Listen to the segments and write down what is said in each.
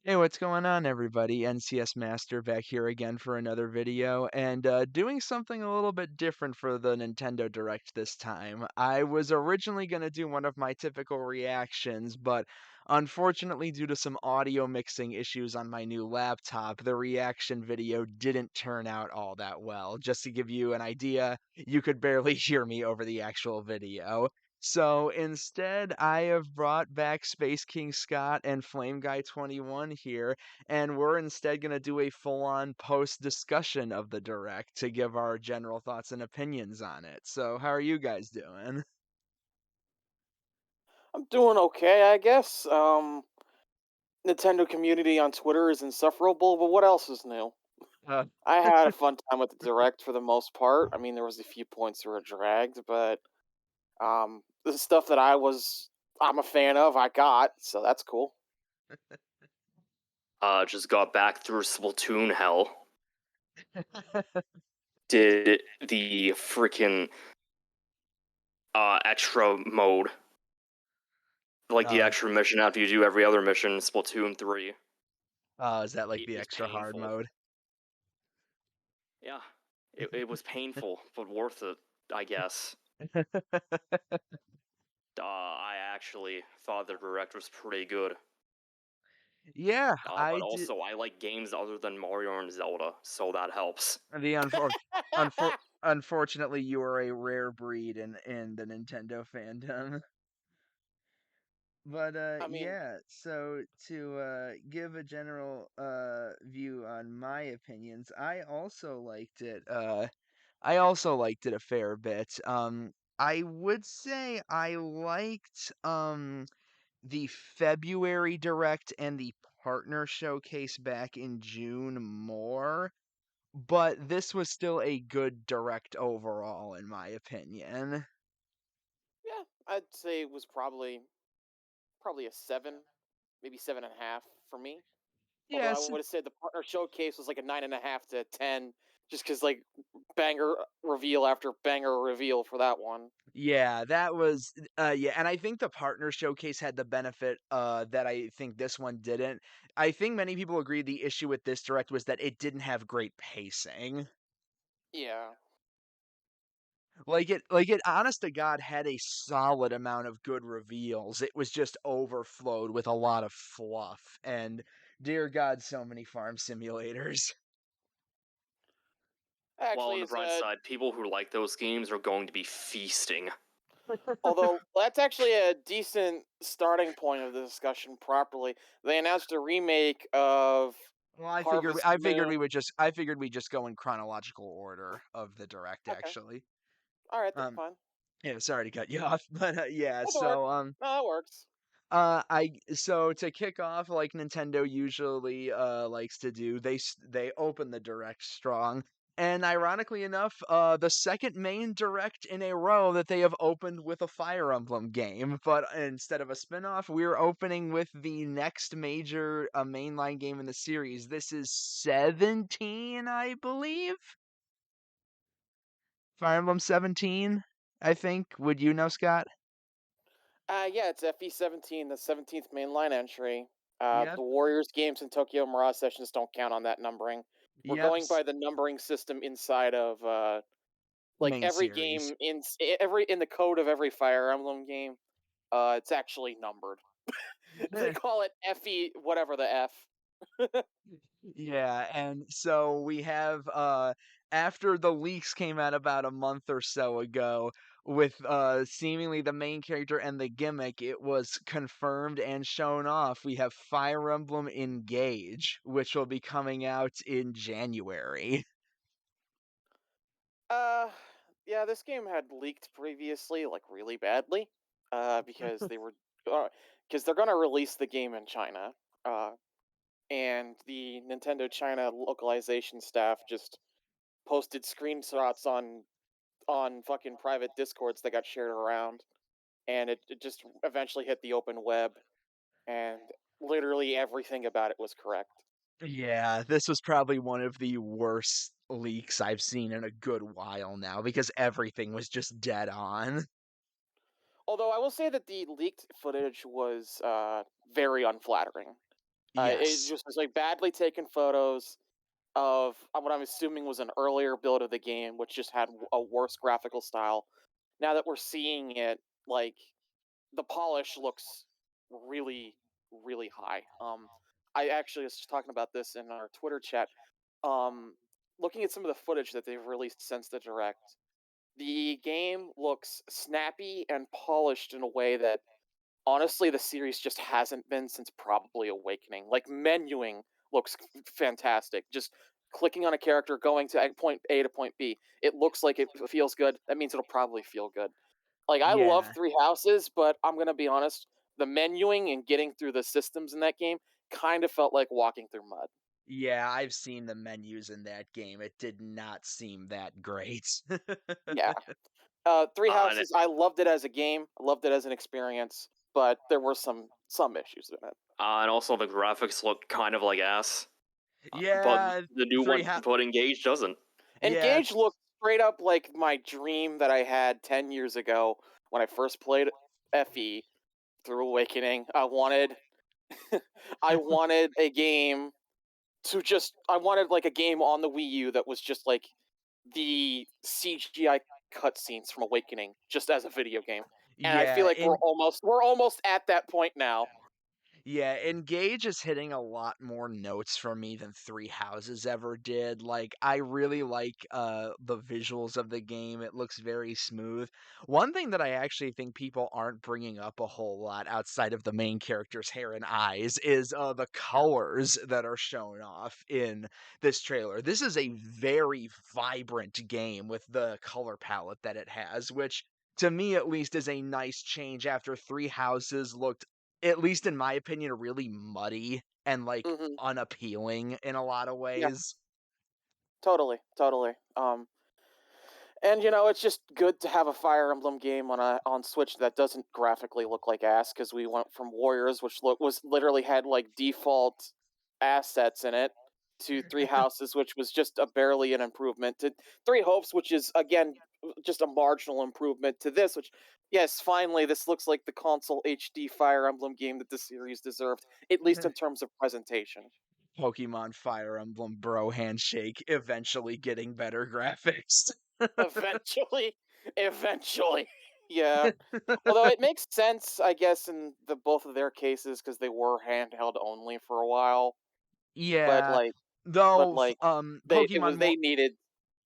Hey, what's going on, everybody? NCS Master back here again for another video, and doing something a little bit different for the Nintendo Direct this time. I was originally going to do one of my typical reactions, but unfortunately, due to some audio mixing issues on my new laptop, the reaction video didn't turn out all that well. Just to give you an idea, you could barely hear me over the actual video. So instead, I have brought back SpaceKingScot and Flameguy21 here, and we're instead going to do a full-on post-discussion of the Direct to give our general thoughts and opinions on it. So how are you guys doing? I'm doing okay, I guess. Nintendo community on Twitter is insufferable, but what else is new? Uh, I had a fun time with the Direct for the most part. I mean, there was a few points that were dragged, but the stuff that I'm a fan of, I got, so that's cool. Just got back through Splatoon hell. Did the freaking extra mode, like the uh, extra mission after you do every other mission in Splatoon 3. is that like It the was extra hard painful. mode? Yeah, it was painful, but worth it, I guess. I actually thought the direct was pretty good. Yeah, But I did. also I like games other than Mario and Zelda, so that helps. The unfortunately, you are a rare breed in the Nintendo fandom. But I mean, yeah, so to give a general view on my opinions, I also liked it a fair bit. I would say I liked the February Direct and the partner showcase back in June more, but this was still a good Direct overall in my opinion. yeah, I'd say it was probably a 7, maybe 7.5 for me. Although I Yes, would have said the partner showcase was like a 9.5 to 10, just because like banger reveal after banger reveal for that one. yeah, that was yeah, and I think the partner showcase had the benefit that I think this one didn't. I think many people agree the issue with this direct was that it didn't have great pacing. Yeah. Like it honest to God had a solid amount of good reveals. It was just overflowed with a lot of fluff and dear God, so many farm simulators. Well, on Actually, the it's bright side, people who like those games are going to be feasting. although that's actually a decent starting point of the discussion properly. They announced a remake of Well, Harvest Moon. I figured we just go in chronological order of the direct Okay. actually. All right, that's Um fine. Yeah, sorry to cut you off, but yeah, That's work. so No, that works. so to kick off, like Nintendo usually likes to do, they open the direct strong, and ironically enough, the second main direct in a row that they have opened with a Fire Emblem game, but instead of a spin-off, we're opening with the next major mainline game in the series. This is 17, I believe. Fire Emblem 17, I think. Would you know, Scott? Yeah, it's FE17, the 17th mainline entry. Yep. The Warriors games and Tokyo Mirage Sessions don't count on that numbering. We're Yep. going by the numbering system inside of like Main every series. game in the code of every Fire Emblem game. It's actually numbered. They call it FE whatever the F. Yeah, and so we have after the leaks came out about a month or so ago with seemingly the main character and the gimmick, it was confirmed and shown off. We have Fire Emblem Engage, which will be coming out in January. Uh, yeah, this game had leaked previously, like really badly, because because they're gonna release the game in China. And the Nintendo China localization staff just posted screenshots on fucking private discords that got shared around, and it just eventually hit the open web, and literally everything about it was correct. Yeah, this was probably one of the worst leaks I've seen in a good while now because everything was just dead on. Although I will say that the leaked footage was very unflattering. It Yes. just was like badly taken photos of what I'm assuming was an earlier build of the game, which just had a worse graphical style. Now that we're seeing it, like the polish looks really, really high. I actually was just talking about this in our Twitter chat. Um, Looking at some of the footage that they've released since the direct, the game looks snappy and polished in a way that honestly the series just hasn't been since probably Awakening. Like menuing looks fantastic. Just clicking on a character, going to point A to point B. It looks like it feels good. That means it'll probably feel good. Like I love Yeah. Three Houses, but I'm gonna be honest, the menuing and getting through the systems in that game kind of felt like walking through mud. Yeah, I've seen the menus in that game. It did not seem that great. Yeah. Three And Houses, I loved it as a game, I loved it as an experience, but there were some issues in it. and also the graphics look kind of like ass, but Yeah, the new 3 one, ha but Engage doesn't. yeah, Engage looked straight up like my dream that I had 10 years ago when I first played FE through Awakening. I wanted a game I wanted like a game on the Wii U that was just like the CGI cutscenes from Awakening just as a video game. And I feel yeah, like we're almost at that point now. Yeah, Engage is hitting a lot more notes for me than Three Houses ever did. Like, I really like the visuals of the game. It looks very smooth. One thing that I actually think people aren't bringing up a whole lot outside of the main character's hair and eyes is the colors that are shown off in this trailer. This is a very vibrant game with the color palette that it has, which to me at least is a nice change after Three Houses looked, at least in my opinion, really muddy and, like, Mhm. unappealing in a lot of Yeah, ways. totally, totally. And it's just good to have a Fire Emblem game on Switch that doesn't graphically look like ass because we went from Warriors, which was literally had like default assets in it, to Three Houses, which was just a barely an improvement, to Three Hopes, which is again just a marginal improvement to this. Which, yes, finally, this looks like the console HD Fire Emblem game that the series deserved, at least in terms of presentation. Pokemon Fire Emblem Bro Handshake eventually getting better graphics. Eventually, eventually, yeah. Although it makes sense, I guess, in the both of their cases because they were handheld only for a while. But Yeah, like, but though, like, Pokemon more. they needed.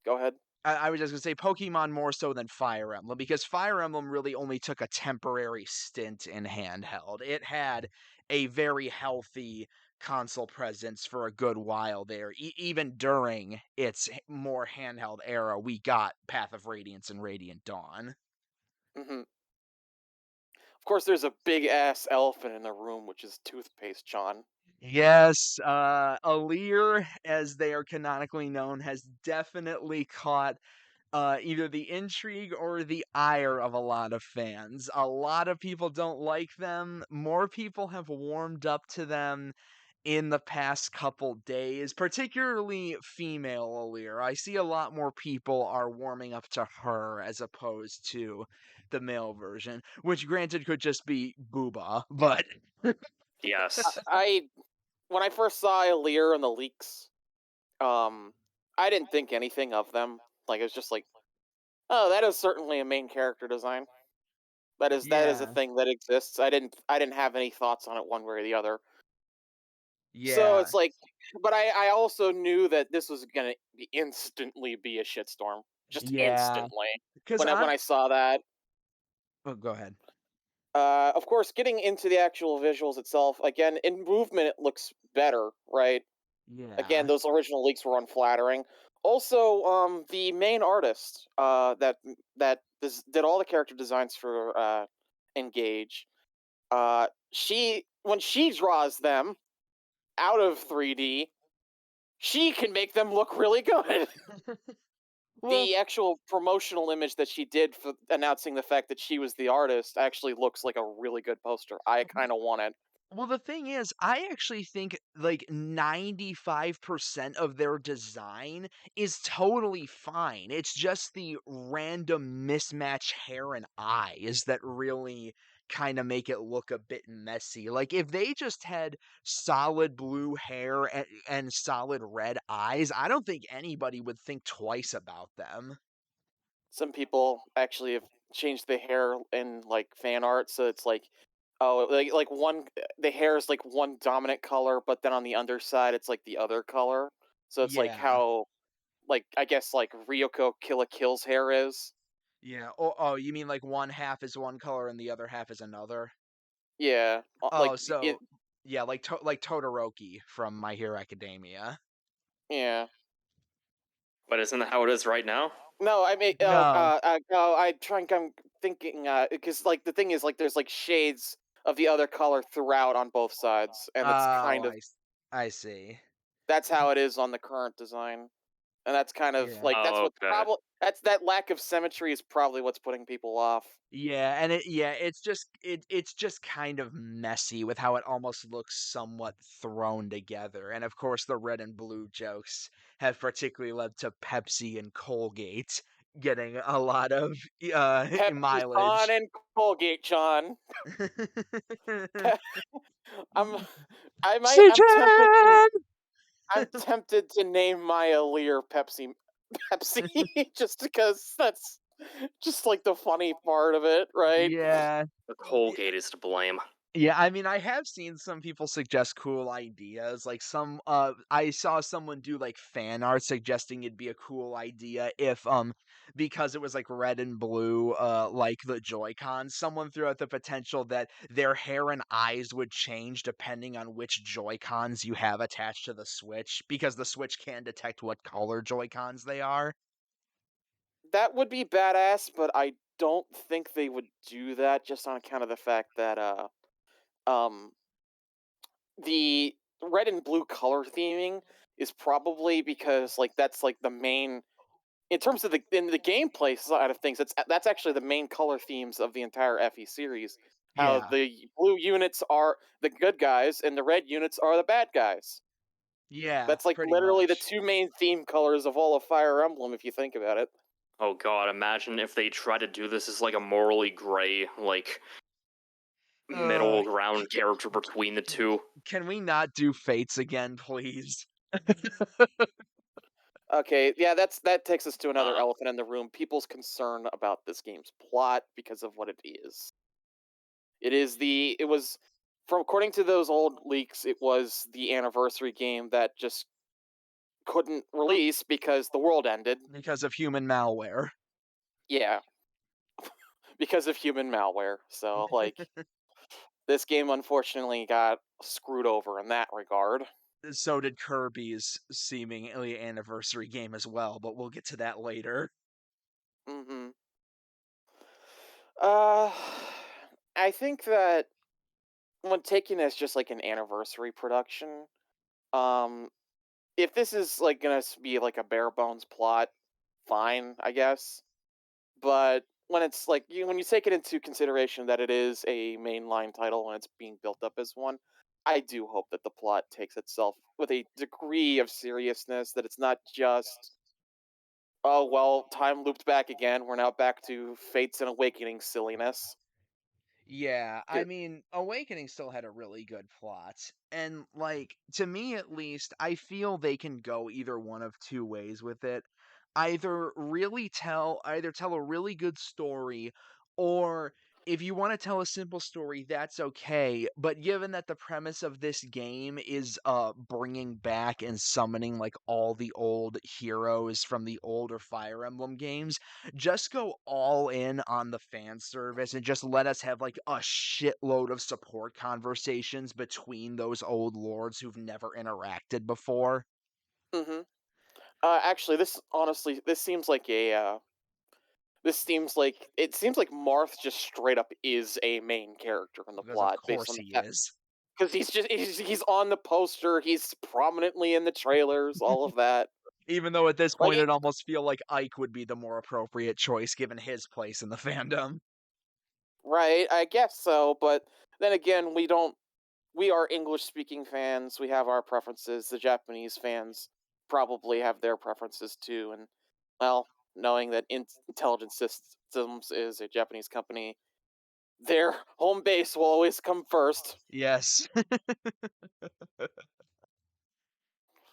Go ahead. I was just gonna say Pokemon more so than Fire Emblem, because Fire Emblem really only took a temporary stint in handheld. It had a very healthy console presence for a good while there. Even during its more handheld era, we got Path of Radiance and Radiant Dawn. Hmm. Of course, there's a big ass elephant in the room, which is toothpaste, John. Yes, Aleer, as they are canonically known, has definitely caught either the intrigue or the ire of a lot of fans. A lot of people don't like them. More people have warmed up to them in the past couple days, particularly female Aleer. I see a lot more people are warming up to her as opposed to the male version, which granted could just be booba, but Yes. I When I first saw Lear in the leaks, um, I didn't think anything of them. Like, it was just like, oh, that is certainly a main character design. That is a yeah, thing that exists. I didn't have any thoughts on it one way or the other. So yeah, it's like, but I also knew that this was gonna instantly be a shitstorm, just yeah. instantly. Because When on, I saw that, oh, go ahead. of course, getting into the actual visuals itself, again, in movement it looks better, right? Again, Yeah, those original leaks were unflattering. Also, the main artist did all the character designs for Engage. She When she draws them out of 3D, she can make them look really good. well, The actual promotional image that she did for announcing the fact that she was the artist actually looks like a really good poster. I kind of want it. Well, the thing is, I actually think like 95% of their design is totally fine. It's just the random mismatch hair and eyes that really kind of make it look a bit messy. Like if they just had solid blue hair and solid red eyes, I don't think anybody would think twice about them. Some people actually have changed the hair in like fan art, so it's like, oh, like one the hair is like one dominant color, but then on the underside it's like the other color. So it's like Yeah. how, like, I guess like Ryoko Kill Kill's hair is. Yeah. Oh, you mean like one half is one color and the other half is another? Yeah, Oh, like it. so yeah, like Todoroki from My Hero Academia. Yeah. But isn't that how it is right now? No, I mean, No. no, I'm thinking, because like the thing is, like, there's like shades of the other color throughout on both sides, and it's Oh, kind of I see. that's how it is on the current design, and that's kind of Yeah. like that's Oh, what's okay. probably that's that lack of symmetry is probably what's putting people off. Yeah, and it's just kind of messy with how it almost looks somewhat thrown together. And of course, the red and blue jokes have particularly led to Pepsi and Colgate getting a lot of Pepsi Sean mileage. and Colgate Sean. I'm I'm tempted to Citron! name my Aleer Pepsi just because that's just like the funny part of it, right? Yeah. The Colgate is to blame. Yeah, I mean, I have seen some people suggest cool ideas. Like I saw someone do like fan art suggesting it'd be a cool idea if because it was like red and blue like the Joy-Cons, someone threw out the potential that their hair and eyes would change depending on which Joy-Cons you have attached to the Switch because the Switch can detect what color Joy-Cons they are. That would be badass, but I don't think they would do that just on account of the fact that um the red and blue color theming is probably because like that's like the main in terms of the in the gameplay side of things, that's actually the main color themes of the entire FE series. How Yeah. the blue units are the good guys and the red units are the bad guys. Yeah, That's like pretty literally the much. two main theme colors of all of Fire Emblem, if you think about it. Oh god, imagine if they try to do this as like a morally gray, like Uh middle ground character between the two. can we not do Fates again, please? Okay, yeah, that takes us to another Uh, elephant in the room. People's concern about this game's plot because of what it is. It was from according to those old leaks, it was the anniversary game that just couldn't release because the world ended. Because of human malware. Yeah, because of human malware. So like this game unfortunately got screwed over in that regard. So did Kirby's seemingly anniversary game as well, but we'll get to that later. Mhm. Uh I think that when taken as just like an anniversary production, um if this is like gonna be like a bare bones plot, fine, I guess. But when it's like when you take it into consideration that it is a mainline title and it's being built up as one, I do hope that the plot takes itself with a degree of seriousness. That it's not just, oh well, time looped back again. We're now back to Fates and Awakening silliness. Yeah, I 'Cause- mean, Awakening still had a really good plot. And, like, to me at least, I feel they can go either one of two ways with it. Either tell a really good story, or if you want to tell a simple story, that's okay. But given that the premise of this game is bringing back and summoning like all the old heroes from the older Fire Emblem games, just go all in on the fan service and just let us have like a shitload of support conversations between those old lords who've never interacted before. Mhm. Actually, this seems like it seems like Marth just straight up is a main character in the Because of plot based course on the he fact is. because he's on the poster, he's prominently in the trailers, all of that. Even though at this Like, point it almost feel like Ike would be the more appropriate choice given his place in the fandom. right, I guess so, but then again, we are English speaking fans, we have our preferences. The Japanese fans probably have their preferences too, and well, knowing that Intelligent Systems is a Japanese company, their home base will always come first. Yes.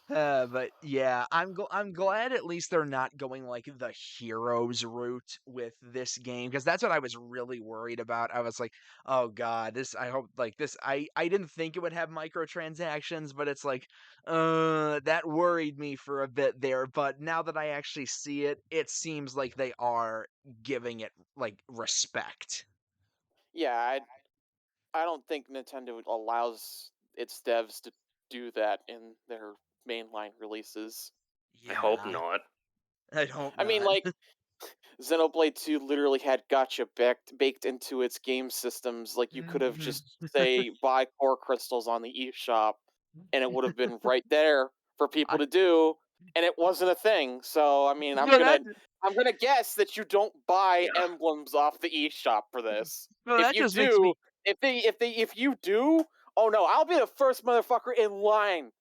But yeah, I'm glad at least they're not going like the heroes route with this game because that's what I was really worried about. I was like, oh god, this I hope like this I didn't think it would have microtransactions, but it's like that worried me for a bit there. But now that I actually see it, it seems like they are giving it like respect. Yeah, I don't think Nintendo allows its devs to do that in their mainline releases. I hope Yeah, not. I hope I mean, not. like Xenoblade 2 literally had gotcha baked into its game systems. Like you could have just say buy core crystals on the eShop, and it would have been right there for people I, to do, and it wasn't a thing. So I mean, well, that I'm gonna guess that you don't buy Yeah. emblems off the eShop for this. well, If that you just makes do, me. if you do, oh no, I'll be the first motherfucker in line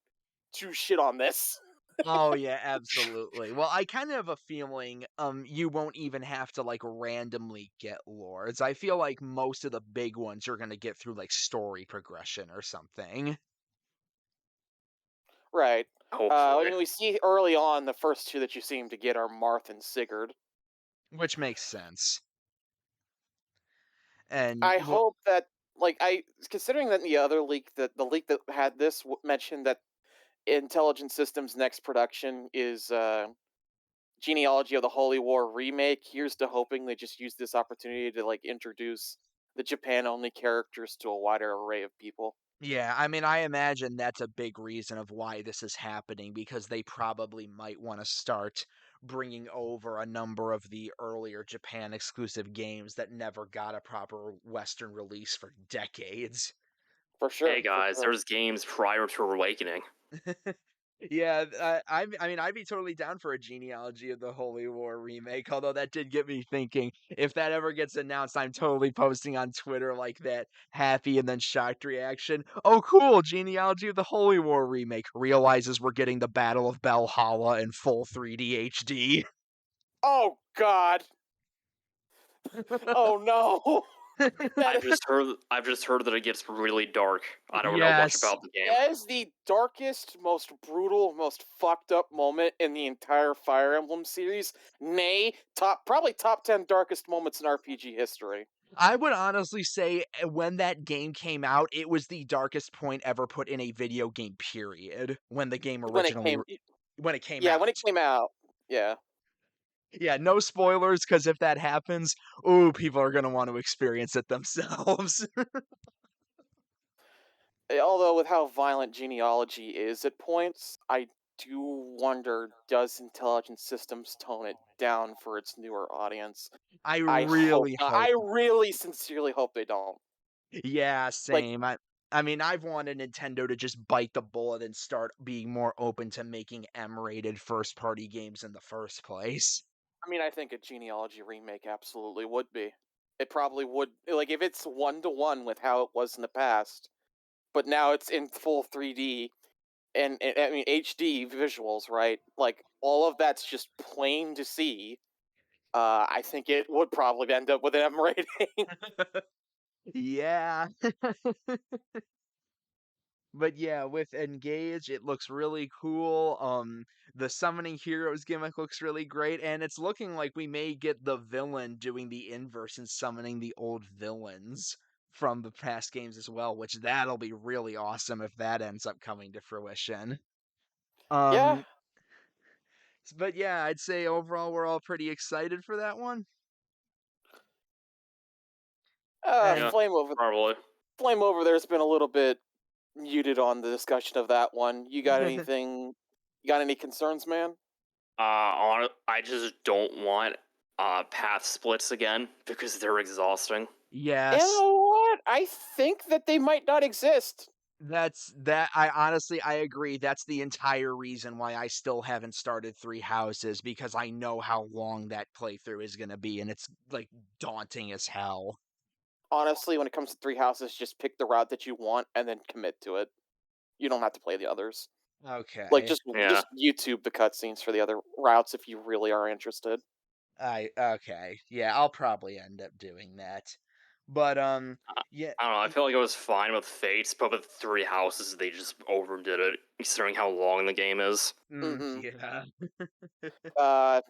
to shit on this. Oh yeah, absolutely. Well, I kind of have a feeling you won't even have to like randomly get lords. I feel like most of the big ones you're gonna get through like story progression or something, Right. I Hopefully. mean, we see early on the first two that you seem to get are Marth and Sigurd. which makes sense. And I well, hope that, like, considering that the other leak, that the leak that had this mentioned that Intelligent Systems' next production is Genealogy of the Holy War remake. Here's to hoping they just use this opportunity to like introduce the Japan-only characters to a wider array of people. yeah, I mean, I imagine that's a big reason of why this is happening because they probably might want to start bringing over a number of the earlier Japan exclusive games that never got a proper Western release for decades. For Hey sure, for guys, sure. there's games prior to Awakening. Yeah, I mean, I'd be totally down for a Genealogy of the Holy War remake, although that did get me thinking, if that ever gets announced, I'm totally posting on Twitter like that happy and then shocked reaction. Oh, cool, Genealogy of the Holy War remake realizes we're getting the Battle of Valhalla in full 3D HD. Oh God! Oh no! that I've just heard that it gets really dark. I don't know much Yes. about the game. That is the darkest, most brutal, most fucked up moment in the entire Fire Emblem series. Nay, probably top 10 darkest moments in RPG history. I would honestly say when that game came out, it was the darkest point ever put in a video game period when the game When it originally came when it came Yeah, when it out. came out. Yeah. Yeah, no spoilers, because if that happens, ooh, people are gonna want to experience it themselves. Although with how violent genealogy is at points, I do wonder, does Intelligent Systems tone it down for its newer audience? I I hope really not. hope I not. really sincerely hope they don't. Yeah, Like, same. I mean, I've wanted Nintendo to just bite the bullet and start being more open to making M-rated first-party games in the first place. I mean, I think a genealogy remake absolutely would be. It probably would, like, if it's 1-to-1 with how it was in the past, but now it's in full 3D and I mean HD visuals, right? Like all of that's just plain to see. I think it would probably end up with an M rating. Yeah. But yeah, with Engage, it looks really cool. The summoning heroes gimmick looks really great, and it's looking like we may get the villain doing the inverse and summoning the old villains from the past games as well, which that'll be really awesome if that ends up coming to fruition. Yeah, Um, but yeah, I'd say overall we're all pretty excited for that one. Yeah, And Flame over. probably. Flame over there's been a little bit muted on the discussion of that one. You got anything? You got any concerns, man? I just don't want path splits again because they're exhausting. You yes, know what? I think that they might not exist. I honestly I agree. That's the entire reason why I still haven't started Three Houses because I know how long that playthrough is gonna be and it's like daunting as hell. Honestly, when it comes to Three Houses, just pick the route that you want and then commit to it. You don't have to play the others. Like Okay. Yeah. just YouTube the cutscenes for the other routes if you really are interested. Okay. Yeah, I'll probably end up doing that. But I, yeah, I don't know. I feel like it was fine with Fates, but with Three Houses, they just overdid it, considering how long the game is. Mm-hmm. yeah, I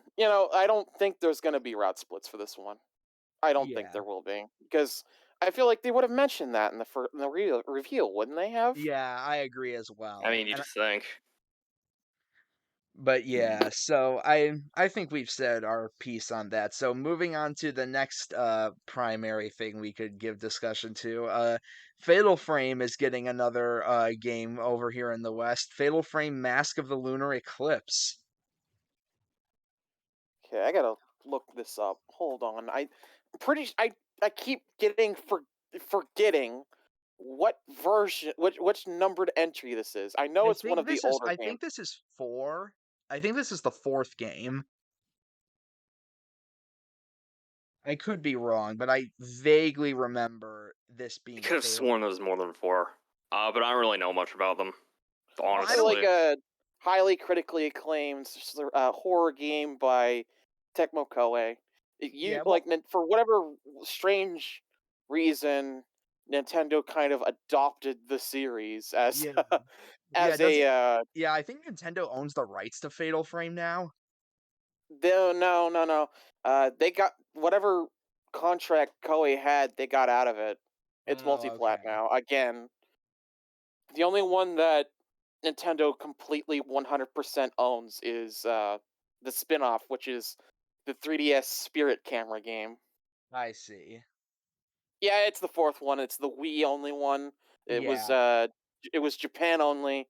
don't think there's gonna be route splits for this one. I don't think yeah, there will be because I feel like they would have mentioned that in the reveal, wouldn't they have? yeah, I agree as I well. mean, you just think. But yeah, so I think we've said our piece on that. So moving on to the next primary thing we could give discussion to. Fatal Frame is getting another game over here in the West. Fatal Frame Mask of the Lunar Eclipse. Okay, I gotta look this up. Hold on. I keep getting forgetting what version, which numbered entry this is. I know it's one of the older I games. think this is 4. I think this is the 4th game. I could be wrong, but I vaguely remember this I being could have Fatal. sworn there was more than four. But I don't really know much about them, Well, I don't Like honestly. a highly critically acclaimed horror game by Tecmo Koei. You yeah, well, like for whatever strange reason, Nintendo kind of adopted the series as yeah. Yeah, as does a it Yeah, I think Nintendo owns the rights to Fatal Frame now. no. They got whatever contract Koei had. They got out of it. It's Oh, multi-plat okay. now. Again, the only one that Nintendo completely 100% owns is the spin-off, which is the 3DS Spirit Camera game. I see. Yeah, it's the fourth one. It's the Wii only one. It was Yeah. uh it was Japan only.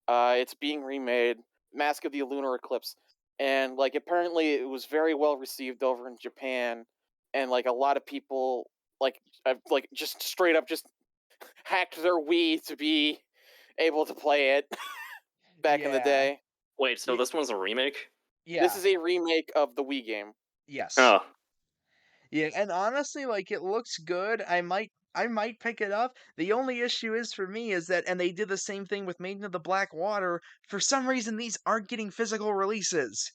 It's being remade. Mask of the Lunar Eclipse. And like apparently it was very well received over in Japan and like a lot of people like just straight up just hacked their Wii to be able to play it back in the Yeah. day. Wait, so Yeah. this one's a remake? This Yeah. is a remake of the Wii game. Yes. Oh, Yeah, and honestly, like it looks good. I might pick it up. The only issue is for me is that and they did the same thing with Maiden of the Black Water. For some reason these aren't getting physical releases.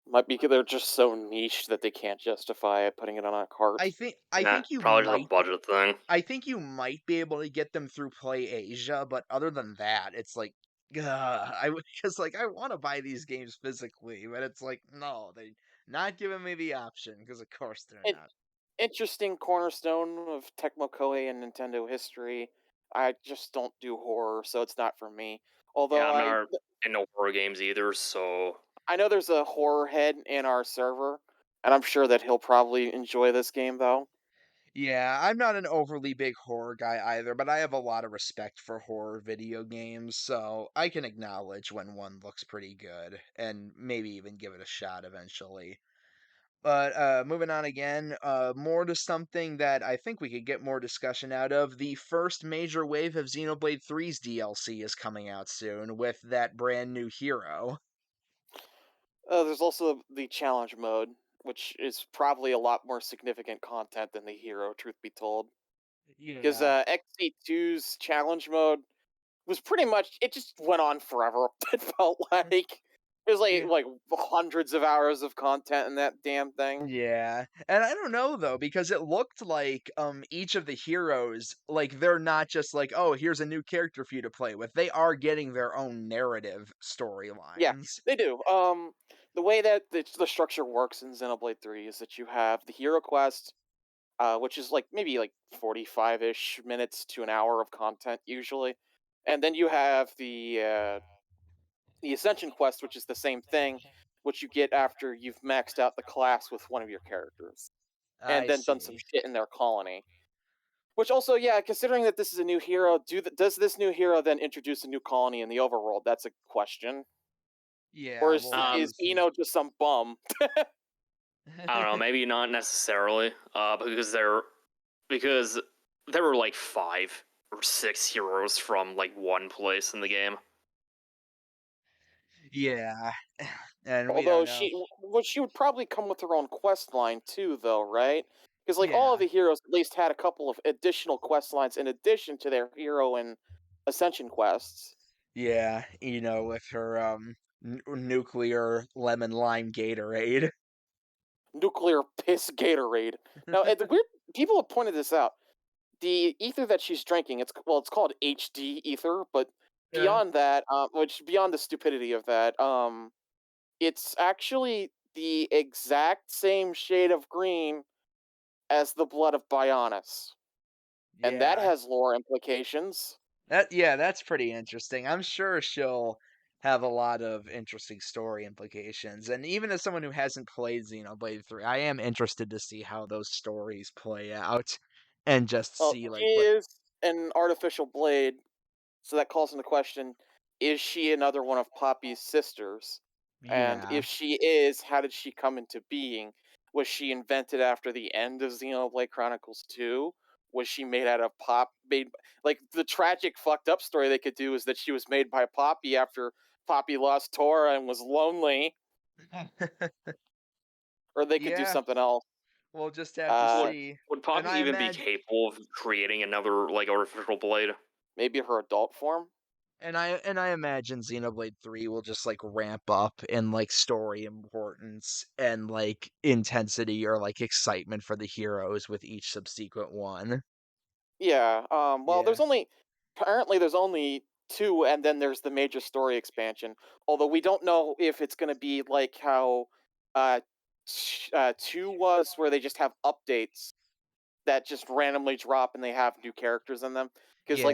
Might be they're just so niche that they can't justify putting it on a I cart. think I nah, think you probably just a might budget thing. I think you might be able to get them through Play Asia, but other than that, it's like, I because like I want to buy these games physically, but it's like no, they not giving me the option because of course they're An not. interesting cornerstone of Tecmo Koei and Nintendo history. I just don't do horror, so it's not for me. Yeah, Although I'm not into horror games either, so I know there's a horror head in our server, and I'm sure that he'll probably enjoy this game though. Yeah, I'm not an overly big horror guy either, but I have a lot of respect for horror video games, so I can acknowledge when one looks pretty good and maybe even give it a shot eventually. But moving on again, more to something that I think we could get more discussion out of. The first major wave of Xenoblade 3's DLC is coming out soon with that brand new hero. There's also the challenge mode, which is probably a lot more significant content than the hero, truth be told. Because Yeah. XC2's challenge mode was pretty much it just went on forever. It felt like it was Yeah. like hundreds of hours of content in that damn thing. Yeah. And I don't know though, because it looked like each of the heroes, like they're not just like, oh, here's a new character for you to play with. They are getting their own narrative Yeah, storylines. they do. The way that the structure works in Xenoblade 3 is that you have the hero quest, which is like maybe like 45-ish minutes to an hour of content usually, and then you have the Ascension quest, which is the same thing, which you get after you've maxed out the class with one of your characters and I then done some see. shit in their colony. Which also, yeah, considering that this is a new hero, does this new hero then introduce a new colony in the overworld? That's a question. Or Yeah, is we'll have to um, is see. Eno just some bum? I don't know, maybe not necessarily, because there were like 5 or 6 heroes from like one place in the game. Yeah. And we don't Although know. she would probably come with her own quest line too, though, right? Because like all of Yeah. the heroes at least had a couple of additional quest lines in addition to their hero and ascension quests. Yeah, with her nuclear lemon lime Gatorade. nuclear piss Gatorade. Now, the weird people have pointed this out. The ether that she's drinking, it's called HD ether, but Yeah. beyond that, which beyond the stupidity of that, it's actually the exact same shade of green as the blood of Bionis, and that Yeah. has lore implications. Yeah, that's pretty interesting. I'm sure she'll have a lot of interesting story implications. And even as someone who hasn't played Xenoblade 3, I am interested to see how those stories play out and just Well, see she like what is an artificial blade, so that calls into question: is she another one of Poppy's sisters? And yeah. if she is, how did she come into being? Was she invented after the end of Xenoblade Chronicles 2? Was she made out of made like the tragic fucked up story they could do is that she was made by Poppy after Poppy lost Tora and was lonely, or they could do Yeah, something else. we'll just have to Uh, Would see. would And Poppy I even be imagine capable of creating another like artificial blade? Maybe her adult form. and I imagine Xenoblade 3 will just like ramp up in like story importance and like intensity or like excitement for the heroes with each subsequent one. Yeah. Well, Yeah. there's only two, and then there's the major story expansion. Although we don't know if it's going to be like how uh, two was, where they just have updates that just randomly drop and they have new characters in them. Because Yeah.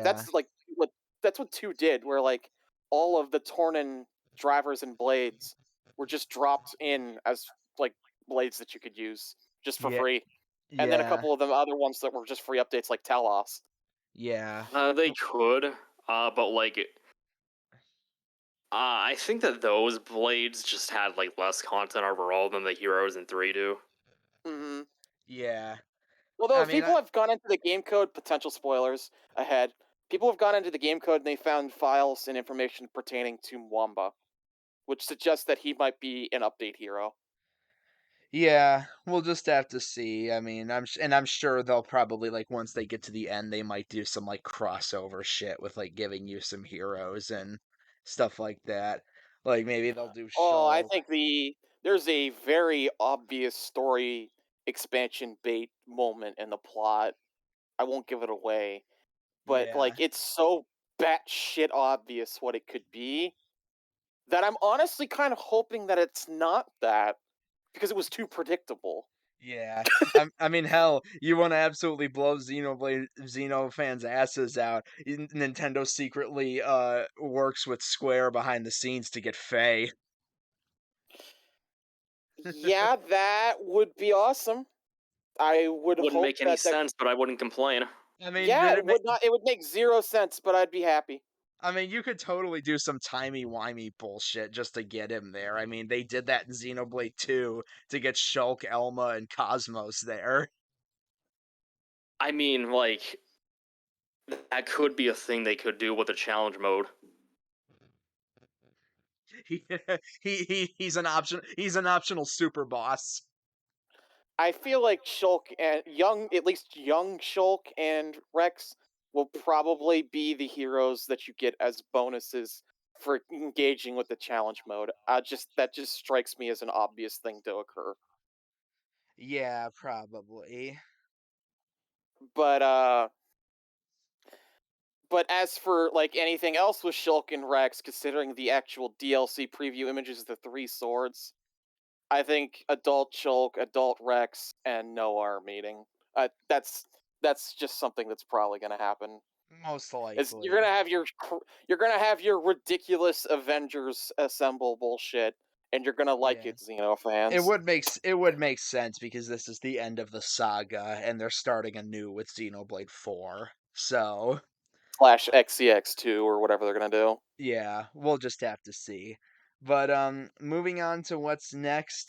that's what two did, where like all of the Tornin drivers and blades were just dropped in as like blades that you could use just for Yeah. free, and then a Yeah. couple of them other ones that were just free updates like Talos. Yeah. They could, but like, I think that those blades just had like less content overall than the heroes in 3 do. Hmm. Yeah. Although I if mean, people have gone into the game code, potential spoilers ahead. People have gone into the game code and they found files and information pertaining to Mwamba, which suggests that he might be an update hero. yeah, we'll just have to see. I mean, I'm sure they'll probably like once they get to the end, they might do some like crossover shit with like giving you some heroes and stuff like that. Like maybe they'll do Oh, I Shulk. think there's a very obvious story expansion bait moment in the plot. I won't give it away, but Yeah. like it's so batshit obvious what it could be that I'm honestly kind of hoping that it's not that because it was too predictable. Yeah. I mean, hell, you want to absolutely blow Xeno fans' asses out. Nintendo secretly works with Square behind the scenes to get Faye. Yeah, that would be awesome. I would Wouldn't hope make any that. sense, but I wouldn't complain. I mean, Yeah, did it it make? would not. It would make zero sense, but I'd be happy. I mean, you could totally do some timey-wimey bullshit just to get him there. I mean, they did that in Xenoblade 2 to get Shulk, Elma, and Cosmos there. I mean, like that could be a thing they could do with the challenge mode. He, he's an optional super boss. I feel like Shulk and at least young Shulk and Rex will probably be the heroes that you get as bonuses for engaging with the challenge mode. That just strikes me as an obvious thing to occur. Yeah, probably. But uh, but as for like anything else with Shulk and Rex, considering the actual DLC preview images of the three swords, I think adult Shulk, adult Rex, and Noah are meeting. That's just something that's probably going to happen. Most Is likely. you're gonna have your ridiculous Avengers assemble bullshit, and you're gonna like Yeah. it, Xeno fans. It would make sense because this is the end of the saga and they're starting anew with Xenoblade 4. So, Slash XCX2 or whatever they're gonna do. yeah, we'll just have to see. But moving on to what's next,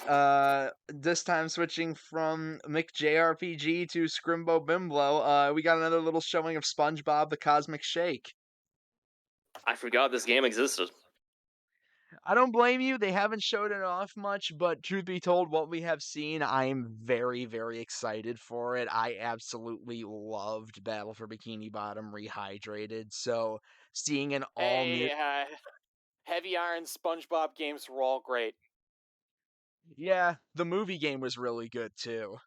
this time switching from McJRPG to Scrimbo Bimblo, we got another little showing of SpongeBob the Cosmic Shake. I forgot this game existed. I don't blame you. They haven't showed it off much, but truth be told, what we have seen, I'm very, very excited for it. I absolutely loved Battle for Bikini Bottom Rehydrated. So seeing an all new Hey, Heavy Iron SpongeBob games were all great. Yeah, the movie game was really good too,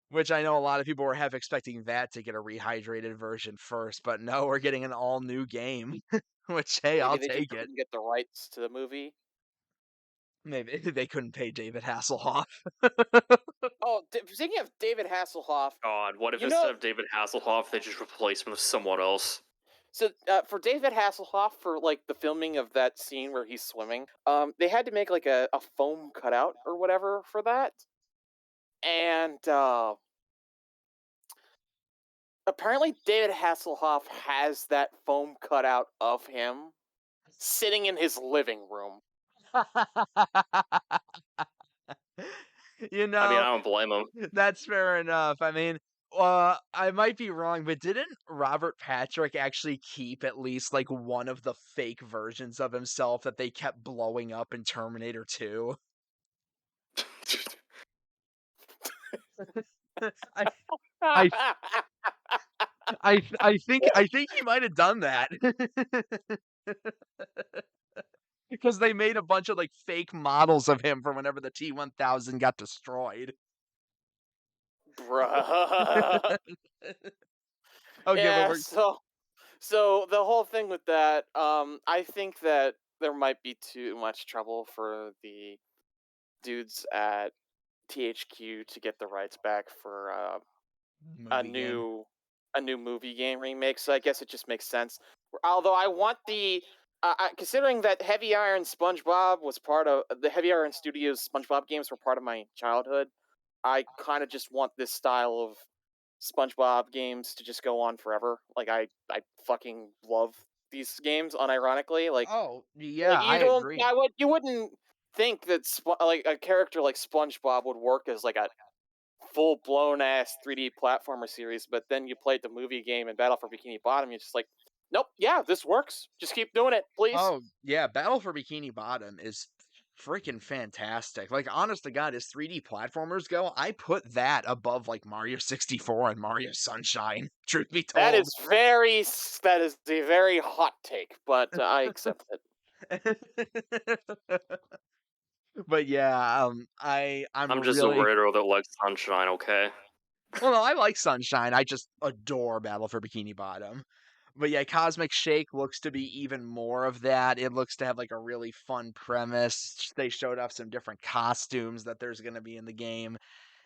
which I know a lot of people were half expecting that to get a rehydrated version first, but no, we're getting an all new game, which, hey, Maybe I'll they just take it. couldn't get the rights to the movie. Maybe they couldn't pay David Hasselhoff. Oh, speaking of David Hasselhoff, God, what if you instead know, of David Hasselhoff, they just replace him with someone else? so for David Hasselhoff for like the filming of that scene where he's swimming, they had to make like a foam cutout or whatever for that, and apparently David Hasselhoff has that foam cutout of him sitting in his living room. You I mean, know, I don't blame him. that's fair enough. I mean, I might be wrong, but didn't Robert Patrick actually keep at least like one of the fake versions of himself that they kept blowing up in Terminator 2? I I I think he might have done that. Because they made a bunch of like fake models of him for whenever the T-1000 got destroyed. Bruh. Okay, but Yeah, we're so the whole thing with that, I think that there might be too much trouble for the dudes at THQ to get the rights back for a movie game. new a new movie game remake. So I guess it just makes sense. Although I want considering that Heavy Iron SpongeBob was part of the Heavy Iron Studios SpongeBob games were part of my childhood. I kind of just want this style of SpongeBob games to just go on forever. Like I fucking love these games unironically. Oh, Like yeah, I you don't agree. you wouldn't think that like a character like SpongeBob would work as like a full blown ass 3D platformer series, but then you played the movie game and Battle for Bikini Bottom, you're just like, nope, yeah, this works. Just keep doing it, please. Oh, yeah, Battle for Bikini Bottom is freaking fantastic. Like, honest to God, as 3D platformers go, I put that above like Mario 64 and Mario Sunshine, truth be told. That is a very hot take, but I accept it. But yeah, I'm I'm just a really weirdo that likes sunshine, okay? well, no, I like Sunshine. I just adore Battle for Bikini Bottom. But yeah, Cosmic Shake looks to be even more of that. It looks to have like a really fun premise. They showed off some different costumes that there's going to be in the game,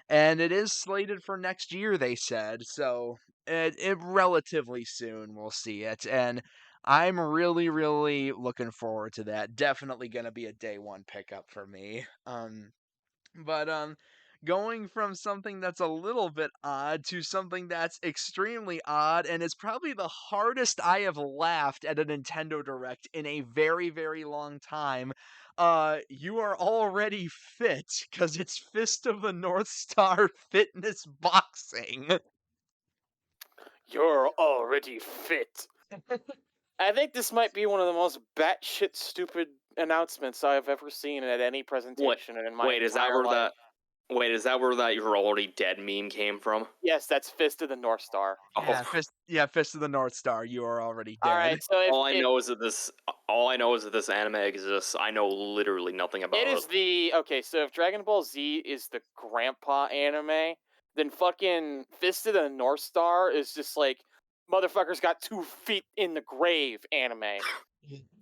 and it is slated for next year, they said. So it relatively soon we'll see it, and I'm really, really looking forward to that. Definitely going to be a day one pickup for me. But going from something that's a little bit odd to something that's extremely odd, and it's probably the hardest I have laughed at a Nintendo Direct in a very, very long time. You are already fit because it's Fist of the North Star Fitness Boxing. You're already fit. I think this might be one of the most batshit stupid announcements I've ever seen at any Wait, presentation in my wait, is that entire where life. that? Wait, is that where that "you're already dead" meme came from? Yes, that's Fist of the North Star. Oh, Yeah, Fist of the North Star. You are already All dead. right, so if all I know is that this anime exists. I know literally nothing it about is it. the okay, so if Dragon Ball Z is the grandpa anime, then fucking Fist of the North Star is just like motherfuckers got 2 feet in the grave anime.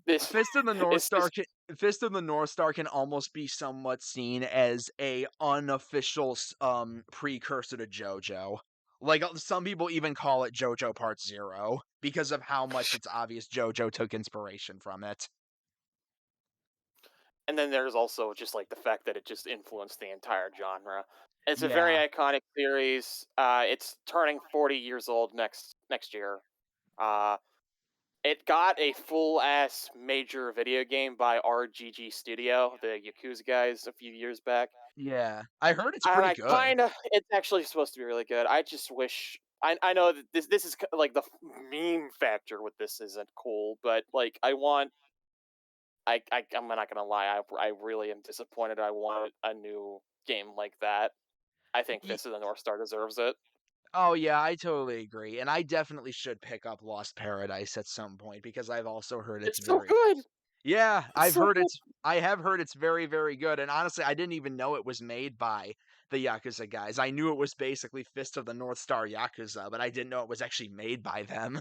This Fist of the North is Star just can Fist of the North Star can almost be somewhat seen as a unofficial precursor to JoJo. Like some people even call it JoJo Part 0 because of how much it's obvious JoJo took inspiration from it. and then there's also just like the fact that it just influenced the entire genre. It's a very Yeah. iconic series. It's turning 40 years old next year. Uh, it got a full ass major video game by RGG Studio, the Yakuza guys, a few years back. Yeah. I heard it's And pretty I good. kind of, it's actually supposed to be really good. I just wish I know that this is like the meme factor with this isn't cool, but like I'm not gonna lie, I really am disappointed. I want a new game like that. I think Ye- Fist of the North Star deserves it. Oh yeah, I totally agree. And I definitely should pick up Lost Paradise at some point because I've also heard it's It's so very good. Yeah, It's so good. I have heard it's very, very good, and honestly, I didn't even know it was made by the Yakuza guys. I knew it was basically Fist of the North Star Yakuza, but I didn't know it was actually made by them.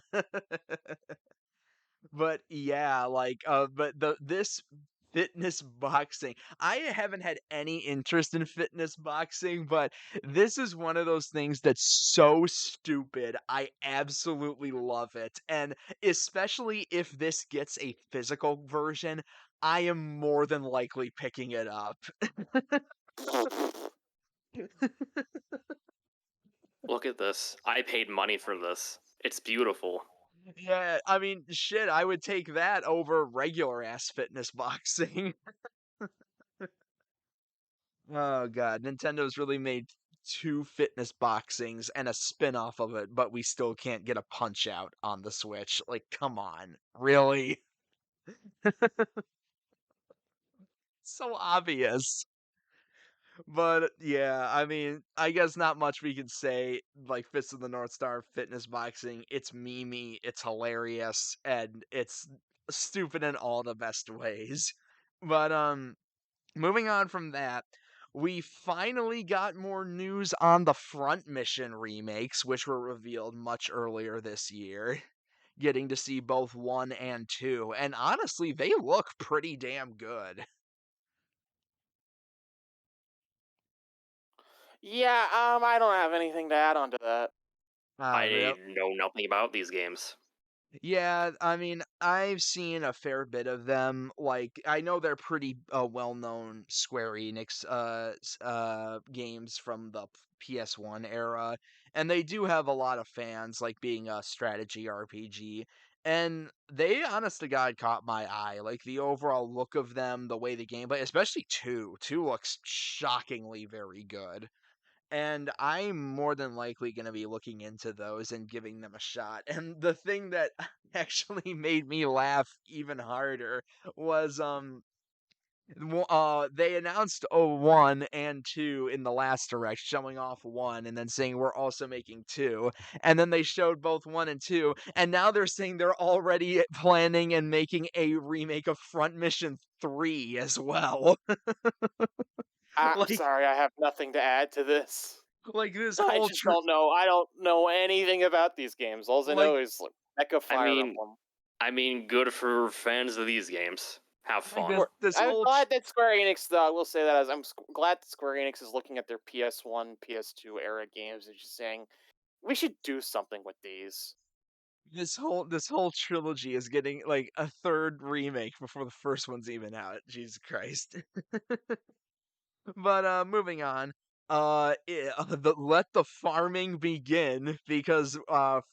But yeah, like, but this fitness boxing, I haven't had any interest in fitness boxing, but this is one of those things that's so stupid. I absolutely love it. And especially if this gets a physical version, I am more than likely picking it up. Look at this. I paid money for this. It's beautiful. Yeah, I mean, shit, I would take that over regular ass fitness boxing. Oh god, Nintendo's really made 2 fitness boxings and a spin-off of it, but we still can't get a Punch-Out on the Switch. Like, come on. Really? So obvious. But, yeah, I mean, I guess not much we can say, like, Fist of the North Star fitness boxing, it's memey, it's hilarious, and it's stupid in all the best ways. But, moving on from that, we finally got more news on the Front Mission remakes, which were revealed much earlier this year. Getting to see both 1 and 2, and honestly, they look pretty damn good. Yeah, I don't have anything to add on to that. I Real know nothing about these games. Yeah, I mean, I've seen a fair bit of them. Like, I know they're pretty well-known Square Enix games from the PS1 era, and they do have a lot of fans, like being a strategy RPG. And they, honest to God, caught my eye. Like the overall look of them, the way the gameplay, especially two. Two looks shockingly very good. And I'm more than likely gonna be looking into those and giving them a shot. And the thing that actually made me laugh even harder was, they announced, 1 and 2 in the last direct, showing off 1 and then saying, "We're also making 2." And then they showed both 1 and 2, and now they're saying they're already planning and making a remake of Front Mission 3 as well. I'm Like sorry, I have nothing to add to this. like, this I whole just don't know. I don't know anything about these games. All I like know is like Mecha I Fire mean, Emblem. good for fans of these games. Have like fun. this I'm whole glad that Square Enix, though, I will say that as glad that Square Enix is looking at their PS1, PS2 era games and just saying we should do something with these. this whole trilogy is getting like a third remake before the first one's even out. Jesus Christ. But moving on. Let the farming begin because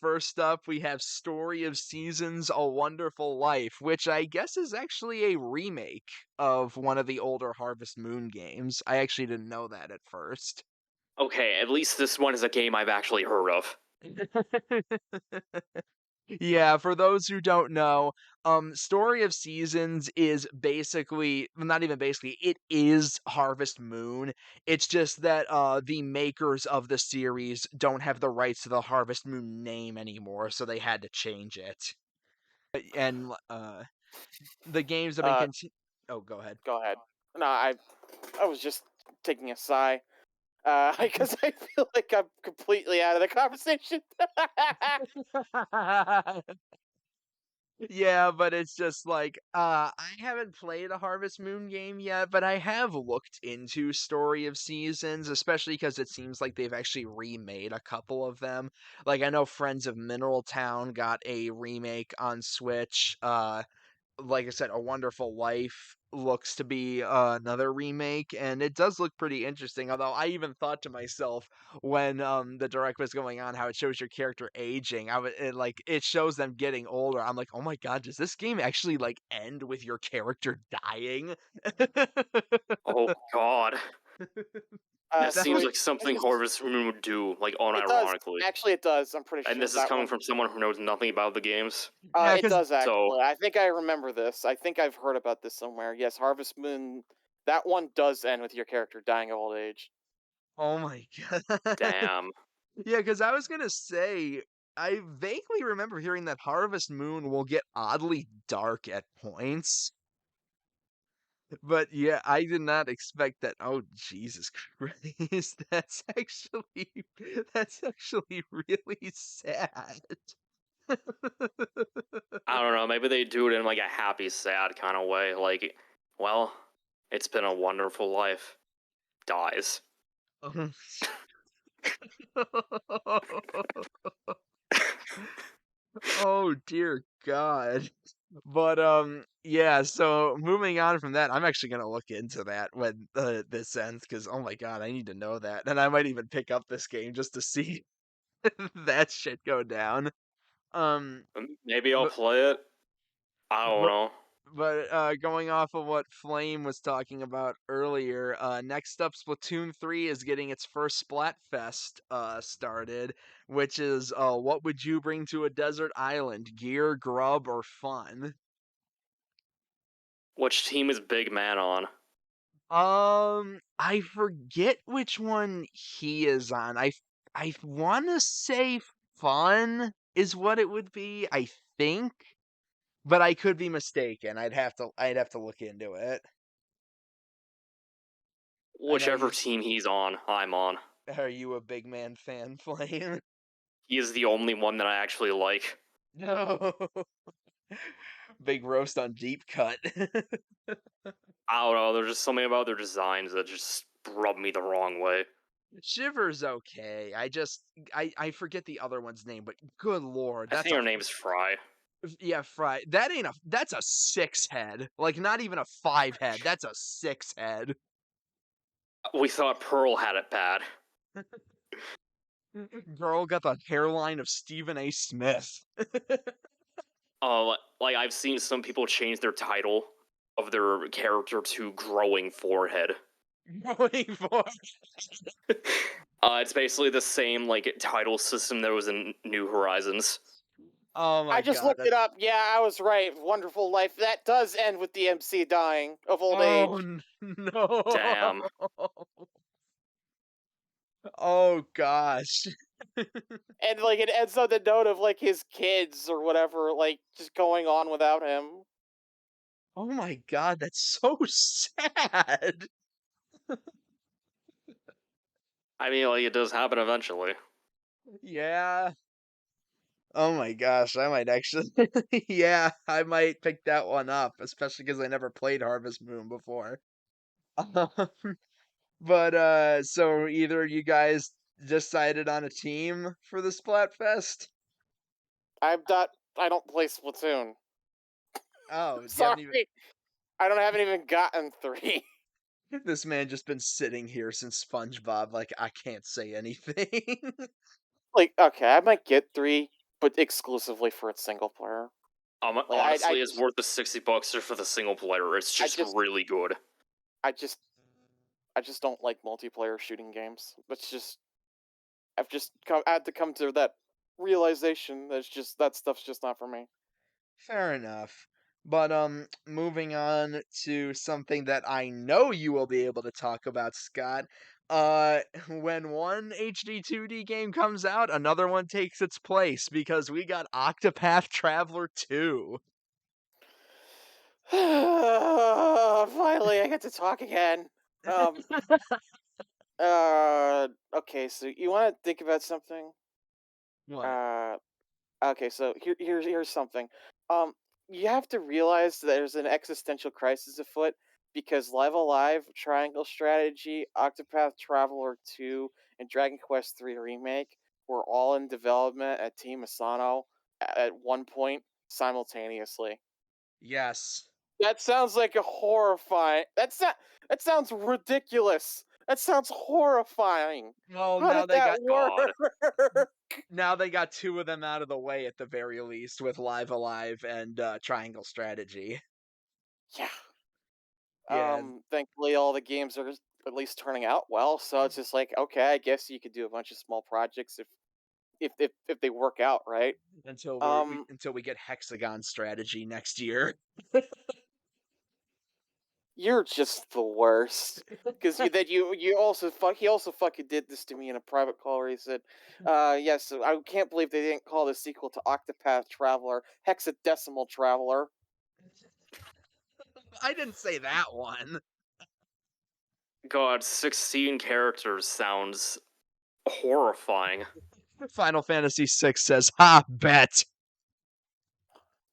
first up we have Story of Seasons: A Wonderful Life, which I guess is actually a remake of one of the older Harvest Moon games. I actually didn't know that at first. Okay, at least this one is a game I've actually heard of. Yeah, for those who don't know, Story of Seasons is basically, well, not even basically, it is Harvest Moon. It's just that the makers of the series don't have the rights to the Harvest Moon name anymore, so they had to change it. And the games have been Uh, Oh, go ahead. Go ahead. No, I was just taking a sigh. Because I feel like I'm completely out of the conversation. Yeah, but it's just like, I haven't played a Harvest Moon game yet, but I have looked into Story of Seasons, especially because it seems like they've actually remade a couple of them. Like, I know Friends of Mineral Town got a remake on Switch. Like I said, A Wonderful Life looks to be another remake, and it does look pretty interesting. Although I even thought to myself when the direct was going on how it shows your character aging, like it shows them getting older. I'm like, oh my god, does this game actually like end with your character dying? Oh god. That That seems was Story. like something This is, Harvest Moon would do, like it does. unironically. Actually, it does. I'm pretty And sure this is that coming one. from someone who knows nothing about the games. yeah, It because does So, actually. I think I remember this. I think I've heard about this somewhere. Yes, Harvest Moon. That one does end with your character dying of old age. oh my god. damn. Yeah, because I was gonna say, I vaguely remember hearing that Harvest Moon will get oddly dark at points. But yeah, I did not expect that. Oh, Jesus Christ. That's actually really sad. I don't know. Maybe they do it in like a happy, sad kind of way. Like, well, it's been a wonderful life. Dies. Oh dear God. But yeah, so moving on from that, I'm actually gonna look into that when this ends because oh my God, I need to know that. And I might even pick up this game just to see that shit go down. Um Maybe I'll but play it. I don't but know. going off of what Flame was talking about earlier, next up Splatoon 3 is getting its first Splatfest started, which is what would you bring to a desert island? Gear, grub, or fun? Which team is Big Man on? I forget which one he is on. I want to say fun is what it would be, I think, but I could be mistaken. I'd have to look into it. I know Whichever team he's on, I'm on. are you a big man fan, Flame? He is the only one that I actually like. No. Big roast on deep cut. I don't know. There's just something about their designs that just rub me the wrong way. Shiver's okay. I forget the other one's name, but good lord, I think her name's Fry. yeah, Fry. That's a six head. Like not even a five head. That's a six head. We thought Pearl had it bad. Girl got the hairline of Stephen A. Smith. Like I've seen some people change their title of their character to Growing Forehead. Going for It's basically the same like title system that was in New Horizons. Oh I my just god, looked it that's up. Yeah, I was right. Wonderful Life. That does end with the MC dying of old oh age. no. Damn. Oh gosh. And like it ends on the note of like his kids or whatever, like just going on without him. Oh my god, that's so sad. I mean, like it does happen eventually. Yeah. Oh my gosh, I might actually yeah, I might pick that one up, especially because I never played Harvest Moon before. But, so either you guys decided on a team for the Splatfest? I'm not. I don't play Splatoon. Oh, you haven't even Sorry, I don't haven't even gotten three. this man just been sitting here since SpongeBob, like, I can't say anything. Like, okay, I might get three, but exclusively for its single player. Like, Honestly, it's worth the $60 just for the single player. It's I just just, really good. I just, I just don't like multiplayer shooting games. That's just, I had to come to that realization. That's just that stuff's just not for me. Fair enough. But moving on to something that I know you will be able to talk about, Scott. When one HD 2D game comes out, another one takes its place because we got Octopath Traveler 2. Finally, I get to talk again. Um. Okay. So you want to think about something? What? Uh. Okay. So here's something. Um. You have to realize that there's an existential crisis afoot because Live Alive, Triangle Strategy, Octopath Traveler 2, and Dragon Quest 3 Remake were all in development at Team Asano at one point simultaneously. Yes. That sounds like a horrifying. That sounds ridiculous. That sounds horrifying. Well, How now did they that got God. work? now they got two of them out of the way at the very least with Live Alive and Triangle Strategy. Yeah. Yeah, Thankfully, all the games are at least turning out well. So it's just like, okay, I guess you could do a bunch of small projects if they work out, right? Um, until we get Hexagon Strategy next year. you're just the worst. Because you also he also fucking did this to me in a private call where he said, yes, I can't believe they didn't call the sequel to Octopath Traveler Hexadecimal Traveler." I didn't say that one. God, 16 characters sounds horrifying. Final Fantasy VI says, "Ha, bet."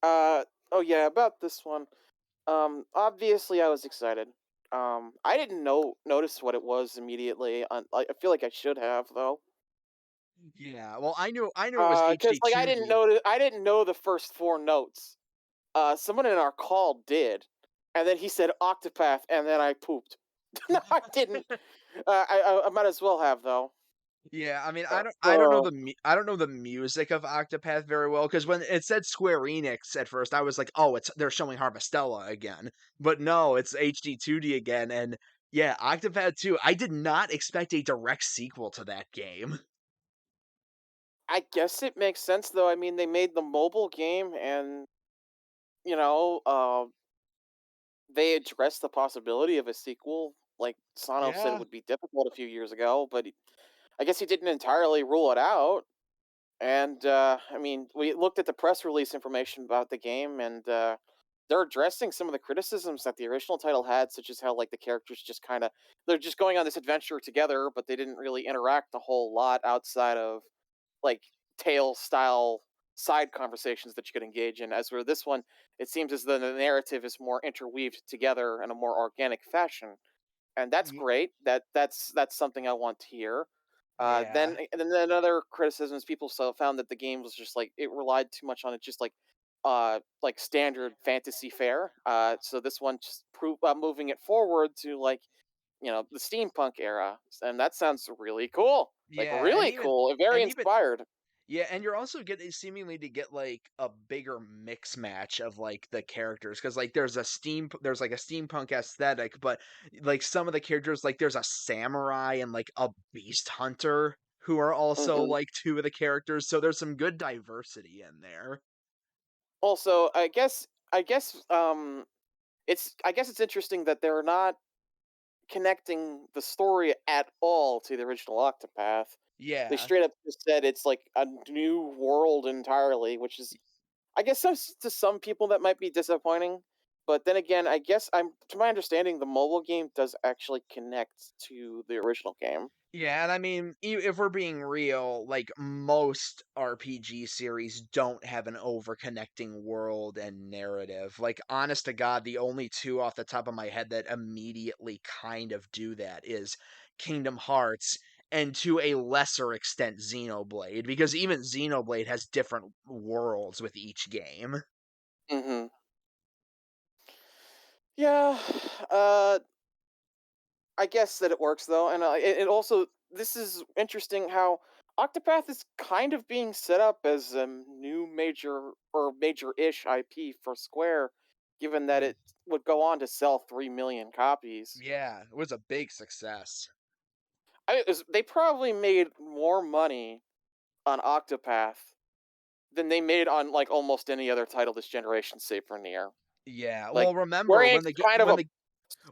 Oh yeah, about this one. Obviously I was excited. I didn't notice what it was immediately. I feel like I should have though. Yeah, well, I knew it was Cause like HD2D. I didn't know the first four notes. Someone in our call did, and then he said Octopath, and then I pooped. No, I didn't. I might as well have though. Yeah, I mean, Uh, I don't know uh, I don't know the music of Octopath very well because when it said Square Enix at first, I was like, "Oh, it's they're showing Harvestella again." But no, it's HD2D again, and yeah, Octopath 2. I did not expect a direct sequel to that game. I guess it makes sense though. I mean, they made the mobile game, and you know, they addressed the possibility of a sequel. Like Sano said, it Yeah. would be difficult a few years ago, but I guess he didn't entirely rule it out. And I mean, we looked at the press release information about the game, and they're addressing some of the criticisms that the original title had, such as how like the characters just kind of they're just going on this adventure together, but they didn't really interact a whole lot outside of like tale style side conversations that you could engage in. As for this one, it seems as though the narrative is more interweaved together in a more organic fashion, and that's Y great. That's something I want to hear. yeah. Then other criticisms, people found that the game was just like it relied too much on it, just like standard fantasy fare. So this one just moving it forward to like the steampunk era, and that sounds really cool, like Yeah, and really even cool, very and even inspired. yeah, and you're also getting seemingly to get like a bigger mix match of like the characters because like there's like a steampunk aesthetic, but like some of the characters like there's a samurai and like a beast hunter who are also Hmm. like two of the characters, so there's some good diversity in there. Also, I guess it's interesting that they're not connecting the story at all to the original Octopath. They Yeah. straight up just said it's like a new world entirely, which is, I guess, to some people that might be disappointing. But then again, I guess to my understanding, the mobile game does actually connect to the original game. Yeah, and I mean, if we're being real, like most RPG series don't have an overconnecting world and narrative. Like, honest to God, the only two off the top of my head that immediately kind of do that is Kingdom Hearts and to a lesser extent Xenoblade, because even Xenoblade has different worlds with each game. Hmm. Yeah, uh, I guess that it works though, and it also this is interesting how Octopath is kind of being set up as a new major-ish IP for Square, given that Mm. it would go on to sell 3 million copies. Yeah, it was a big success. They probably made more money on Octopath than they made on like almost any other title this generation, save for Nier. Yeah, Like well, Square remember Enix when is the kind of a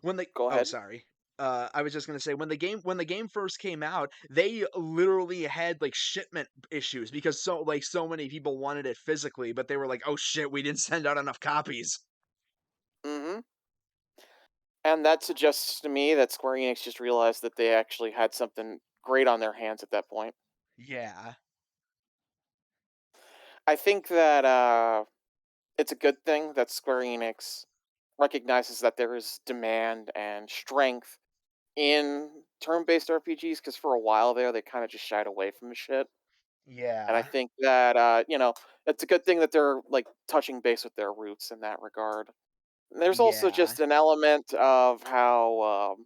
when they go oh, ahead. sorry. I was just gonna say when the game first came out, they literally had like shipment issues because so many people wanted it physically, but they were like, "Oh shit, we didn't send out enough copies." Hmm. And that suggests to me that Square Enix just realized that they actually had something great on their hands at that point. Yeah, I think that it's a good thing that Square Enix recognizes that there is demand and strength in turn-based RPGs because for a while there they kind of just shied away from the shit. And I yeah, think that it's a good thing that they're like touching base with their roots in that regard. There's also yeah, just an element of how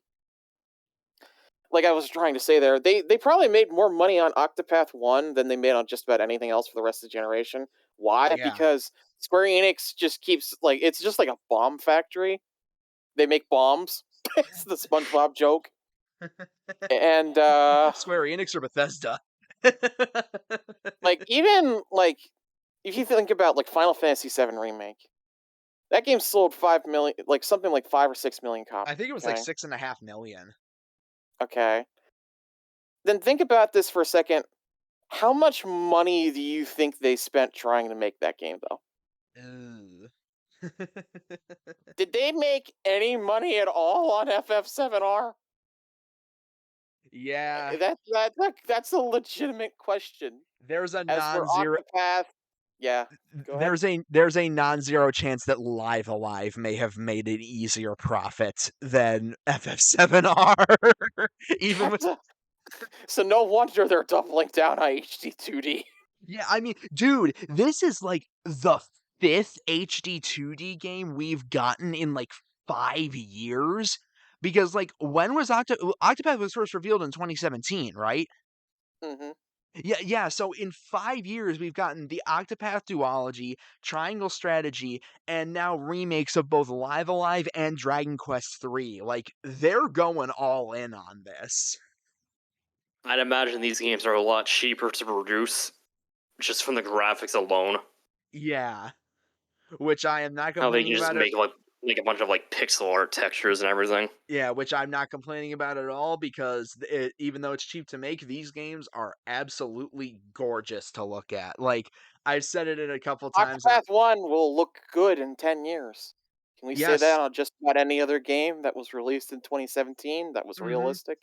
like I was trying to say there, they probably made more money on Octopath 1 than they made on just about anything else for the rest of the generation. Why? yeah. Because Square Enix just keeps like it's just like a bomb factory. They make bombs. It's the SpongeBob joke. And Square Enix or Bethesda? like even like if you think about like Final Fantasy VII remake, that game sold 5 million, like something like 5 or 6 million I think copies. it was like Okay, 6.5 million. okay. Then think about this for a second. How much money do you think they spent trying to make that game, though? Ugh. Did they make any money at all on FF7R? Yeah, That's a legitimate question. there's a As for non-zero Octopath, yeah, go ahead. there's a non-zero chance that Live Alive may have made an easier profit than FF7R. Even with That's a, so no wonder they're doubling down on HD2D. Yeah, I mean, dude, this is like the 5th HD 2D game we've gotten in like 5 years. Because like when was Octopath was first revealed in 2017, right? Hmm. Yeah, so in 5 years we've gotten the Octopath duology, Triangle Strategy, and now remakes of both Live Alive and Dragon Quest III. Like they're going all in on this. I'd imagine these games are a lot cheaper to produce, just from the graphics alone. Yeah, which I am not How they can complaining just about it. make a bunch of like pixel art textures and everything. Yeah, which I'm not complaining about at all because even though it's cheap to make, these games are absolutely gorgeous to look at. Like I've said it in a couple times, and Octopath 1 will look good in 10 years. Can we say that yes, on just about any other game that was released in 2017 that was hmm realistic?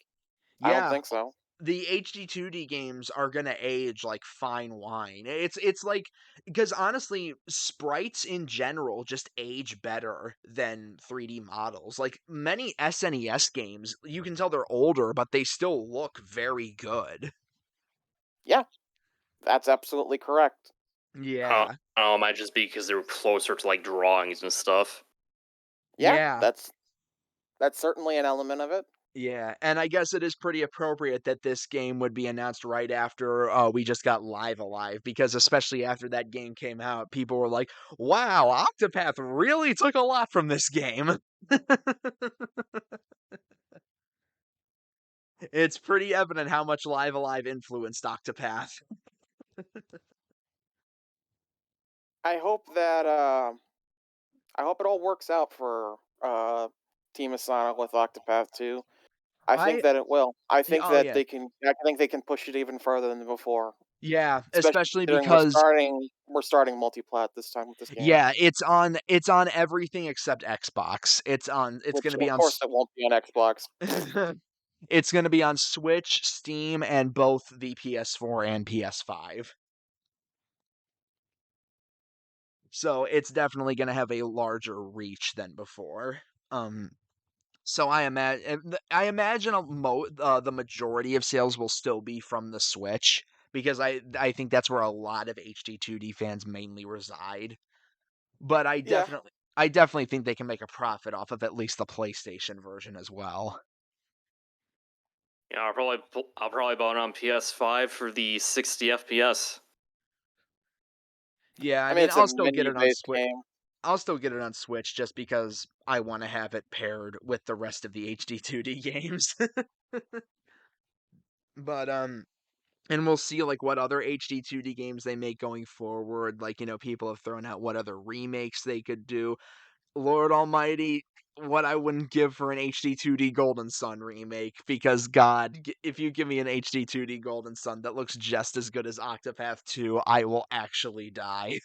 I don't yeah, think so. the HD 2D games are gonna age like fine wine. It's like because honestly, sprites in general just age better than 3D models. Like many SNES games, you can tell they're older, but they still look very good. Yeah, that's absolutely correct. Yeah. Might just be because they were closer to like drawings and stuff. Yeah, Yeah, that's certainly an element of it. yeah, and I guess it is pretty appropriate that this game would be announced right after, we just got Live Alive, because especially after that game came out, people were like, "Wow, Octopath really took a lot from this game." It's pretty evident how much Live Alive influenced Octopath. I hope that I hope it all works out for Team Asana with Octopath 2. I think I that it will. Oh, yeah. I think they can push it even further than before. Yeah, Especially especially considering because we're starting multiplat this time with this game. yeah, it's on everything except Xbox. It's Which gonna be of on course it won't be on Xbox. It's gonna be on Switch, Steam, and both the PS4 and PS5. So it's definitely gonna have a larger reach than before. Um, so I imagine the majority of sales will still be from the Switch because I think that's where a lot of HD2D fans mainly reside. But Yeah. I definitely think they can make a profit off of at least the PlayStation version as well. Yeah, I'll probably buy it on PS5 for the 60 FPS. Yeah, I I mean mean, it's a I'll still get menu it on based Switch. game. I'll still get it on Switch just because I want to have it paired with the rest of the HD2D games. But and we'll see like what other HD 2D games they make going forward. Like, people have thrown out what other remakes they could do. Lord Almighty, what I wouldn't give for an HD 2D Golden Sun remake because God, if you give me an HD 2D Golden Sun that looks just as good as Octopath 2, I will actually die.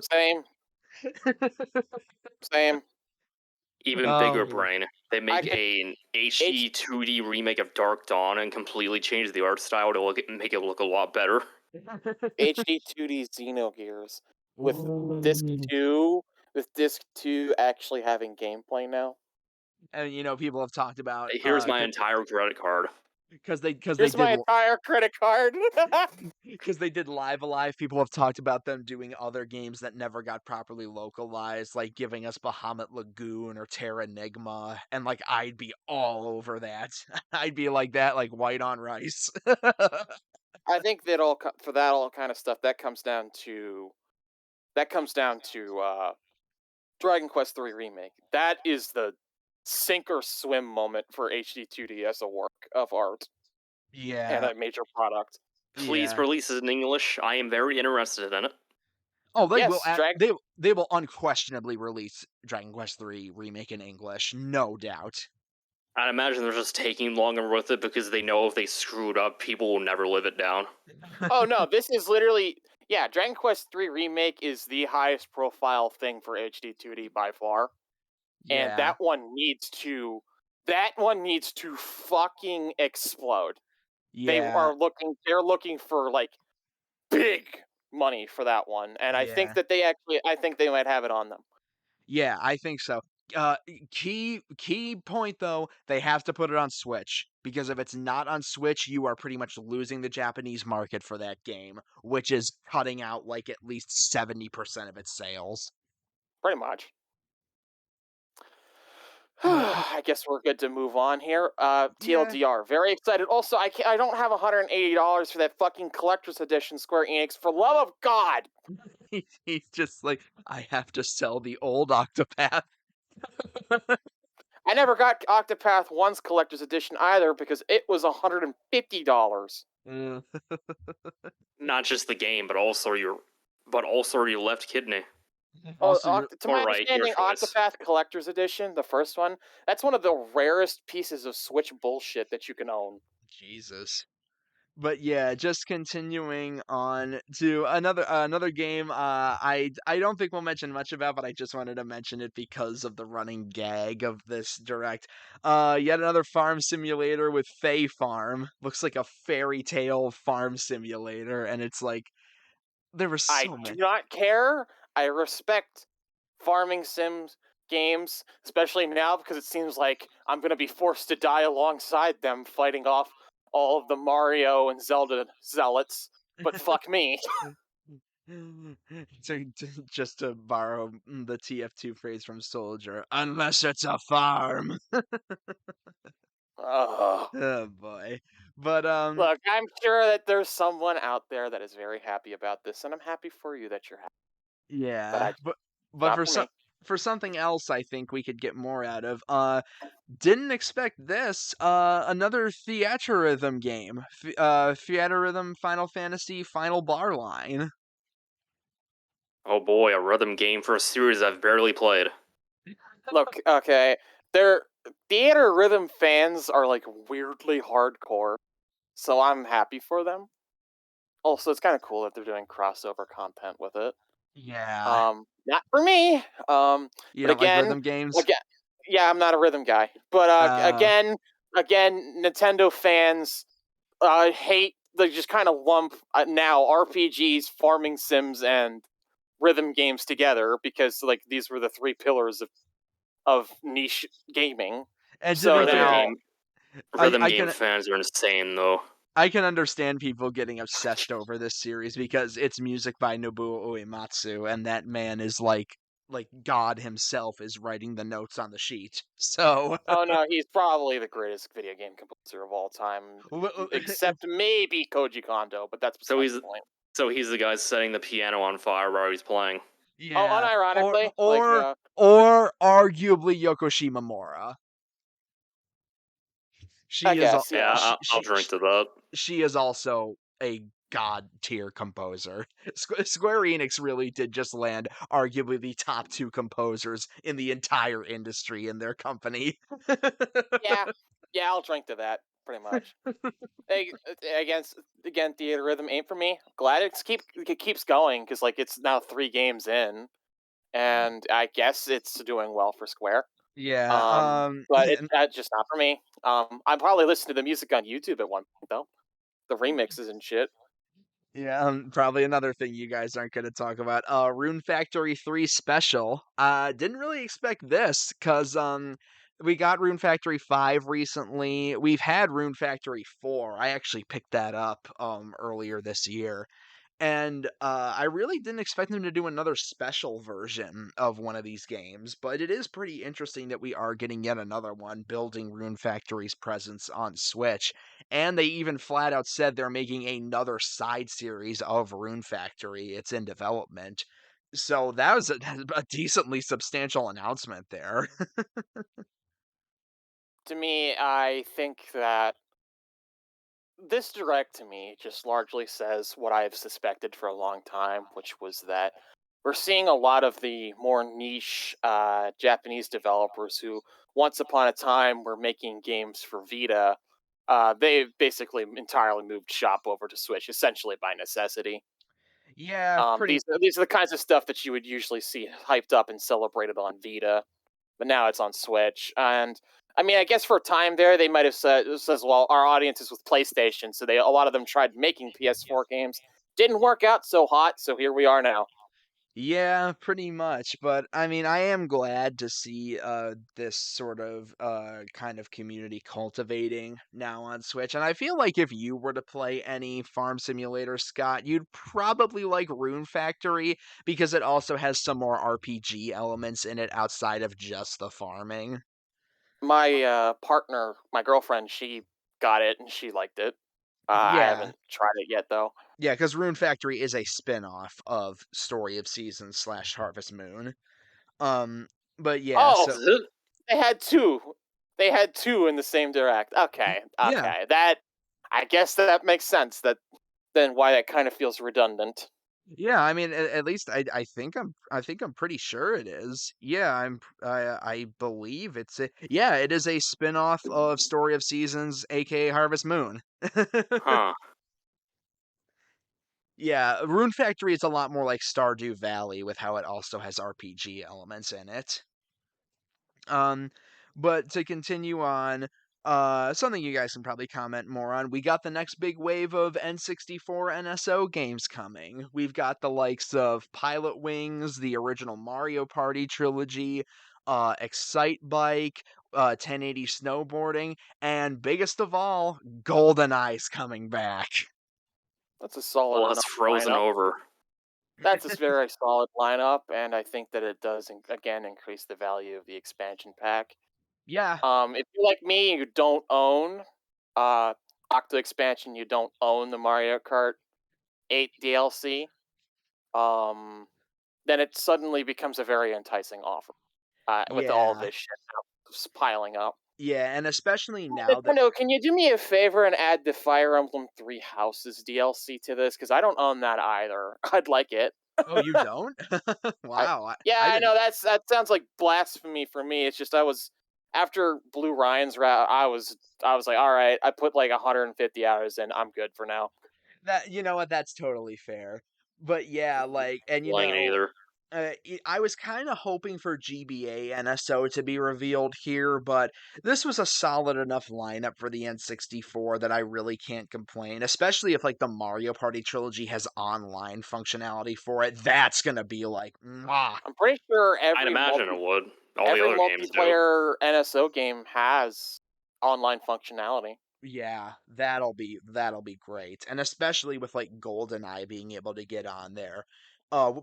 Same, same. Even bigger Oh. brain. They I make could an H HD 2D remake of Dark Dawn and completely change the art style to make it look a lot better. HD 2D Xenogears with disc Ooh. 2 with disc 2 actually having gameplay now. And people have talked about Here's my entire credit card. because they Here's did my entire credit card. because they did Live Alive, people have talked about them doing other games that never got properly localized, like giving us Bahamut Lagoon or Terranigma, and like I'd be all over that. I'd be like that, like white on rice. I think that for that all kind of stuff that comes down to Dragon Quest 3 remake. That is the sink or swim moment for HD 2D as a work of art and Yeah, a major product. Please yeah. release it in English. I am very interested in it. Oh, they will. Yes, Dragon They will unquestionably release Dragon Quest III remake in English, no doubt. I'd imagine they're just taking longer with it because they know if they screw it up, people will never live it down. Oh no, this is literally Yeah, Dragon Quest III Remake is the highest profile thing for HD 2D by far, and Yeah, that one needs to fucking explode. yeah, They're looking for like big money for that one, and yeah. I think they might have it on them. Yeah, I think so. Key point though, they have to put it on Switch because if it's not on Switch, you are pretty much losing the Japanese market for that game, which is cutting out like at least 70% of its sales. Pretty much. But I guess we're good to move on here. yeah, TLDR, very excited. Also, I don't have $180 for that fucking collector's edition, Square Enix. For love of God, he's just like, I have to sell the old Octopath. I never got Octopath One's collector's edition either because it was $150. Mm. Not just the game, but also your left kidney. Oh, Also, you're to Or my right, your understanding, choice. Octopath Collector's Edition, the first one, that's one of the rarest pieces of Switch bullshit that you can own. Jesus. But yeah, just continuing on to another game. I don't think we'll mention much about, but I just wanted to mention it because of the running gag of this direct. Yet another farm simulator with Fae Farm. Looks like a fairy tale farm simulator, and it's like there were I so do many. not care. I respect farming sims games, especially now because it seems like I'm going to be forced to die alongside them fighting off all of the Mario and Zelda zealots. But fuck me. Just to borrow the TF2 phrase from Soldier, unless it's a farm. Ugh. Oh boy. But Look, I'm sure that there's someone out there that is very happy about this, and I'm happy for you that you're happy. But yeah, I but not for me. for something else I think we could get more out of. Didn't expect this. Another Theatrhythm game. Theatrhythm Final Fantasy Final Bar Line. Oh boy, a rhythm game for a series I've barely played. Look, okay, they're theater rhythm fans are like weirdly hardcore, so I'm happy for them. Also, it's kind of cool that they're doing crossover content with it. Yeah. Not for me. You But don't like rhythm games? again, yeah, I'm not a rhythm guy. But Uh again, Nintendo fans hate. They just kind of lump now RPGs, farming sims, and rhythm games together because like these were the three pillars of niche gaming. and to So be Rhythm fair, now, game I rhythm I game can fans are insane though. I can understand people getting obsessed over this series because it's music by Nobuo Uematsu, and that man is like God himself is writing the notes on the sheet. So, oh no, he's probably the greatest video game composer of all time, except maybe Koji Kondo, but that's So beside he's the point. so he's the guy setting the piano on fire while he's playing. Oh, yeah, unironically, like, or arguably Yoko Shimomura. I She is guess, Yeah, yeah. I'll drink to that. she is also a god tier composer. Square Enix really did just land arguably the top two composers in the entire industry in their company. Yeah, yeah, I'll drink to that, pretty much. Ag- Against again, theater rhythm ain't for me. Glad it keeps going because like it's now 3 games in, and I guess it's doing well for Square. Yeah, But it's just not for me. I'm probably listening to the music on YouTube at one point though, the remixes and shit. yeah, probably another thing you guys aren't going to talk about. Rune Factory 3 Special. Didn't really expect this cuz we got Rune Factory 5 recently. We've had Rune Factory 4. I actually picked that up earlier this year. And I really didn't expect them to do another special version of one of these games, but it is pretty interesting that we are getting yet another one building Rune Factory's presence on Switch. And they even flat out said they're making another side series of Rune Factory. It's in development. So that was a decently substantial announcement there. To me, I think that this direct to me just largely says what I've suspected for a long time, which was that we're seeing a lot of the more niche Japanese developers who, once upon a time, were making games for Vita. They've basically entirely moved shop over to Switch, essentially by necessity. Yeah, pretty. These are the kinds of stuff that you would usually see hyped up and celebrated on Vita, but now it's on Switch. And I mean, I guess for a time there, they might have says, well, our audience is with PlayStation, so a lot of them tried making PS4 games, didn't work out so hot, so here we are now. Yeah, pretty much. But I mean, I am glad to see this sort of kind of community cultivating now on Switch. And I feel like if you were to play any farm simulator, Scott, you'd probably like Rune Factory because it also has some more RPG elements in it outside of just the farming. My partner, my girlfriend, she got it and she liked it. I Yeah. haven't tried it yet though. Yeah, because Rune Factory is a spin-off of Story of Seasons slash Harvest Moon. Um, but yeah, Oh, so they had two. They had two in the same direct. Okay, yeah. okay. That I guess that makes sense. That then why that kind of feels redundant. Yeah, I mean, at least I think I'm pretty sure it is. Yeah, I believe it's a yeah, it is a spin-off of Story of Seasons, aka Harvest Moon. Huh. Yeah, Rune Factory is a lot more like Stardew Valley with how it also has RPG elements in it. Um, but to continue on, something you guys can probably comment more on. We got the next big wave of N64 NSO games coming. We've got the likes of Pilot Wings, the original Mario Party trilogy, Excite Bike, 1080 Snowboarding, and biggest of all, GoldenEye's coming back. That's a solid Well, that's enough frozen lineup. over. That's a very solid lineup, and I think that it does again increase the value of the expansion pack. Yeah, If you're like me, you don't own Octo expansion, you don't own the Mario Kart 8 DLC. Um, then it suddenly becomes a very enticing offer. With all yeah, this shit piling up. yeah, and especially now that Nintendo, can you do me a favor and add the Fire Emblem Three Houses DLC to this? Because I don't own that either. I'd like it. oh, you don't? I Wow, yeah, I I didn't. know that sounds like blasphemy for me. It's just I was after Blue Ryan's route. I was like, all right, I put like 150 hours in. I'm good for now. That you know what? That's totally fair. But yeah, like, and Playing it either. I was kind of hoping for GBA NSO to be revealed here, but this was a solid enough lineup for the N64 that I really can't complain. Especially if like the Mario Party trilogy has online functionality for it, that's gonna be like, mwah. I'm pretty sure I'd imagine it would. All the every other games do. multiplayer NSO game has online functionality. Yeah, that'll be great, and especially with like GoldenEye being able to get on there.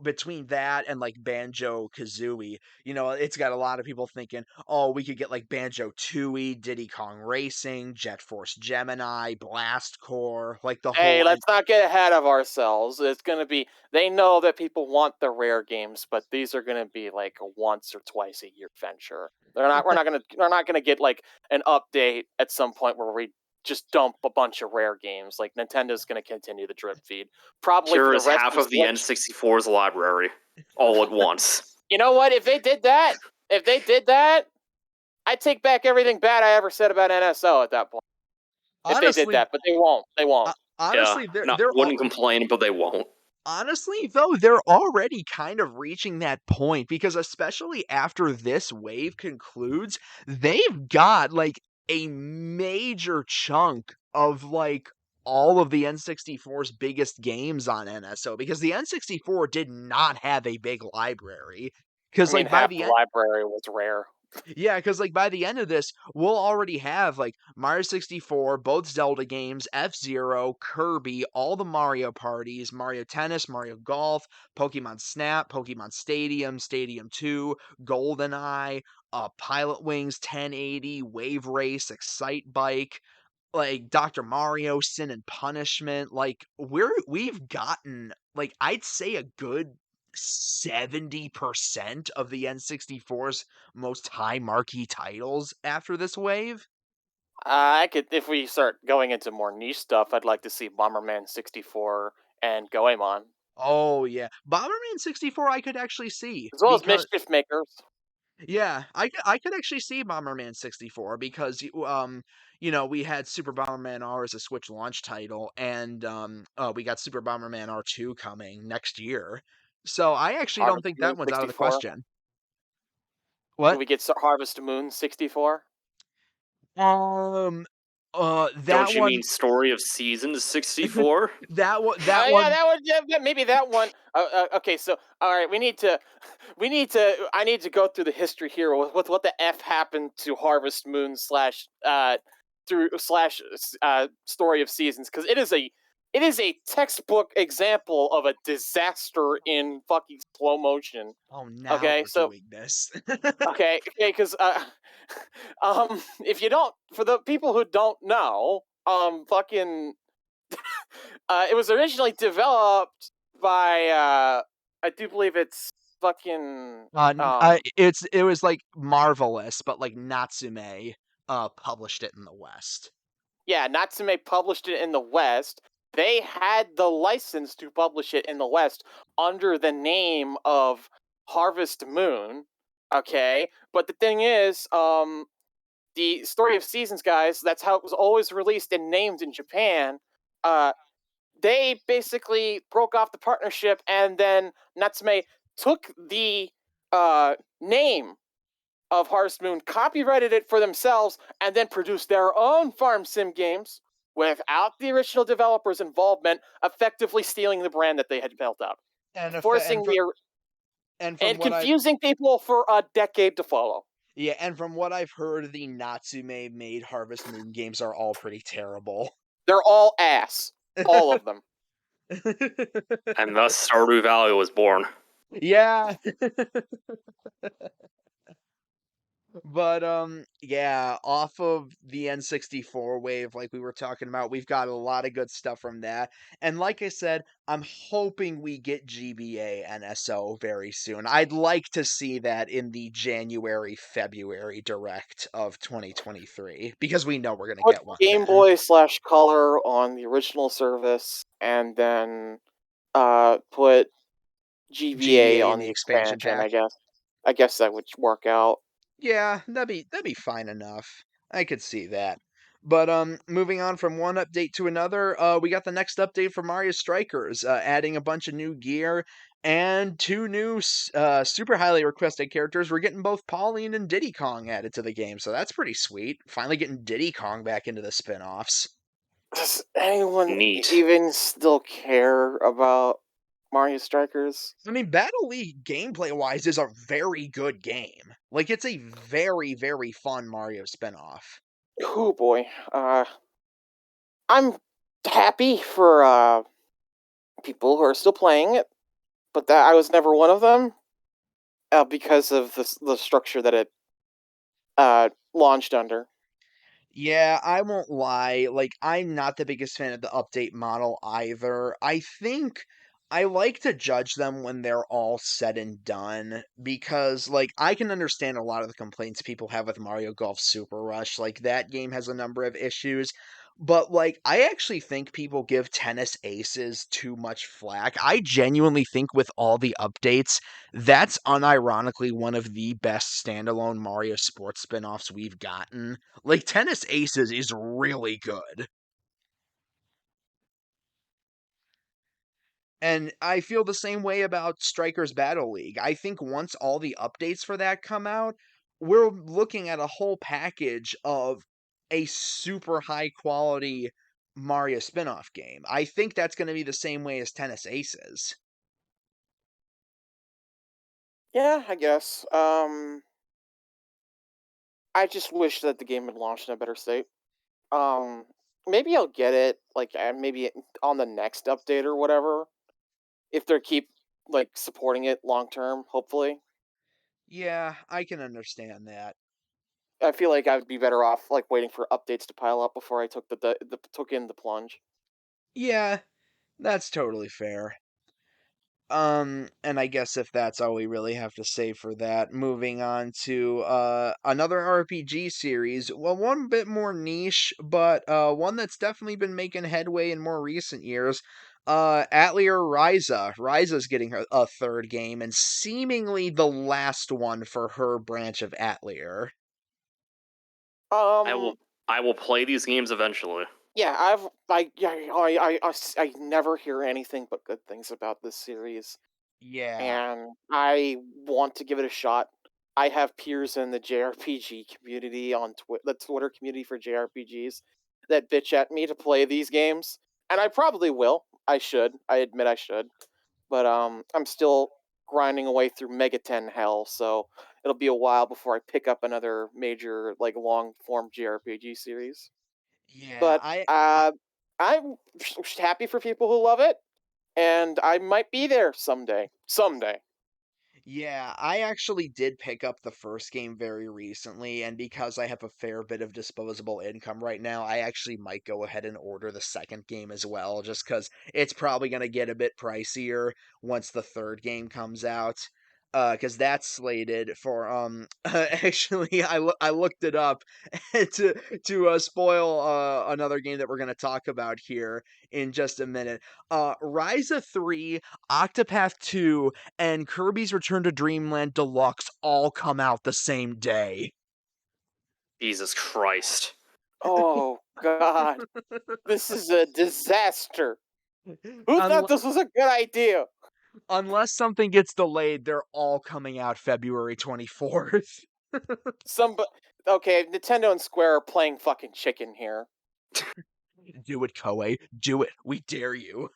Between that and like Banjo Kazooie, you know, it's got a lot of people thinking, oh, we could get like Banjo Tooie, Diddy Kong Racing, Jet Force Gemini, Blast Corps, like the Hey, whole. let's not get ahead of ourselves. It's gonna be they know that people want the rare games, but these are gonna be like a once or twice a year venture. We're not gonna get like an update at some point where we just dump a bunch of rare games. Like Nintendo's gonna continue the drip feed. Probably for Here the is rest half of of the Switch. N64's library, all at once. You know what? If they did that, I take back everything bad I ever said about NSO at that point. If they did Honestly, that, but they won't. They won't. Yeah, honestly, not wouldn't complain, but they won't. honestly, though, they're already kind of reaching that point because especially after this wave concludes, they've got like a major chunk of like all of the N64's biggest games on NSO because the N64 did not have a big library. I Because mean, like by half the the end, library was rare. yeah, because like by the end of this, we'll already have like Mario 64, both Zelda games, F-Zero, Kirby, all the Mario parties, Mario Tennis, Mario Golf, Pokemon Snap, Pokemon Stadium, Stadium 2, GoldenEye, Pilot Wings 1080, Wave Race, Excite Bike, like Dr. Mario, Sin and Punishment. Like we've gotten like I'd say a good 70% of the N64's most high marquee titles after this wave. I could, if we start going into more niche stuff, I'd like to see Bomberman 64 and Goemon, Oh yeah. Bomberman 64 I could actually see as well as because Mischief Makers. Yeah, I could actually see Bomberman 64 because you know, we had Super Bomberman R as a Switch launch title, and we got Super Bomberman R2 coming next year. So I actually don't Harvest think Moon that one's out of the 64. question. Can What? we get Harvest Moon 64? Um, Don't that you mean one, Story of Seasons 64? that Yeah, one. that would maybe that one. Okay, so all right, I need to go through the history here with what the f happened to Harvest Moon slash through slash Story of Seasons, because it is a textbook example of a disaster in fucking slow motion. Oh, now Okay, we're so doing this. because if you don't, for the people who don't know, fucking it was originally developed by I do believe it's fucking It was like Marvelous, but like Natsume published it in the West. yeah, Natsume published it in the West. They had the license to publish it in the West under the name of Harvest Moon. Okay, but the thing is, the Story of Seasons guys, that's how it was always released and named in Japan. Uh, they basically broke off the partnership, and then Natsume took the name of Harvest Moon, copyrighted it for themselves, and then produced their own farm sim games without the original developers' involvement, effectively stealing the brand that they had built up, And if forcing the and from and what I confusing people for a decade to follow. yeah, and from what I've heard, the Natsume made Harvest Moon games are all pretty terrible. They're all ass, all of them. And thus Stardew Valley was born. Yeah. But yeah, off of the N64 wave like we were talking about, we've got a lot of good stuff from that. And like I said, I'm hoping we get GBA NSO very soon. I'd like to see that in the January-February direct of 2023 because we know we're going to Put get one Game then. Boy slash Color on the original service, and then put GBA GBA in on the the expansion expansion. pack. I guess that would work out. Yeah, that'd be fine enough. I could see that. But moving on from one update to another, we got the next update for Mario Strikers, adding a bunch of new gear and two new super highly requested characters. We're getting both Pauline and Diddy Kong added to the game, so that's pretty sweet. Finally getting Diddy Kong back into the spin-offs. Does anyone Neat. even still care about Mario Strikers? I mean, Battle League gameplay-wise is a very good game. Like it's a very, very fun Mario spin-off. Oh boy. I'm happy for people who are still playing it, but that I was never one of them because of the structure that it launched under. Yeah, I won't lie. Like, I'm not the biggest fan of the update model either. I think I like to judge them when they're all said and done because, like, I can understand a lot of the complaints people have with Mario Golf Super Rush. Like, that game has a number of issues. But, like, I actually think people give Tennis Aces too much flack. I genuinely think with all the updates, that's unironically one of the best standalone Mario sports spin-offs we've gotten. Like, Tennis Aces is really good. And I feel the same way about Strikers Battle League. I think once all the updates for that come out, we're looking at a whole package of a super high quality Mario spin-off game. I think that's going to be the same way as Tennis Aces. Yeah, I guess. I just wish that the game had launched in a better state. Um, Maybe I'll get it like maybe on the next update or whatever if they keep like supporting it long term. Hopefully, Yeah, I can understand that. I feel like I would be better off like waiting for updates to pile up before I took took in the plunge. Yeah, that's totally fair. And I guess if that's all we really have to say for that, moving on to another RPG series, well, one bit more niche, but one that's definitely been making headway in more recent years. Atelier Ryza. Ryza's getting a third game, and seemingly the last one for her branch of Atelier. I will Um, I will play these games eventually. yeah, I never hear anything but good things about this series, Yeah. and I want to give it a shot. I have peers in the JRPG community on the Twitter community for JRPGs that bitch at me to play these games, and I probably will. I should. I admit I should. But I'm still grinding away through Mega 10 hell, so it'll be a while before I pick up another major like long form JRPG series. Yeah, But I'm happy for people who love it, and I might be there someday. Someday. Yeah, I actually did pick up the first game very recently, and because I have a fair bit of disposable income right now, I actually might go ahead and order the second game as well, just because it's probably going to get a bit pricier once the third game comes out. Because that's slated for actually I looked it up to spoil another game that we're going to talk about here in just a minute. Ryza 3, Octopath 2, and Kirby's Return to Dreamland Deluxe all come out the same day. Jesus Christ. Oh God, this is a disaster. Who thought Unle- this was a good idea? unless something gets delayed, they're all coming out February 24th. Some, okay, Nintendo and Square are playing fucking chicken here. Do it, Koei. Do it. We dare you.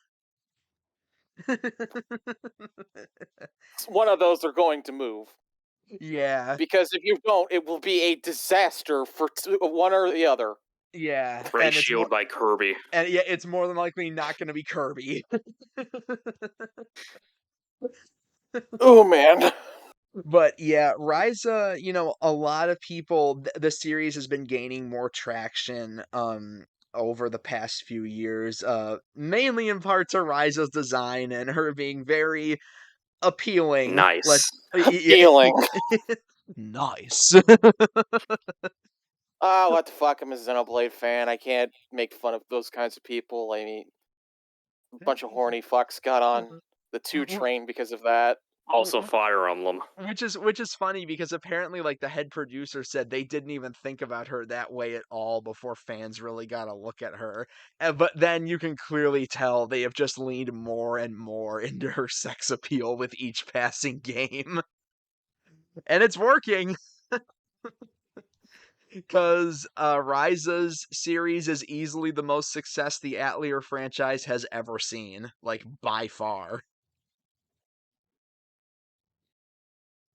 One of those are going to move. Yeah. Because if you don't, it will be a disaster for one or the other. Yeah. Ratioed by Kirby. And yeah, it's more than likely not going to be Kirby. Oh man. But yeah, Ryza, a lot of people, the series has been gaining more traction over the past few years, mainly in part to Ryza's design and her being very appealing. Nice. Yeah, Appealing. nice. Ah, what the fuck? I'm a Xenoblade fan. I can't make fun of those kinds of people. I mean, a bunch of horny fucks got on the 2 train because of that. Also Fire Emblem. Which is funny because apparently like the head producer said they didn't even think about her that way at all before fans really got a look at her. But then you can clearly tell they have just leaned more and more into her sex appeal with each passing game. And it's working because Ryza's series is easily the most success the Atelier franchise has ever seen, like by far.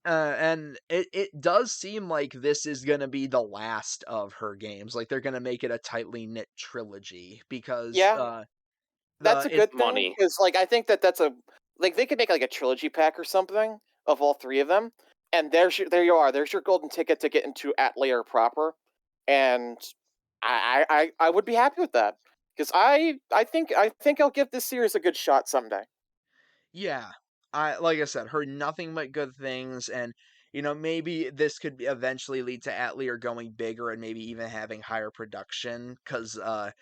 And it does seem like this is gonna be the last of her games. Like they're gonna make it a tightly knit trilogy because Yeah, that's the a it good thing Money. because, like, I think that's a like they could make like a trilogy pack or something of all 3 of them, and there you are. There's your golden ticket to get into Atlayer proper, and I would be happy with that because I think I'll give this series a good shot someday. yeah. I like I said, heard nothing but good things, and maybe this could eventually lead to Atelier going bigger and maybe even having higher production. Because one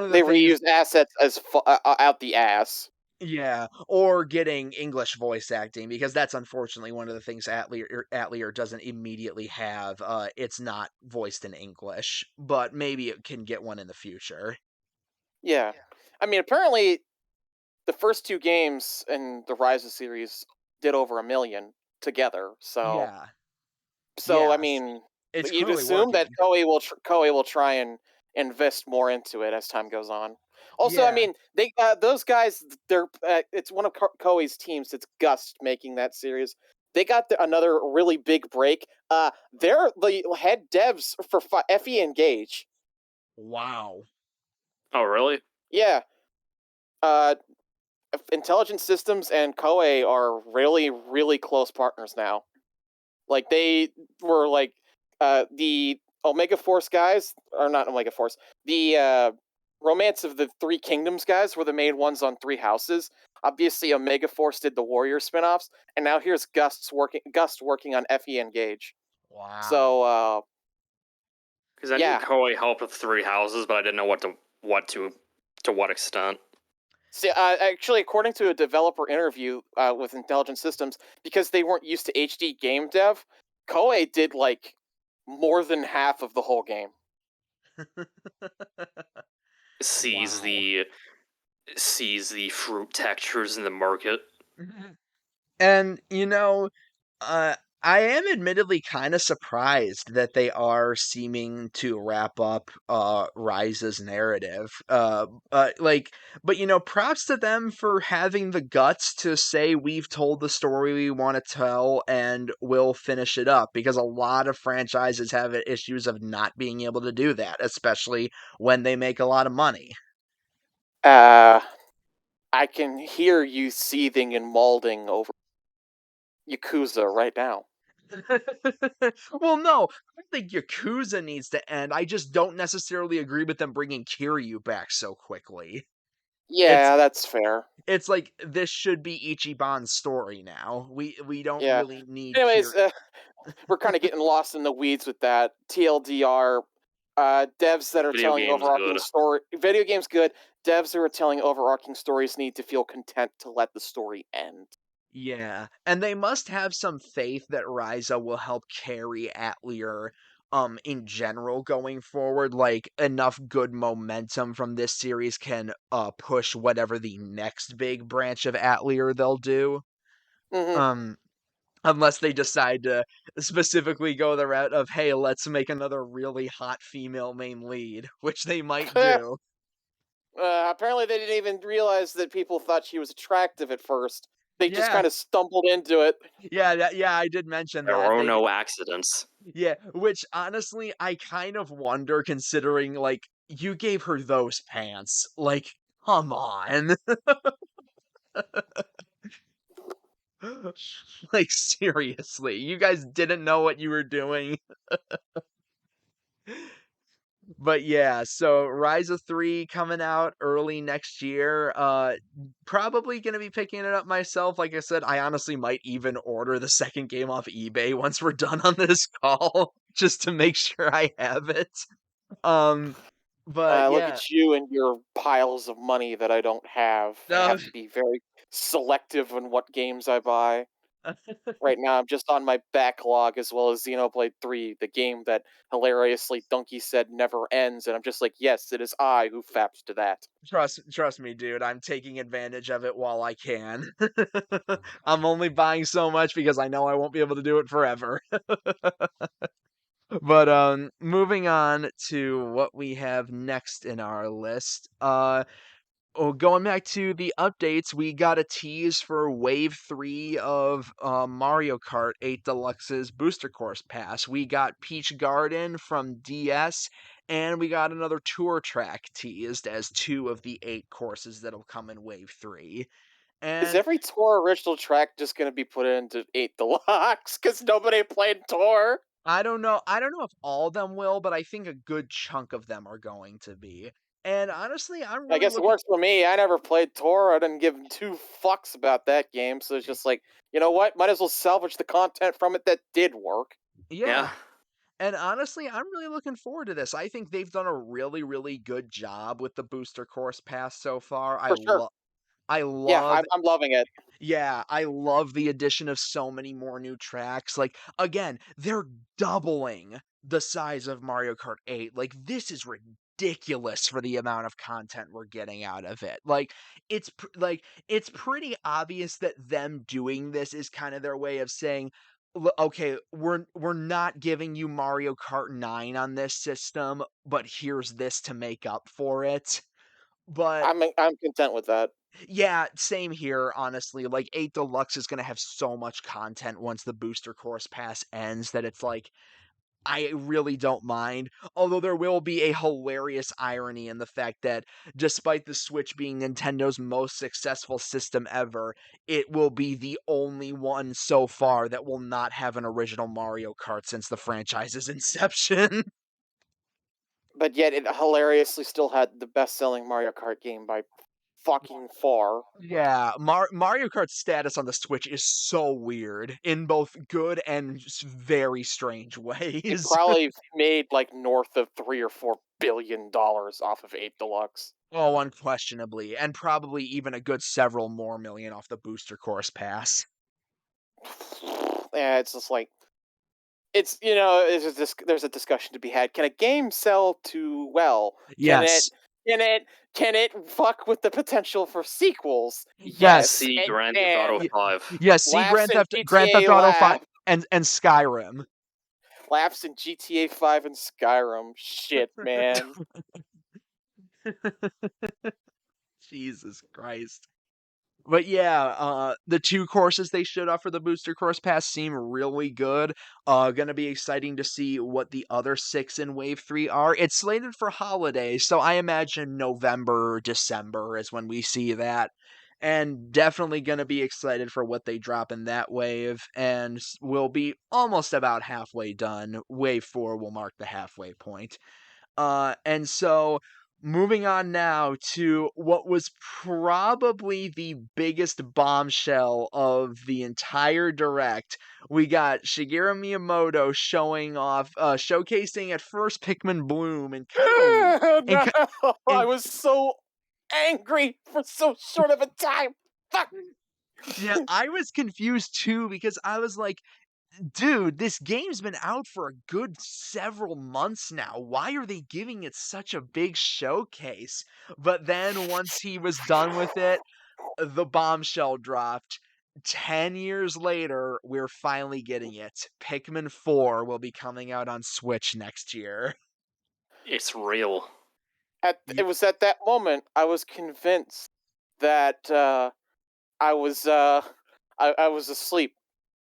of the They things. reuse assets as out the ass. Yeah, or getting English voice acting because that's unfortunately one of the things Atelier doesn't immediately have. It's not voiced in English, but maybe it can get one in the future. Yeah, I mean apparently the first 2 games in the Rise of series did over 1 million together. Yeah, So I yes, mean, it's you'd clearly assume that working. Koei will try and invest more into it as time goes on. Also, I Yeah, mean, they those guys, they're it's one of Koei's teams. It's Gust making that series. They got another really big break. They're the head devs for FE Engage. wow, Oh, really? Yeah, uh, Intelligent Systems and Koei are really, really close partners now. Like they were like the Omega Force guys, or not Omega Force, the Romance of the Three Kingdoms guys were the main ones on Three Houses. Obviously, Omega Force did the Warrior spinoffs, and now here's Gust working on FE Engage. wow. So Because I knew yeah, Koei helped with Three Houses, but I didn't know what to what extent. See, actually, according to a developer interview with Intelligent Systems, because they weren't used to HD game dev, Koei did like more than half of the whole game. Sees Wow. the fruit textures in the market. And, uh, I am admittedly kinda surprised that they are seeming to wrap up, Rise's narrative, like but, props to them for having the guts to say, "We've told the story we wanna tell, and we'll finish it up," because a lot of franchises have issues of not being able to do that, especially when they make a lot of money. Uh, I can hear you seething and mauling over Yakuza right now. Well, no, I don't think Yakuza needs to end. I just don't necessarily agree with them bringing Kiryu back so quickly. It's Yeah, that's fair. it's like this should be Ichiban's story now. We don't Yeah. really need Anyways, Kiryu. we're kind of getting lost in the weeds with that. TLDR, devs that are Video telling game's overarching good. story, video games good. Devs who are telling overarching stories need to feel content to let the story end. Yeah, and they must have some faith that Ryza will help carry Atelier, in general going forward. Like enough good momentum from this series can push whatever the next big branch of Atelier they'll do. Hmm. Um, unless they decide to specifically go the route of, hey, let's make another really hot female main lead, which they might do. Apparently, they didn't even realize that people thought she was attractive at first. They just Yeah, kind of stumbled into it. yeah, I did mention There that. are They no accidents. Yeah, which honestly, I kind of wonder considering, like, you gave her those pants. Like, come on. Like, seriously, you guys didn't know what you were doing. But yeah, so Rise of 3 coming out early next year. Probably gonna be picking it up myself. Like I said, I honestly might even order the second game off eBay once we're done on this call, just to make sure I have it. Um, but Look yeah. at you and your piles of money that I don't have. I No. have to be very selective on what games I buy. Right now, I'm just on my backlog as well as Xenoblade 3, the game that hilariously Donkey said never ends, and I'm just like, yes, it is I who faps to that. Trust me, dude. I'm taking advantage of it while I can. I'm only buying so much because I know I won't be able to do it forever. But moving on to what we have next in our list. Going back to the updates, we got a tease for Wave 3 of Mario Kart 8 Deluxe's Booster Course Pass. We got Peach Garden from DS, and we got another tour track teased as two of the 8 courses that'll come in Wave 3. Is And every Tor original track just going to be put into 8 Deluxe? Because nobody played Tor? I don't know if all of them will, but I think a good chunk of them are going to be. And honestly, I'm I really guess it looking. works for me. I never played Tor. I didn't give two fucks about that game, so it's just like, you know what? Might as well salvage the content from it that did work. Yeah. Yeah. And honestly, I'm really looking forward to this. I think they've done a really, really good job with the booster course pass so far. For sure. I Yeah, love I'm loving it. yeah, I love the addition of so many more new tracks. Like again, they're doubling the size of Mario Kart 8. Like this is ridiculous for the amount of content we're getting out of it. Like it's pretty obvious that them doing this is kind of their way of saying, Okay, we're not giving you Mario Kart 9 on this system, but here's this to make up for it." But I'm content with that. yeah, same here, honestly. Like 8 Deluxe is gonna have so much content once the booster course pass ends that it's like I really don't mind. Although there will be a hilarious irony in the fact that despite the Switch being Nintendo's most successful system ever, it will be the only one so far that will not have an original Mario Kart since the franchise's inception. But yet it hilariously still had the best-selling Mario Kart game by fucking far. Yeah, Mario Kart's status on the Switch is so weird in both good and very strange It ways. probably made like north of $3 or $4 billion off of 8 Deluxe. Oh, unquestionably, and probably even a good several more million off the booster course pass. Yeah, it's just like there's a discussion to be had. Can a game sell too well? Can it Yes. can it can it fuck with the potential for sequels? Yes. Yes, See it Grand Theft Auto can. Y 5. yes, see Laughs in Grand Theft GTA Auto 5 laugh. and Skyrim. Laughs in GTA 5 and Skyrim. Shit, man. Jesus Christ. But yeah, the 2 courses they showed off for the booster course pass seem really good. Gonna be exciting to see what the other 6 in Wave 3 are. It's slated for holidays, so I imagine November or December is when we see that. And definitely gonna be excited for what they drop in that wave, and we'll be almost about halfway done. Wave 4 will mark the halfway point. And so moving on now to what was probably the biggest bombshell of the entire direct. We got Shigeru Miyamoto showing off, showcasing at first Pikmin Bloom and kind of a and No, ki- I and was so angry for so short of a time. Fuck. yeah, I was confused too because I was like, dude, this game's been out for a good several months now. Why are they giving it such a big showcase? But then once he was done with it, the bombshell dropped. 10 years later, we're finally getting it. Pikmin 4 will be coming out on Switch next year. It's real. It Ye- was at that moment I was convinced that I was I was asleep.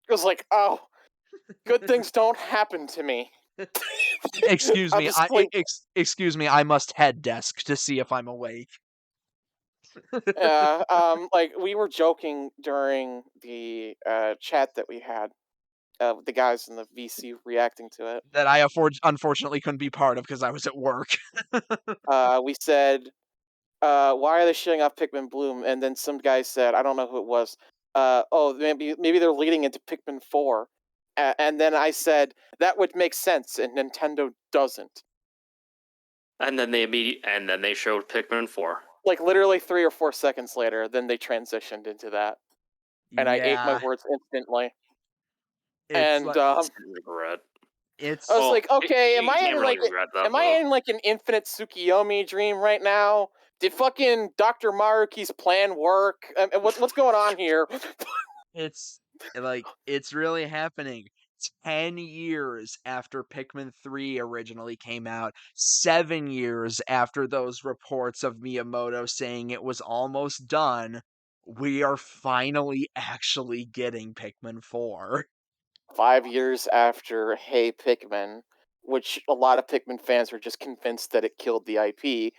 It was like, oh, good things don't happen to me. Excuse I'm me, asleep. excuse me, I must head desk to see if I'm awake. Like we were joking during the chat that we had, with the guys in the VC reacting to it. That unfortunately couldn't be part of because I was at work. We said, why are they showing off Pikmin Bloom? And then some guy said, I don't know who it was. Oh, maybe they're leading into Pikmin 4. And then I said that would make sense, and Nintendo doesn't. And then they showed Pikmin 4. Like literally 3 or 4 seconds later, then they transitioned into that, and I ate my Yeah, words instantly. it's And like Instant regret. I it's was Well, like, okay, you can't really regret that am I move. in like an infinite Tsukiyomi dream right now? Did fucking Dr. Maruki's plan work? What's going on here? It's it's really happening. 10 years after Pikmin 3 originally came out, 7 years after those reports of Miyamoto saying it was almost done, we are finally actually getting Pikmin 4. 5 years after Hey Pikmin, which a lot of Pikmin fans were just convinced that it killed the IP.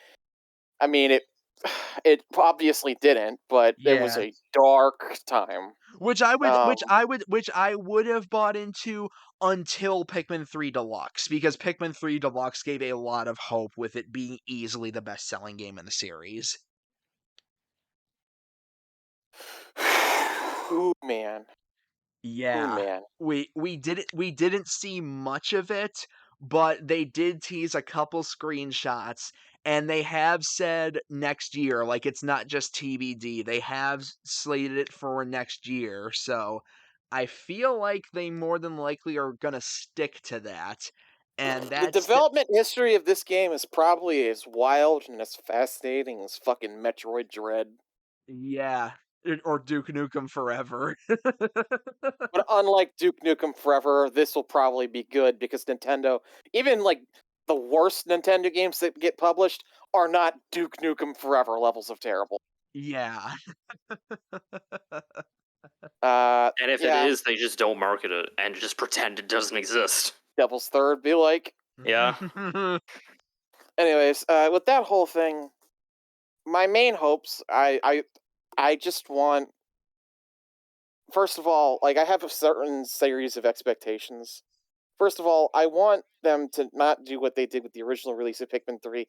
I mean, it obviously didn't, but it was Yeah. a dark time. Um, Which I would have bought into until Pikmin 3 Deluxe, because Pikmin 3 Deluxe gave a lot of hope with it being easily the best-selling game in the series. who man, who Yeah. man. We didn't see much of it, but they did tease a couple screenshots, and they have said next year, like it's not just TBD. They have slated it for next year, so I feel like they more than likely are gonna stick to that. And The that's development history of this game is probably as wild and as fascinating as fucking Metroid Dread. yeah, or Duke Nukem Forever. But unlike Duke Nukem Forever, this will probably be good because Nintendo, even like the worst Nintendo games that get published, are not Duke Nukem Forever levels of terrible. Yeah. And if it Yeah, is, they just don't market it and just pretend it doesn't exist. Devil's Third be like. Yeah. Anyways, with that whole thing, my main hopes, I just want. First of all, like I have a certain series of expectations. First of all, I want them to not do what they did with the original release of Pikmin 3.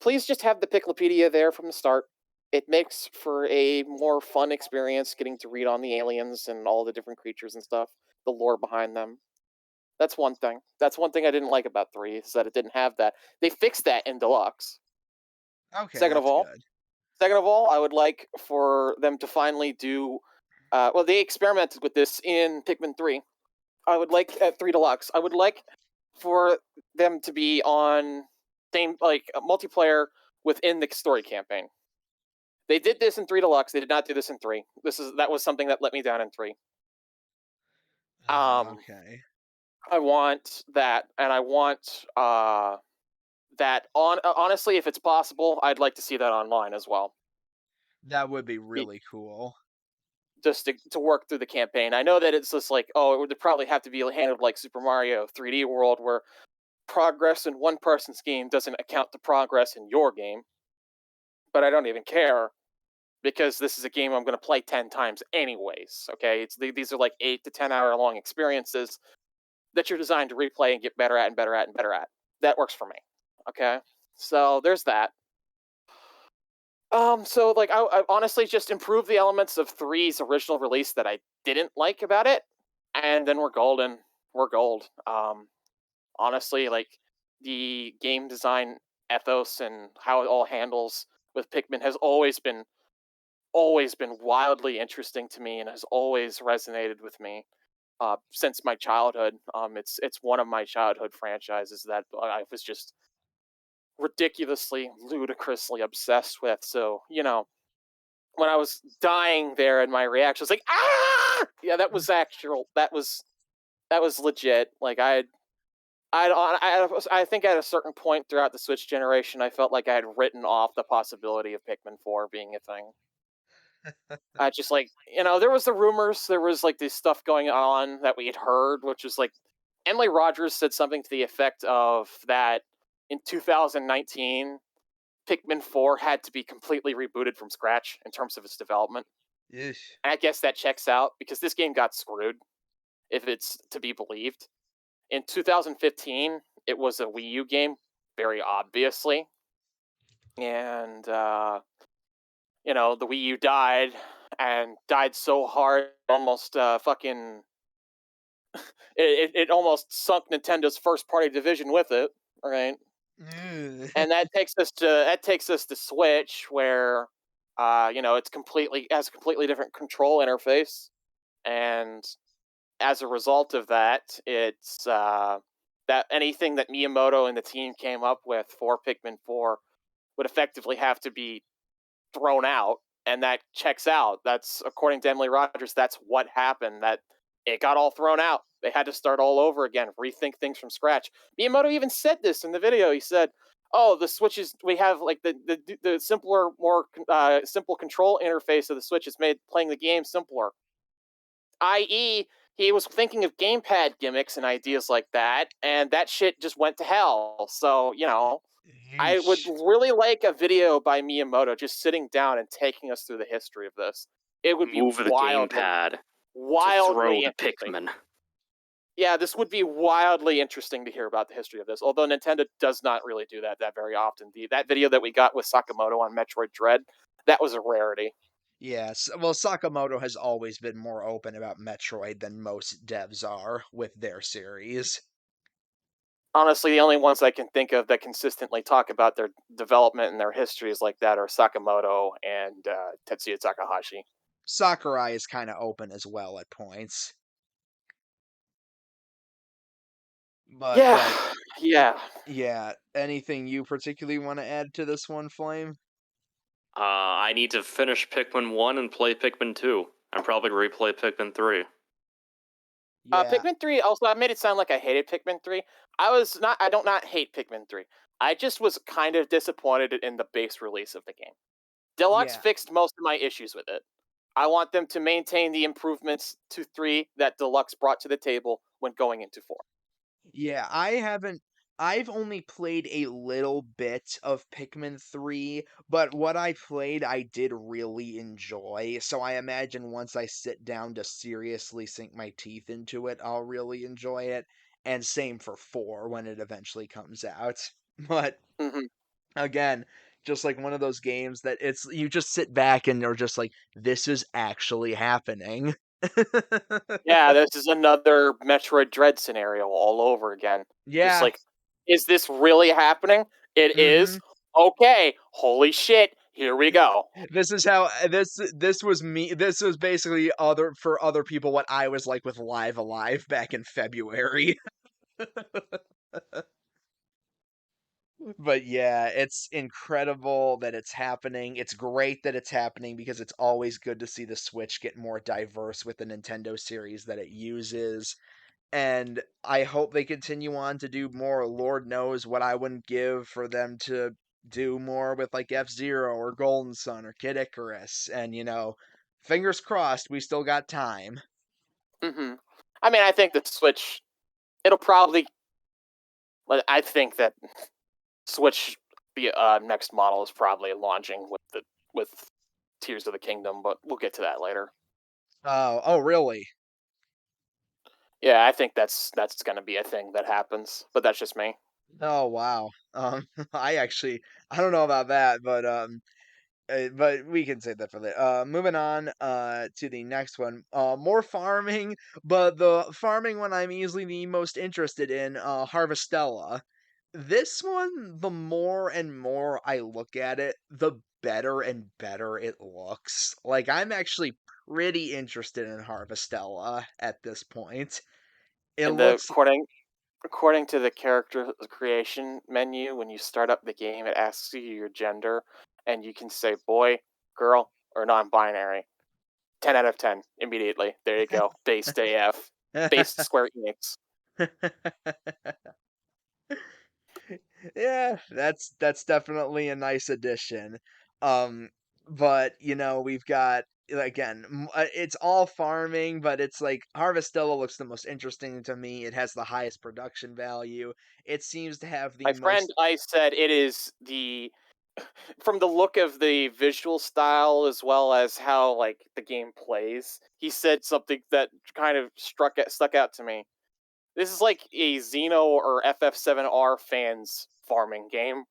Please just have the Piclopedia there from the start. It makes for a more fun experience getting to read on the aliens and all the different creatures and stuff, the lore behind them. That's one thing. That's one thing I didn't like about 3 is that it didn't have that. They fixed that in Deluxe. Okay, Second of that's all, good. I would like for them to finally do. Well, they experimented with this in Pikmin 3. I would like at 3 Deluxe. I would like for them to be on same like multiplayer within the story campaign. They did this in 3 Deluxe. They did not do this in 3. That was something that let me down in 3. Um, Okay. I want that, and I want that honestly, if it's possible, I'd like to see that online as well. That would be Be- really cool. Just to work through the campaign. I know that it's just like, oh, it would probably have to be handled like Super Mario 3D World, where progress in one person's game doesn't account to progress in your game. But I don't even care because this is a game I'm going to play 10 times anyways. Okay, these are like 8 to 10 hour long experiences that you're designed to replay and get better at and better at and better at. That works for me. Okay, so there's that. So like I honestly just improved the elements of three's original release that I didn't like about it, and then we're golden. We're gold. Honestly, like the game design ethos and how it all handles with Pikmin has always been wildly interesting to me and has always resonated with me since my childhood. It's one of my childhood franchises that I was just ridiculously, ludicrously obsessed with. So when I was dying there and my reaction was like, ah, yeah, that was actual. That was legit. Like I think at a certain point throughout the Switch generation, I felt like I had written off the possibility of Pikmin 4 being a thing. I just like there was the rumors, there was like this stuff going on that we had heard, which was like Emily Rogers said something to the effect of that in 2019, Pikmin 4 had to be completely rebooted from scratch in terms of its development. Ish. And I guess that checks out because this game got screwed, if it's to be believed. In 2015, it was a Wii U game, very obviously. And the Wii U died and died so hard, almost fucking it almost sunk Nintendo's first party division with it, right? And that takes us to Switch, where it's completely has a completely different control interface, and as a result of that, it's that anything that Miyamoto and the team came up with for Pikmin 4 would effectively have to be thrown out, and that checks out. That's according to Emily Rogers. That's what happened. That it got all thrown out. They had to start all over again, rethink things from scratch. Miyamoto even said this in the video. He said, "Oh, the Switches we have like the simpler, more simple control interface of the Switch has made playing the game simpler." I.e., he was thinking of gamepad gimmicks and ideas like that, and that shit just went to hell. So I would Yeesh. really like a video by Miyamoto just sitting down and taking us through the history of this. It would be Move the gamepad to throw wildly the interesting. Pikmin. Yeah, this would be wildly interesting to hear about the history of this. Although Nintendo does not really do that very often. That video that we got with Sakamoto on Metroid Dread, that was a rarity. Yes. Well, Sakamoto has always been more open about Metroid than most devs are with their series. Honestly, the only ones I can think of that consistently talk about their development and their histories like that are Sakamoto and Tetsuya Takahashi. Sakurai is kind of open as well at points. But Yeah, like, yeah. yeah, anything you particularly want to add to this one, Flame? I need to finish Pikmin 1 and play Pikmin 2. And probably replay Pikmin 3. Yeah, Pikmin 3, also, I made it sound like I hated Pikmin 3. I don't not hate Pikmin 3. I just was kind of disappointed in the base release of the game. Deluxe yeah. fixed most of my issues with it. I want them to maintain the improvements to 3 that Deluxe brought to the table when going into 4. Yeah, I've only played a little bit of Pikmin 3, but what I played I did really enjoy. So I imagine once I sit down to seriously sink my teeth into it, I'll really enjoy it. And same for 4 when it eventually comes out. But Hmm. again, just like one of those games that it's you just sit back and you're just like, this is actually happening. Yeah, this is another Metroid Dread scenario all over again. Just Yeah. like, is this really happening? It is. Mhm. Okay, holy shit, here we go. This is how this was me. This was basically other for other people what I was like with Live Alive back in February. But yeah, it's incredible that it's happening. It's great that it's happening because it's always good to see the Switch get more diverse with the Nintendo series that it uses. And I hope they continue on to do more. Lord knows what I wouldn't give for them to do more with like F-Zero or Golden Sun or Kid Icarus. And fingers crossed, we still got time. Hmm. I mean, I think the Switch, it'll probably. I think that Switch, the next model is probably launching with Tears of the Kingdom, but we'll get to that later. Oh, really? Yeah, I think that's going to be a thing that happens, but that's just me. Oh, wow. I don't know about that, but we can say that for the moving on to the next one. More farming, but the farming one I'm easily the most interested in, Harvestella. This one, the more and more I look at it, the better and better it looks. Like I'm actually pretty interested in Harvestella at this point. It And the looks according to the character creation menu, when you start up the game, it asks you your gender, and you can say boy, girl, or non-binary. 10 out of 10 immediately. There you go. Based AF. Based Square Enix. Yeah, that's definitely a nice addition. Um, but we've got again, it's all farming, but it's like Harvestella looks the most interesting to me. It has the highest production value. It seems to have the My friend most. I said it is the from the look of the visual style as well as how like the game plays. He said something that kind of stuck out to me. This is like a Xeno or FF7R fans farming game.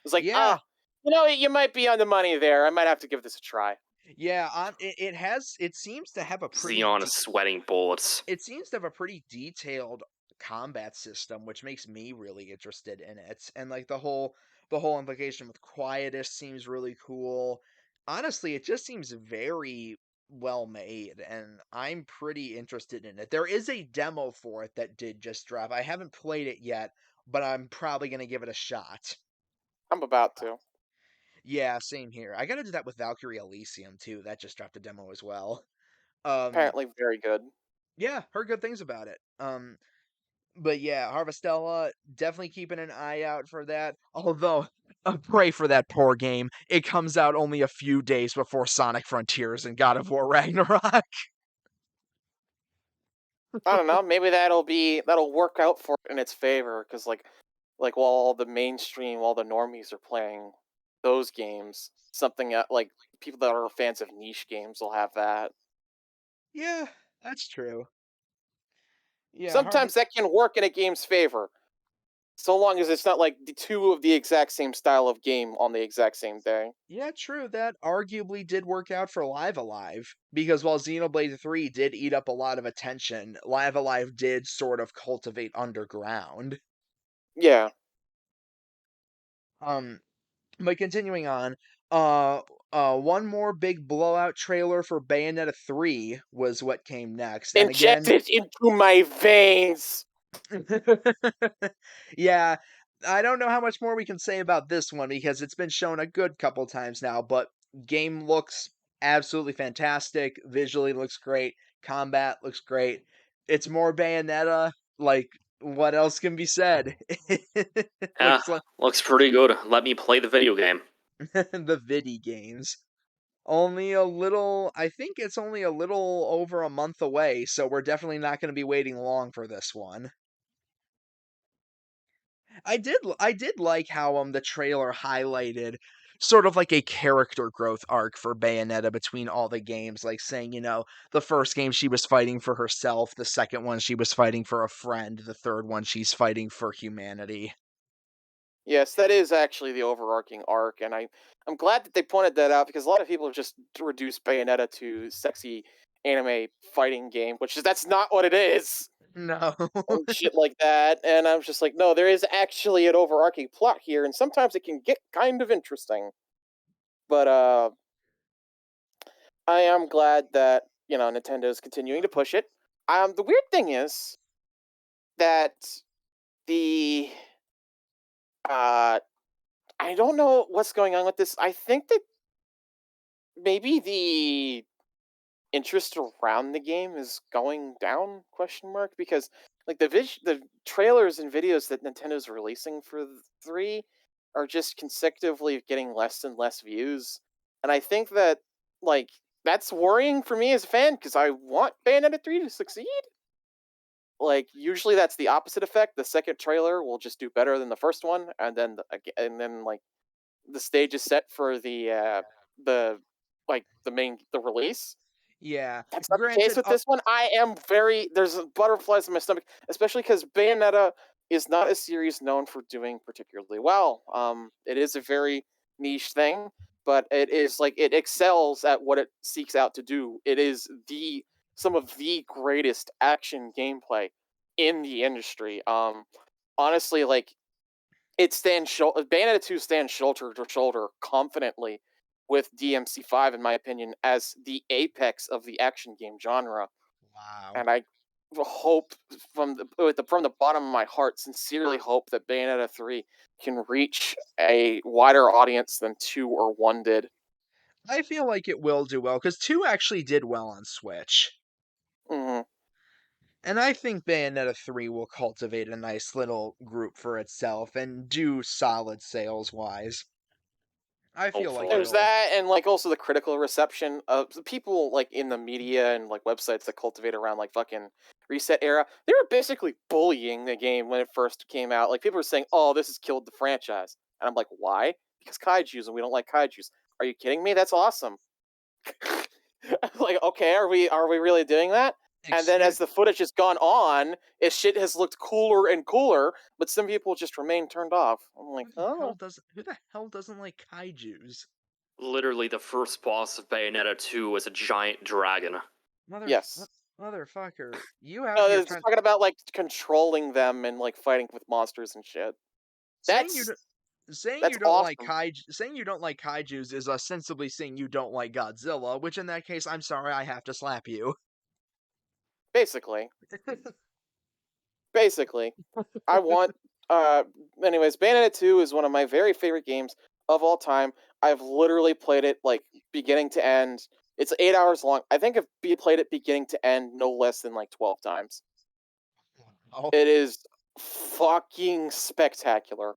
It's like, Yeah, you might be on the money there. I might have to give this a try. yeah. It seems to have a pretty Xeon is sweating bullets. it seems to have a pretty detailed combat system, which makes me really interested in it. And like the whole implication with Quietus seems really cool. Honestly, it just seems very well made, and I'm pretty interested in it. There is a demo for it that did just drop. I haven't played it yet, but I'm probably gonna give it a shot. I'm about to. Yeah, same here. I gotta do that with Valkyrie Elysium too. That just dropped a demo as well. Um, Apparently very good. yeah, heard good things about it. But yeah, Harvestella, definitely keeping an eye out for that. Although, pray for that poor game. It comes out only a few days before Sonic Frontiers and God of War Ragnarok. I don't know. Maybe that'll work out for it in its favor because like while all the mainstream, all the normies are playing those games, something like people that are fans of niche games will have that. Yeah, that's true. Yeah, Sometimes that can work in a game's favor, so long as it's not like the two of the exact same style of game on the exact same day. yeah, true. That arguably did work out for Live Alive because while Xenoblade 3 did eat up a lot of attention, Live Alive did sort of cultivate underground. Yeah. Um, But continuing on, one more big blowout trailer for Bayonetta 3 was what came next. And Inject again, it into my veins. yeah, I don't know how much more we can say about this one because it's been shown a good couple times now, but game looks absolutely fantastic. Visually looks great. Combat looks great. It's more Bayonetta. Like, what else can be said? It Yeah, looks like looks pretty good. Let me play the video game. the Viddy games. Only a little I think it's only a little over a month away, so we're definitely not gonna be waiting long for this one. I did like how, the trailer highlighted sort of like a character growth arc for Bayonetta between all the games, like saying, the first game she was fighting for herself, the second one she was fighting for a friend, the third one she's fighting for humanity. Yes, that is actually the overarching arc, and I'm glad that they pointed that out because a lot of people just reduce Bayonetta to sexy anime fighting game, which is that's not what it is. No. and shit like that. And I'm just like, no, there is actually an overarching plot here, and sometimes it can get kind of interesting. But I am glad that Nintendo is continuing to push it. The weird thing is that the uh, I don't know what's going on with this. I think that maybe the interest around the game is going down, question mark, because like the trailers and videos that Nintendo's releasing for 3 are just consecutively getting less and less views. And I think that like that's worrying for me as a fan because I want Bayonetta 3 to succeed. Like usually that's the opposite effect. The second trailer will just do better than the first one, and then like the stage is set for the the release. Yeah. That's not the case Granted, with this one. I am very there's butterflies in my stomach, especially because Bayonetta is not a series known for doing particularly well. It is a very niche thing, but it is like it excels at what it seeks out to do. It is the some of the greatest action gameplay in the industry. Honestly, like Bayonetta 2 stands shoulder to shoulder confidently with DMC5 in my opinion as the apex of the action game genre. wow. And I hope from the bottom of my heart sincerely hope that Bayonetta 3 can reach a wider audience than 2 or 1 did. I feel like it will do well because 2 actually did well on Switch. Mhm. And I think Bayonetta 3 will cultivate a nice little group for itself and do solid sales-wise. I feel like Hopefully. There's it'll. that, and like also the critical reception of the people like in the media and like websites that cultivate around like fucking Reset Era. They were basically bullying the game when it first came out. Like people were saying, "Oh, this has killed the franchise," and I'm like, "Why? Because kaiju's, and we don't like kaiju's." Are you kidding me? That's awesome. Like, okay, are we really doing that? And then Excuse as the footage has gone on, shit has looked cooler and cooler, but some people just remain turned off. I'm like, oh, who the hell doesn't like kaijus? Literally, the first boss of Bayonetta 2 was a giant dragon. yes. Motherfucker, you out here It's trying talking about like controlling them and like fighting with monsters and shit. saying you That's d- saying that's you don't like awesome. kaiju saying you don't like kaijus is ostensibly saying you don't like Godzilla, which in that case, I'm sorry, I have to slap you. Basically, basically, I want. Uh, anyways, Bayonetta 2 is one of my very favorite games of all time. I've literally played it like beginning to end. It's 8 hours long. I think I've played it beginning to end no less than like 12 times. Oh, It is fucking spectacular.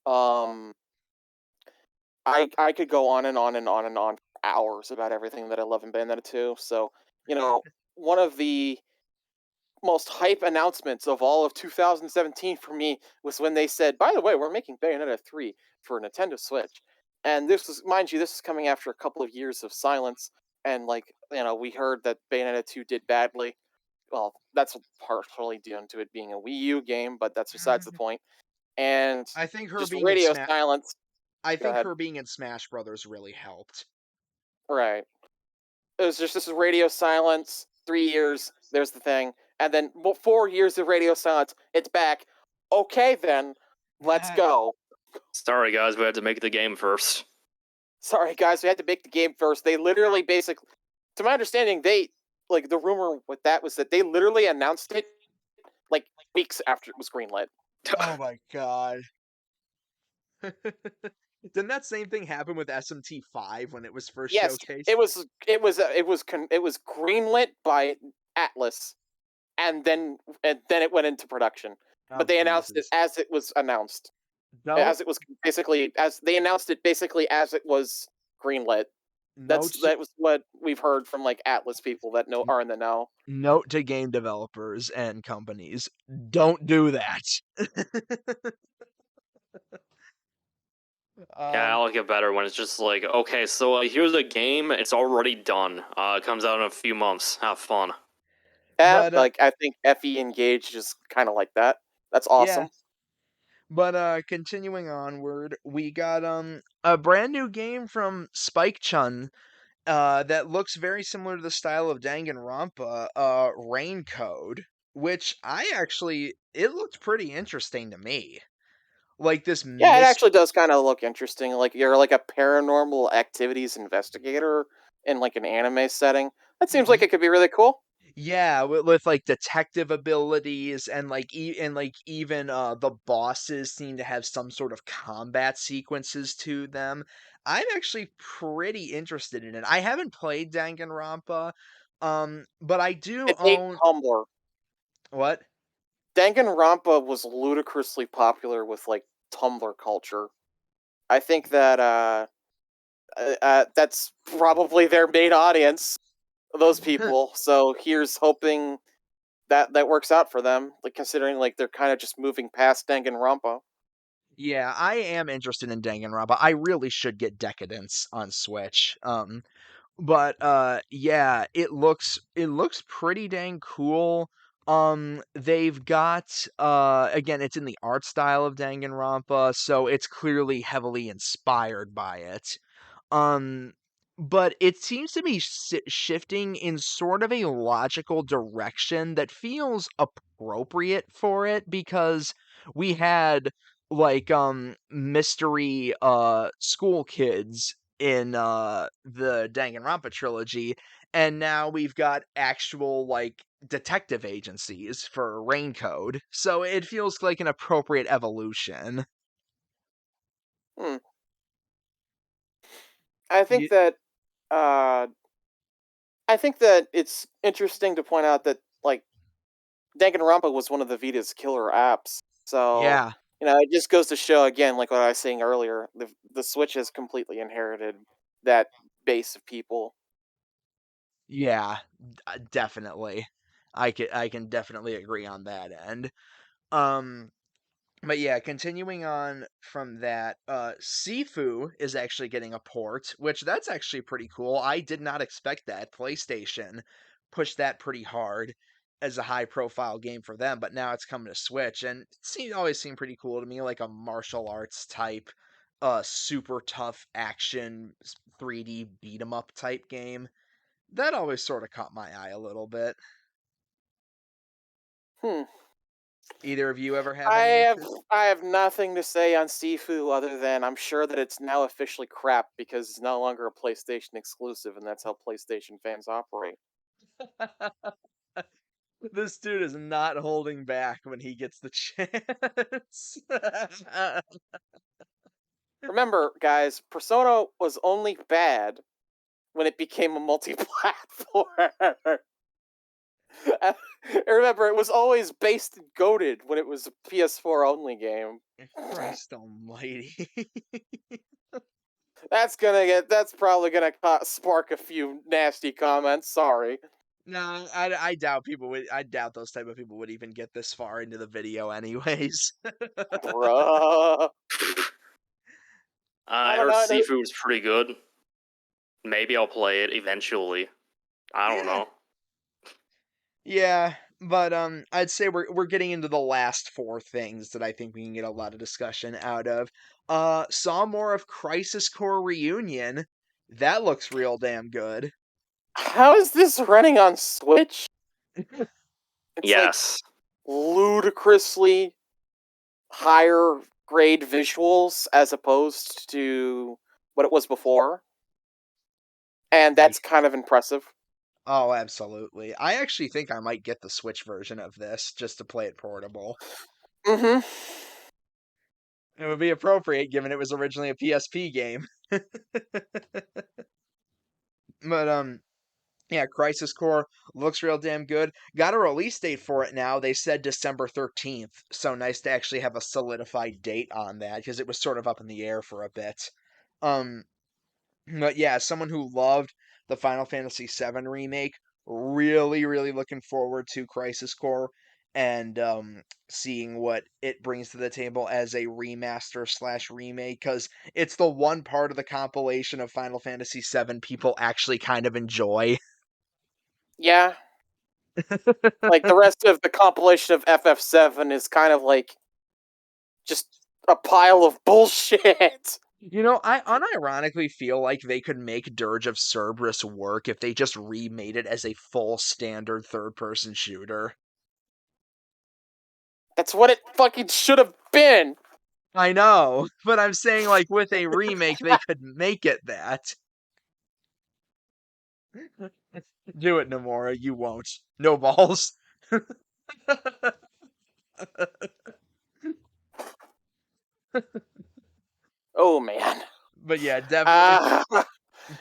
Um, I could go on and on and on and on for hours about everything that I love in Bayonetta 2. So, one of the most hype announcements of all of 2017 for me was when they said, by the way, we're making Bayonetta 3 for Nintendo Switch. And this was, mind you, this is coming after a couple of years of silence. And, like, we heard that Bayonetta 2 did badly. Well, that's partially due to it being a Wii U game, but that's besides the point. And I think her just being in radio Smash. silence. I Go think ahead. her being in Smash Brothers really helped. Right. It was just this radio silence. 3 years. There's the thing, and then 4 years of radio silence. It's back. Okay, then let's go. Sorry, guys, we had to make the game first. Sorry, guys, we had to make the game first. They literally, basically, to my understanding, they like the rumor with that was that they literally announced it like weeks after it was greenlit. Oh my god. Didn't that same thing happen with SMT5 when it was first Yes, showcased? it was greenlit by Atlas, and then it went into production. Oh But they announced it Jesus. as it was announced. Note As it was basically as they announced it basically as it was greenlit. note That was what we've heard from like Atlas people that know are in the know. note to game developers and companies. Don't do that. Yeah, I um like it better when it's just like, okay, so here's a game, it's already done. It comes out in a few months. Have fun. Yeah, but like I think FE Engage is kind of like that. That's yeah, awesome. continuing onward, we got a brand new game from Spike Chun that looks very similar to the style of Danganronpa, Rain Code. which it looked pretty interesting to me. Like this Yeah, it mist. actually does kind of look interesting. Like you're like a paranormal activities investigator in like an anime setting. That seems like it could be really cool. Yeah, with like detective abilities and even the bosses seem to have some sort of combat sequences to them. I'm actually pretty interested in it. I haven't played Danganronpa, but I do It ate own Tumblr. what? Danganronpa was ludicrously popular with like Tumblr culture. I think that that's probably their main audience, those people. So here's hoping that that works out for them. Like considering like they're kind of just moving past Danganronpa. Yeah, I am interested in Danganronpa. I really should get Decadence on Switch. But yeah, it looks pretty dang cool. They've got again, it's in the art style of Danganronpa, so it's clearly heavily inspired by it. Um, but it seems to be shifting in sort of a logical direction that feels appropriate for it because we had mystery school kids in the Danganronpa trilogy, and now we've got actual detective agencies for Raincode. So it feels like an appropriate evolution. Hmm. I think You, that uh, I think that it's interesting to point out that like Danganronpa was one of the Vita's killer apps. So yeah. it just goes to show again, like what I was saying earlier, the Switch has completely inherited that base of people. Yeah, definitely. I can definitely agree on that end. Um, but yeah, continuing on from that, Sifu is actually getting a port, which that's actually pretty cool. I did not expect that. PlayStation pushed that pretty hard as a high profile game for them, but now it's coming to Switch, and always seemed pretty cool to me, like a martial arts type, super tough action 3D beat 'em up type game. That always sort of caught my eye a little bit. Hmm. Either of you ever have I any have interest? I have nothing to say on Sifu other than I'm sure that it's now officially crap because it's no longer a PlayStation exclusive, and that's how PlayStation fans operate. This dude is not holding back when he gets the chance. Remember, guys, Persona was only bad when it became a multi-platform. Remember, it was always based and goaded when it was a PS4 only game. Christ almighty. That's probably gonna spark a few nasty comments. Sorry, No, I doubt those type of people would even get this far into the video anyways. bruh. I I don't heard know. seafood's pretty good. Maybe I'll play it eventually. I don't Yeah. know. Yeah, but I'd say we're getting into the last four things that I think we can get a lot of discussion out of. Saw more of Crisis Core Reunion. That looks real damn good. How is this running on Switch? It's like Yes. ludicrously higher grade visuals as opposed to what it was before, and Ye- that's kind of impressive. Oh, absolutely. I actually think I might get the Switch version of this just to play it portable. Mm-hmm. It would be appropriate given it was originally a PSP game. But yeah, Crisis Core looks real damn good. Got a release date for it now. They said December 13th. So nice to actually have a solidified date on that because it was sort of up in the air for a bit. Um, but yeah, as someone who loved the Final Fantasy VII remake, really, really looking forward to Crisis Core and seeing what it brings to the table as a remaster slash remake because it's the one part of the compilation of Final Fantasy VII people actually kind of enjoy. Yeah, like the rest of the compilation of FF7 is kind of like just a pile of bullshit. I unironically feel like they could make Dirge of Cerberus work if they just remade it as a full standard third person shooter. That's what it fucking should have been. I know, but I'm saying, like, with a remake, they could make it that. Do it, Nomura, you won't. No balls. Oh man. But yeah, definitely Uh,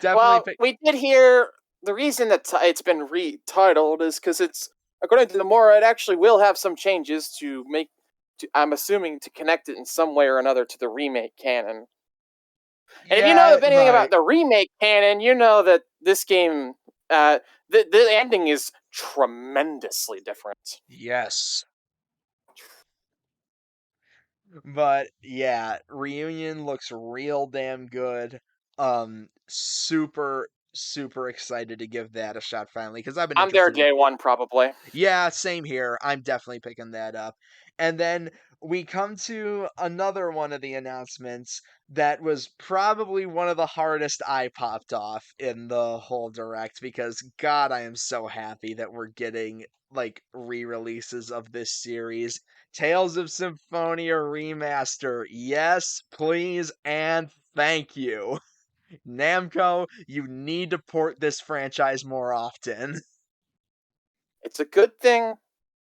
definitely well, pick. we did hear the reason that it's been retitled is because it's, according to Nomura, it actually will have some changes to make. I'm assuming to connect it in some way or another to the remake canon. And if you know Yeah, anything about right. the remake canon, you know that this game, the ending is tremendously different. Yes. But yeah, Reunion looks real damn good. Super excited to give that a shot finally because I've been I'm there interested in. day one, probably. Yeah, same here. I'm definitely picking that up. And then we come to another one of the announcements that was probably one of the hardest I popped off in the whole direct because God, I am so happy that we're getting like re-releases of this series. Tales of Symphonia Remaster. Yes, please and thank you. Namco, you need to port this franchise more often. It's a good thing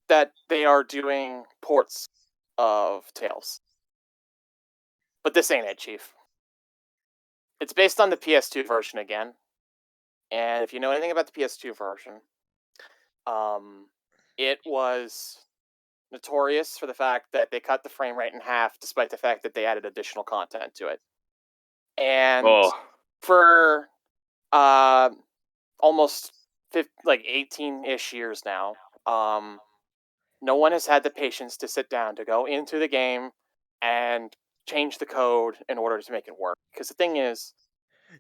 that they are doing ports of Tales. But this ain't it, Chief. It's based on the PS2 version again. And if you know anything about the PS2 version, um, it was notorious for the fact that they cut the frame rate in half, despite the fact that they added additional content to it. And Oh, for almost 18-ish years now, no one has had the patience to sit down to go into the game and change the code in order to make it work. Because the thing is,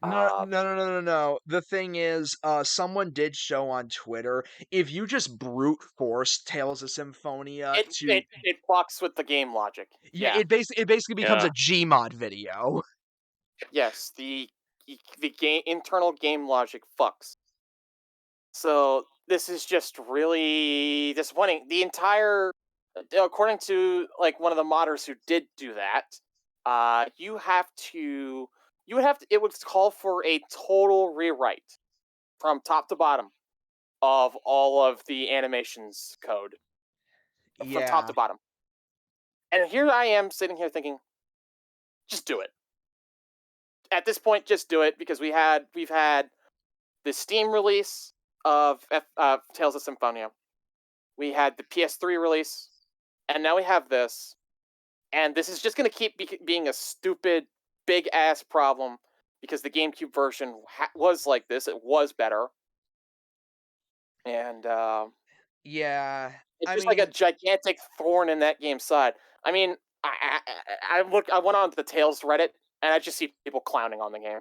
No, uh, no, no, no, no, no. The thing is, someone did show on Twitter, if you just brute force Tales of Symphonia it, to, it it fucks with the game logic. yeah, Yeah. it basically becomes yeah. a Gmod video. Yes. The game internal game logic fucks. So this is just really disappointing. The entire, according to like one of the modders who did do that, you have to, you would have to, it would call for a total rewrite from top to bottom of all of the animations code from top Yeah, to bottom. And here I am sitting here thinking, just do it. At this point, just do it because we've had the Steam release of Tales of Symphonia. We had the PS3 release, and now we have this. And this is just going to keep being a stupid, big ass problem because the GameCube version was like this. It was better. And yeah. it's I just like a mean, gigantic thorn in that game's side. I mean, I went on to the Tales Reddit, and I just see people clowning on the game.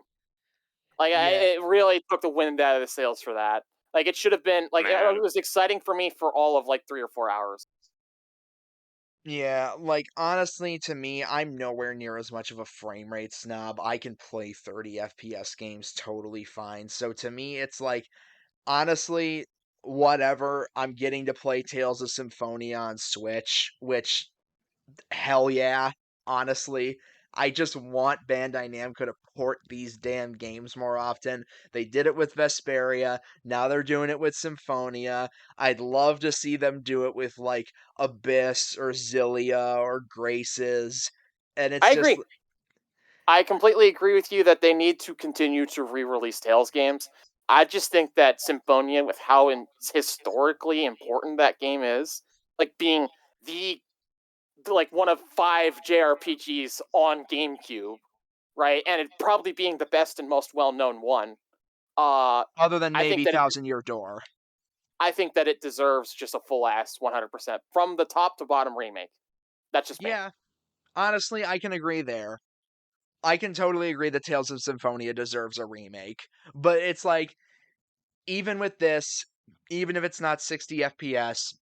yeah, It really took the wind out of the sails for that. Like, it should have been like Man, it was exciting for me for all of like 3 or 4 hours. yeah. Like, honestly, to me, I'm nowhere near as much of a frame rate snob. I can play 30 FPS games totally fine. So to me, it's like, honestly, whatever. I'm getting to play Tales of Symphonia on Switch, which hell yeah, honestly. I just want Bandai Namco to port these damn games more often. They did it with Vesperia, now they're doing it with Symphonia. I'd love to see them do it with like Abyss or Zillia or Graces. And it's I just agree. I completely agree with you that they need to continue to re-release Tales games. I just think that Symphonia, with how historically important that game is, like being the like one of 5 JRPGs on GameCube, right, and it probably being the best and most well-known one. Uh, other than I think maybe that it, Thousand Year Door. I think that it deserves just a full ass 100% from the top to bottom remake. That's just me. Yeah, honestly, I can agree there. I can totally agree that Tales of Symphonia deserves a remake. But it's like, even with this, even if it's not 60 FPS,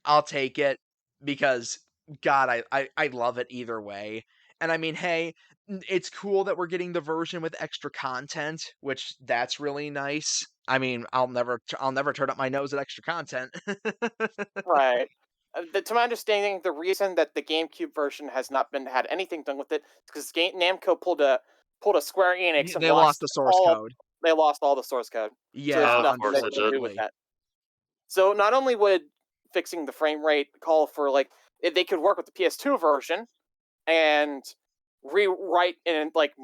I'll take it because God, I love it either way. And I mean, hey, it's cool that we're getting the version with extra content, which that's really nice. I mean, I'll never turn up my nose at extra content. Right. To my understanding, the reason that the GameCube version has not been had anything done with it is because Namco pulled a Square Enix and They lost the source all code. they lost all the source code. So there's Yeah, Of nothing course they it can did. do with unfortunately. that. So not only would fixing the frame rate call for like if they could work with the PS2 version and rewrite in like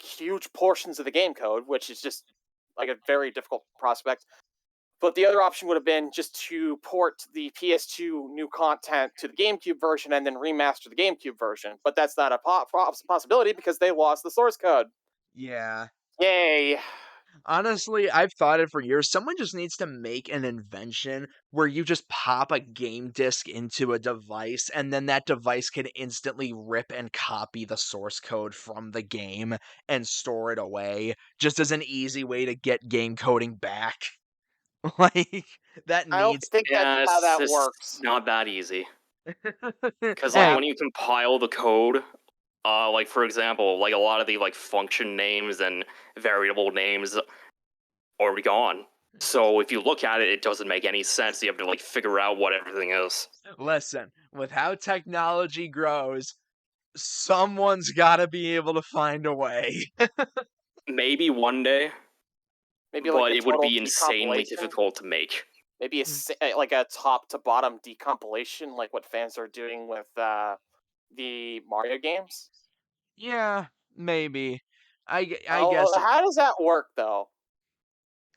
huge portions of the game code, which is just like a very difficult prospect. But the other option would have been just to port the PS2 new content to the GameCube version and then remaster the GameCube version. But that's not a possibility because they lost the source code. Yeah. Yay! Honestly, I've thought it for years. Someone just needs to make an invention where you just pop a game disc into a device, and then that device can instantly rip and copy the source code from the game and store it away, just as an easy way to get game coding back. Like, that I don't needs think that's Yeah, how it's that just works. not that easy. Because like Yeah, Hey, when you compile the code, like for example, like a lot of the like function names and variable names are gone. So if you look at it, it doesn't make any sense. You have to like figure out what everything is. listen, with how technology grows, someone's gotta be able to find a way. Maybe one day, maybe like but a it would total be insanely decompilation. difficult to make. Maybe like a top to bottom decompilation, like what fans are doing with the Mario games. Yeah, maybe. I Oh, guess how does that work though?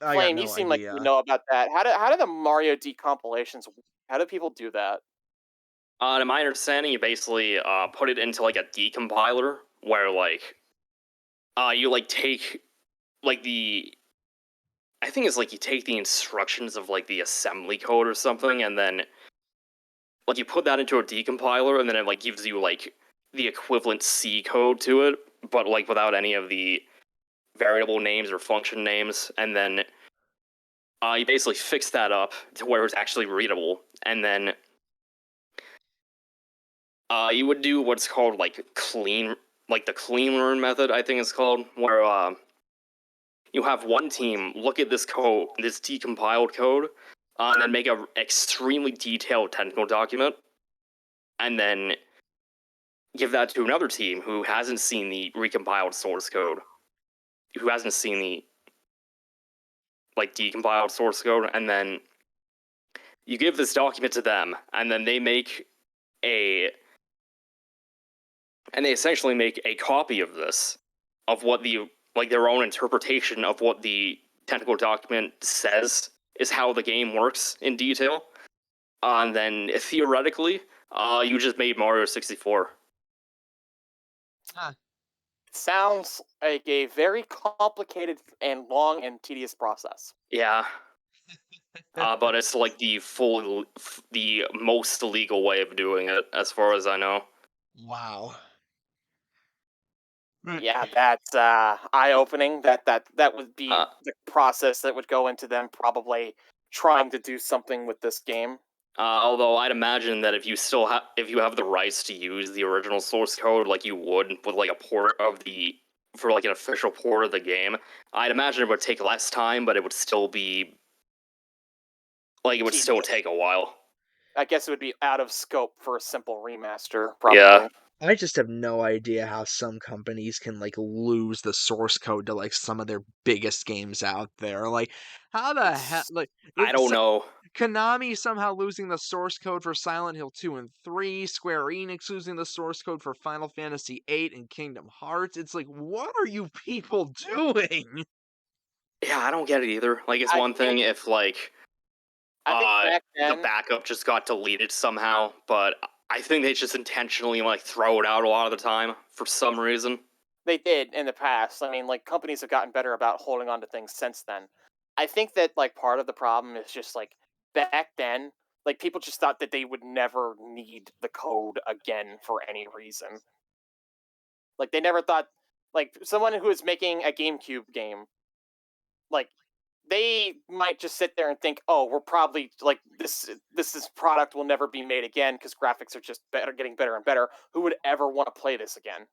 I got Flame, you no seem like you would idea. know about that. How do the Mario decompilations? How do people do that? To my understanding, you basically put it into like a decompiler where like you like take like the I think it's like you take the instructions of like the assembly code or something, and then like you put that into a decompiler, and then it like gives you like the equivalent C code to it, but like without any of the variable names or function names, and then you basically fix that up to where it's actually readable, and then you would do what's called like like the clean learn method, I think it's called, where you have one team look at this code, this decompiled code, and then make a extremely detailed technical document, and then give that to another team who hasn't seen the recompiled source code, who hasn't seen the like decompiled source code, and then you give this document to them, and then a they essentially make a copy of this, of what the like their own interpretation of what the technical document says is how the game works in detail. And then theoretically, you just made Mario 64. Huh. Sounds like a very complicated and long and tedious process. Yeah, but it's like the most legal way of doing it, as far as I know. Wow. Right. Yeah, that's eye-opening. That would be Uh, the process that would go into them probably trying to do something with this game. although I'd imagine that if you have the rights to use the original source code, like you would with like a port of the for like an official port of the game, I'd imagine it would take less time, but it would still be like it would still Tedious. take a while. I guess it would be out of scope for a simple remaster, Yeah. probably. I just have no idea how some companies can like lose the source code to like some of their biggest games out there. Like, how the heck? It's Like, I don't know. Konami somehow losing the source code for Silent Hill 2 and 3, Square Enix losing the source code for Final Fantasy 8 and Kingdom Hearts. It's like, what are you people doing? Yeah, I don't get it either. Like it's I one think thing if like I think back the then backup just got deleted somehow, but I think they just intentionally like throw it out a lot of the time for some reason. they did in the past. I mean, like companies have gotten better about holding on to things since then. I think that like part of the problem is just like back then, like people just thought that they would never need the code again for any reason. Like they never thought like someone who is making a GameCube game, like they might just sit there and think, "Oh, we're probably like this is product will never be made again because graphics are just better, getting better and better. Who would ever want to play this again?"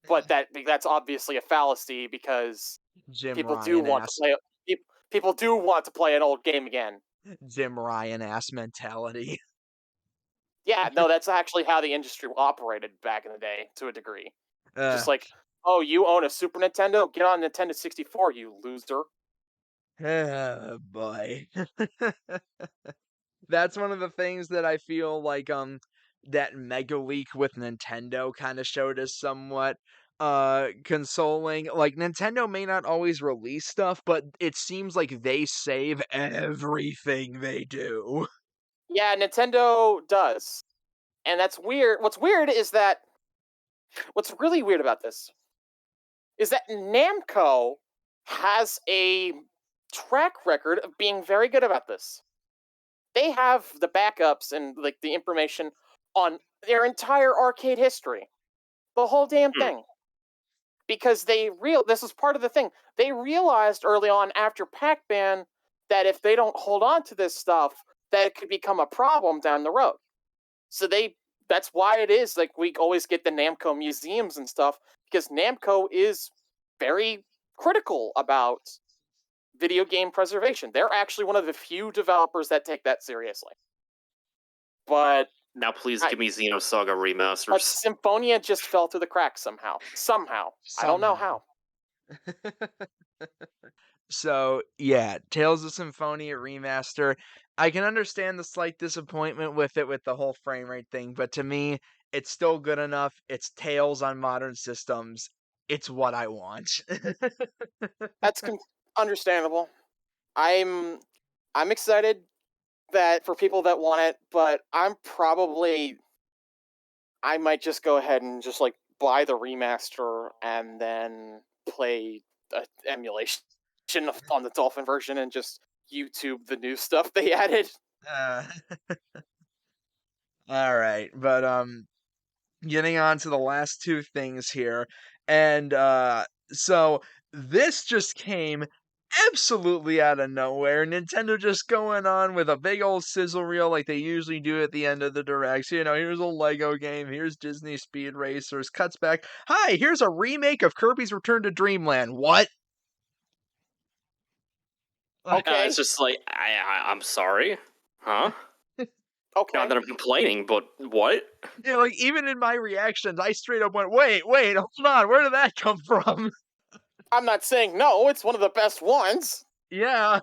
But that's obviously a fallacy because Jim people do Ryan want to ass, play people do want to play an old game again. Jim Ryan ass mentality. Yeah, no, that's actually how the industry operated back in the day to a degree. Just Uh, like, "Oh, you own a Super Nintendo? Get on Nintendo 64, you loser." oh boy. That's one of the things that I feel like, that mega leak with Nintendo kinda showed us somewhat, consoling. Like, Nintendo may not always release stuff, but it seems like they save everything they do. Yeah, Nintendo does, and that's weird. What's really weird about this is that Namco has a track record of being very good about this. They have the backups and like the information on their entire arcade history, the whole damn Hmm. thing, because this is part of the thing. They realized early on after Pac-Man that if they don't hold on to this stuff, that it could become a problem down the road. So that's why it is like we always get the Namco museums and stuff, because Namco is very critical about video game preservation. They're actually one of the few developers that take that seriously. But Now please I give me Xenosaga but remasters. Symphonia just fell through the cracks somehow. Somehow. I don't know Somehow. how. So, yeah, Tales of Symphonia Remaster. I can understand the slight disappointment with it with the whole frame rate thing, but to me, it's still good enough. It's Tales on modern systems. It's what I want. That's understandable. I'm I'm excited that for people that want it, but I might just go ahead and just like buy the remaster and then play emulation on the Dolphin version and just YouTube the new stuff they added. Uh, all right, but getting on to the last two things here. And so this just came absolutely out of nowhere. Nintendo just going on with a big old sizzle reel like they usually do at the end of the directs. You know, here's a Lego game, here's Disney Speed Racers, cuts back. Hi, here's a remake of Kirby's Return to Dreamland. What? Like, It's Okay, just like I'm sorry, huh? Not okay. that I'm complaining, but what? you know, like even in my reactions, I straight up went, wait, hold on, where did that come from? I'm not saying no, it's one of the best ones. Yeah.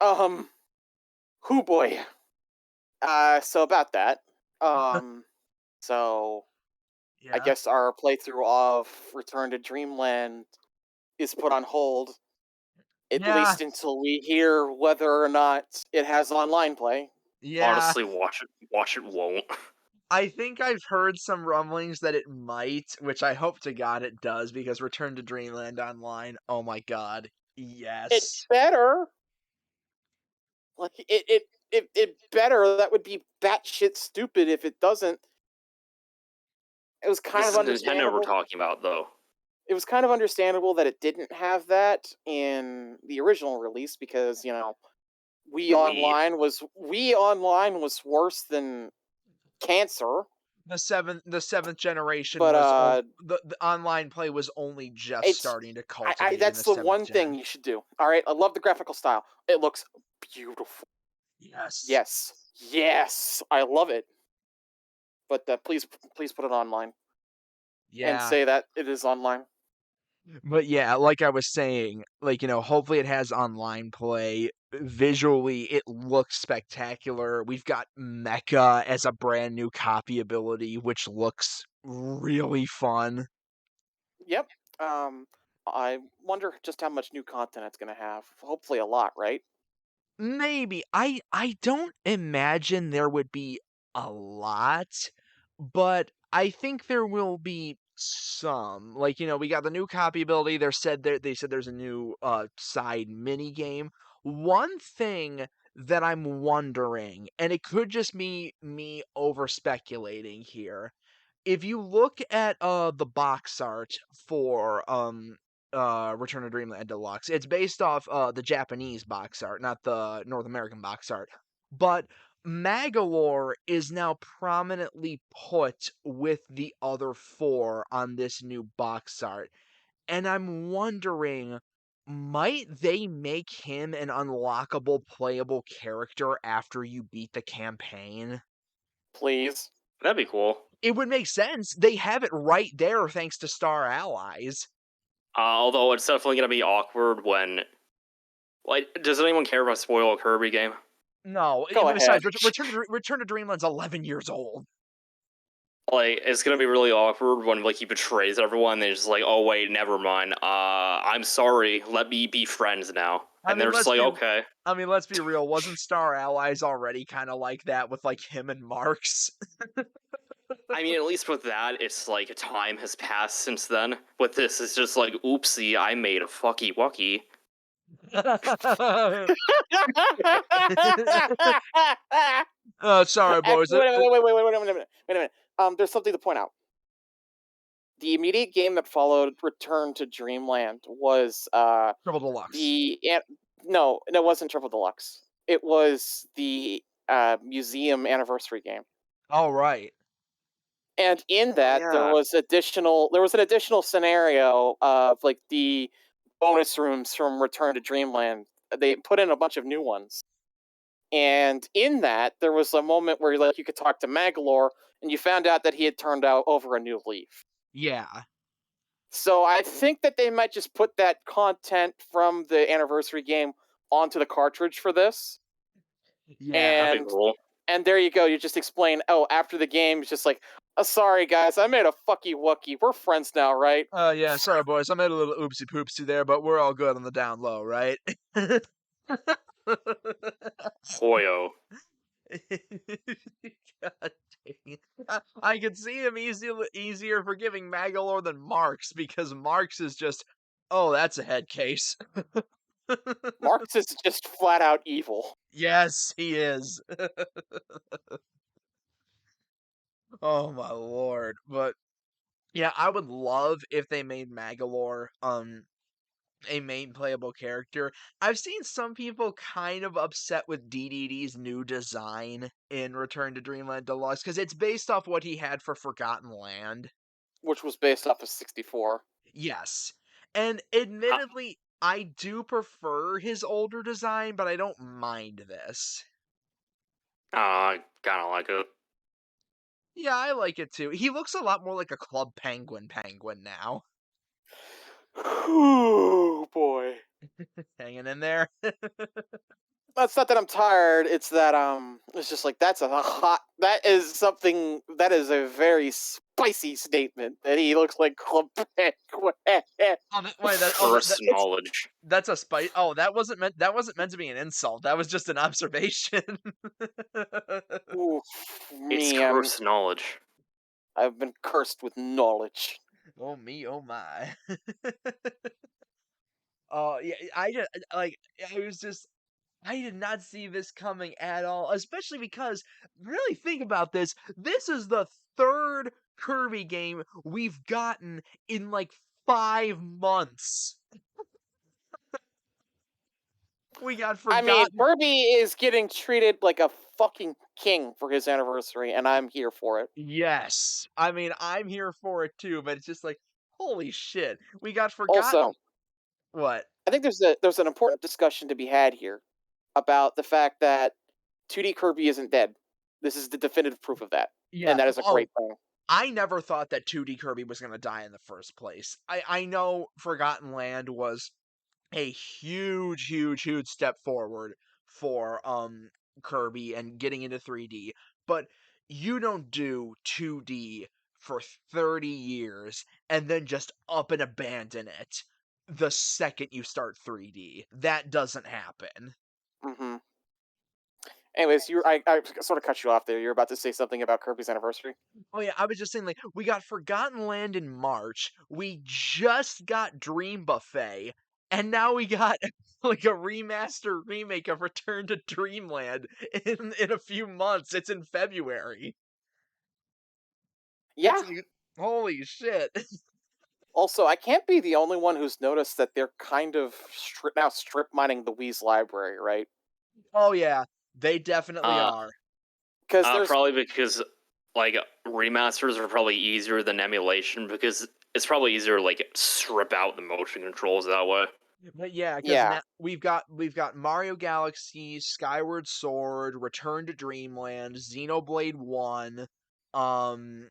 Um, who boy. So about that. Um, so I Yeah. guess our playthrough of Return to Dreamland is put on hold, at Yeah. least until we hear whether or not it has online play. Yeah. Honestly, watch it. Watch it won't. I think I've heard some rumblings that it might, which I hope to God it does, because Return to Dreamland Online, oh my god, It yes. better, like it better. That would be batshit stupid if it doesn't. It was kind This of is Nintendo we're understandable. talking about, though. It was kind of understandable that it didn't have that in the original release because We Wii Online was worse than cancer. The seventh generation But was the online play was only just it's starting to I cultivate in the that's the seventh one thing gen. you should do. All right, I love the graphical style. It looks beautiful. Yes. Yes, yes, I love it. But please put it online and Yeah. say that it is online. But yeah, like I was saying, like, hopefully it has online play. Visually, it looks spectacular. We've got Mecha as a brand new copy ability, which looks really fun. Yep. I wonder just how much new content it's gonna have. Hopefully, a lot, right? Maybe. I don't imagine there would be a lot, but I think there will be some. Like, we got the new copy ability. They said there's a new side mini game. One thing that I'm wondering, and it could just be me over speculating here, if you look at the box art for Return to Dreamland Deluxe, it's based off the Japanese box art, not the North American box art. But Magalore is now prominently put with the other four on this new box art. And I'm wondering, might they make him an unlockable playable character after you beat the campaign? Please. That'd be cool. It would make sense. They have it right there thanks to Star Allies. Although it's definitely gonna be awkward when. Like, does anyone care if I spoil a Kirby game? No, Go ahead. besides, Return to Dreamland's 11 years old. Like, it's gonna be really awkward when like he betrays everyone. And they're just like, "Oh wait, never mind. I'm sorry. Let me be friends now." I And mean, they're just like, "Okay." let's be real. Wasn't Star Allies already kind of like that with like him and Marks? I mean, at least with that, it's like time has passed since then. With this, it's just like, "Oopsie, I made a fucky wucky." Sorry, boys. Actually, wait a minute. There's something to point out. The immediate game that followed Return to Dreamland was Triple Deluxe. no, it wasn't Triple Deluxe. It was the museum anniversary game. All right. And in Oh, that yeah. there was an additional scenario of like the bonus rooms from Return to Dreamland. They put in a bunch of new ones. And in that, there was a moment where like you could talk to Magalore, and you found out that he had turned out over a new leaf. Yeah. So I think that they might just put that content from the anniversary game onto the cartridge for this. Yeah. That'd be And cool. there you go. You just explain, oh, after the game, it's just like, oh, sorry guys, I made a fucky wucky. We're friends now, right? Yeah, sorry, boys. I made a little oopsie poopsie there, but we're all good on the down low, right? Hoyo. God dang it. I could see him easier forgiving Magalore than Marks because Marks is just, oh, that's a head case. Marx is just flat out evil. Yes, he is. Oh my lord. But yeah, I would love if they made Magalore a main playable character. I've seen some people kind of upset with DDD's new design in Return to Dreamland Deluxe because it's based off what he had for Forgotten Land. Which was based off of 64. Yes. And admittedly, I do prefer his older design, but I don't mind this. I kind of like it. Yeah, I like it too. He looks a lot more like a Club Penguin now. Oh boy. Hanging in there. It's not that I'm tired, it's that it's just like that is a very spicy statement that he looks like Club Penguin. Oh, wait, First knowledge. that's a spite. Oh, that wasn't meant to be an insult. That was just an observation. Ooh, It's man, cursed knowledge. I've been cursed with knowledge. Oh me, oh my. Oh yeah, I was just I did not see this coming at all, especially because really think about this. This is the third Kirby game we've gotten in like 5 months. We got I mean, Forgotten. Kirby is getting treated like a fucking king for his anniversary, and I'm here for it. Yes. I mean, I'm here for it too, but it's just like, holy shit. We got Also, Forgotten. What? I think there's an important discussion to be had here about the fact that 2D Kirby isn't dead. This is the definitive proof of that, Yeah. and that is a Oh, great thing. I never thought that 2D Kirby was going to die in the first place. I know Forgotten Land was a huge step forward for Kirby and getting into 3D, but you don't do 2D for 30 years and then just up and abandon it the second you start 3D. That doesn't happen. Hmm. Anyways, I sort of cut you off there. You're about to say something about Kirby's anniversary. Oh yeah, I was just saying, like, we got Forgotten Land in March. We just got Dream Buffet, and now we got like a remaster remake of Return to Dreamland in a few months. It's in February. It's Yeah. like, holy shit. Also, I can't be the only one who's noticed that they're kind of strip mining the Wii's library, right? Oh yeah, they definitely Uh, are. Because there's Probably because like remasters are probably easier than emulation because it's probably easier to like strip out the motion controls that way. But yeah, because Yeah, now we've got Mario Galaxy, Skyward Sword, Return to Dreamland, Xenoblade One, um,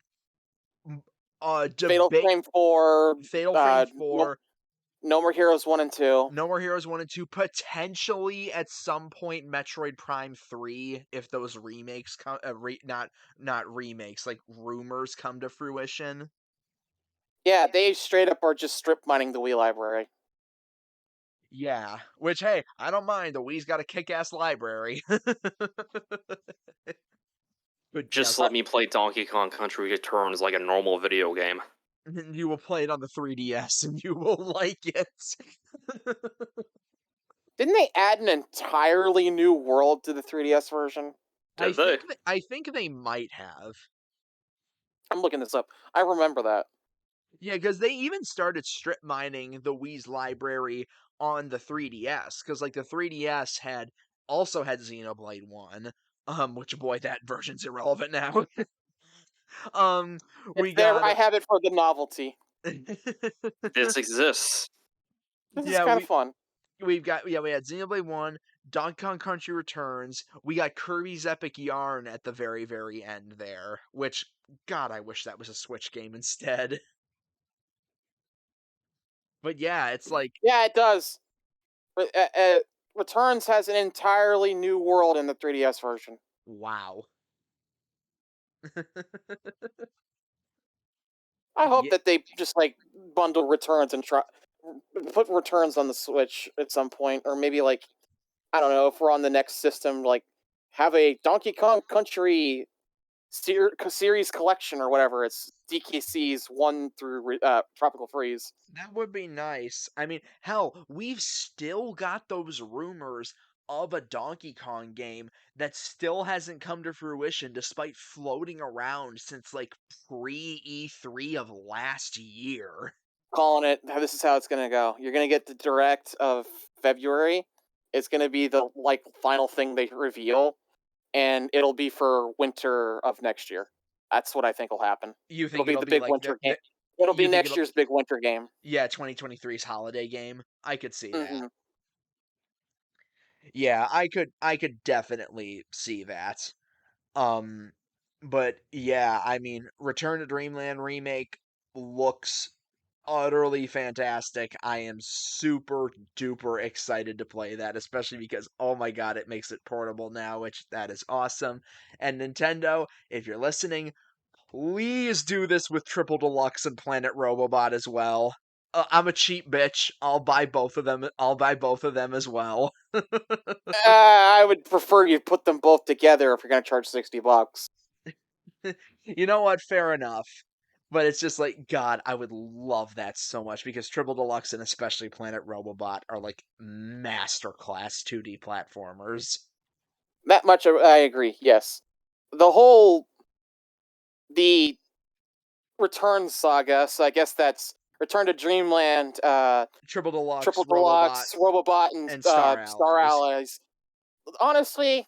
m- Fatal debate Frame 4, Fatal Frame no, 4, no More Heroes 1 and 2. No More Heroes 1 and 2, potentially at some point Metroid Prime 3 if those remakes come not remakes, like rumors come to fruition. Yeah, they straight up are just strip mining the Wii library. Yeah, which hey, I don't mind. The Wii's got a kick-ass library. But Just yes, let me play Donkey Kong Country Returns like a normal video game. you will play it on the 3DS and you will like it. Didn't they add an entirely new world to the 3DS version? Did they? I think they might have. I'm looking this up. I remember that. Yeah, because they even started strip mining the Wii's library on the 3DS. Because like the 3DS also had Xenoblade One, which boy, that version's irrelevant now. um, It's we there. got I have it for the novelty. This exists. This is yeah, kind of fun. we had Xenoblade One, Donkey Kong Country Returns. We got Kirby's Epic Yarn at the very very end there, which God, I wish that was a Switch game instead. But yeah, it's like Yeah, it does. Returns has an entirely new world in the 3DS version. wow. I hope Yeah, that they just like bundle returns and try put returns on the Switch at some point, or maybe like I don't know if we're on the next system, like have a Donkey Kong Country series collection or whatever. It's DKC's 1 through Tropical Freeze. that would be nice. I mean, hell, we've still got those rumors of a Donkey Kong game that still hasn't come to fruition despite floating around since like pre E3 of last year. Calling it. This is how it's gonna go. You're gonna get the direct of February. It's gonna be the like final thing they reveal, and it'll be for winter of next year. That's what I think will happen. You It'll think be it'll the be big like winter game. It'll be you think next it'll year's big winter game. yeah, 2023's holiday game. I could see that. Hmm. Yeah, I could definitely see that. Um, but yeah, I mean, Return to Dreamland remake looks utterly fantastic. I am super duper excited to play that, especially because oh my god, it makes it portable now, which that is awesome. And Nintendo, if you're listening, please do this with Triple Deluxe and Planet Robobot as well. I'm a cheap bitch. I'll buy both of them. I'll buy both of them as well. I would prefer you put them both together if you're gonna charge $60. You know what? Fair enough. But it's just like, God, I would love that so much because Triple Deluxe and especially Planet Robobot are like masterclass 2D platformers. That much I agree. Yes, the whole the Return saga. So I guess that's Return to Dreamland, Triple Deluxe, Triple Robobot, Deluxe, Robobot, and and Star Star Allies. Allies. Honestly,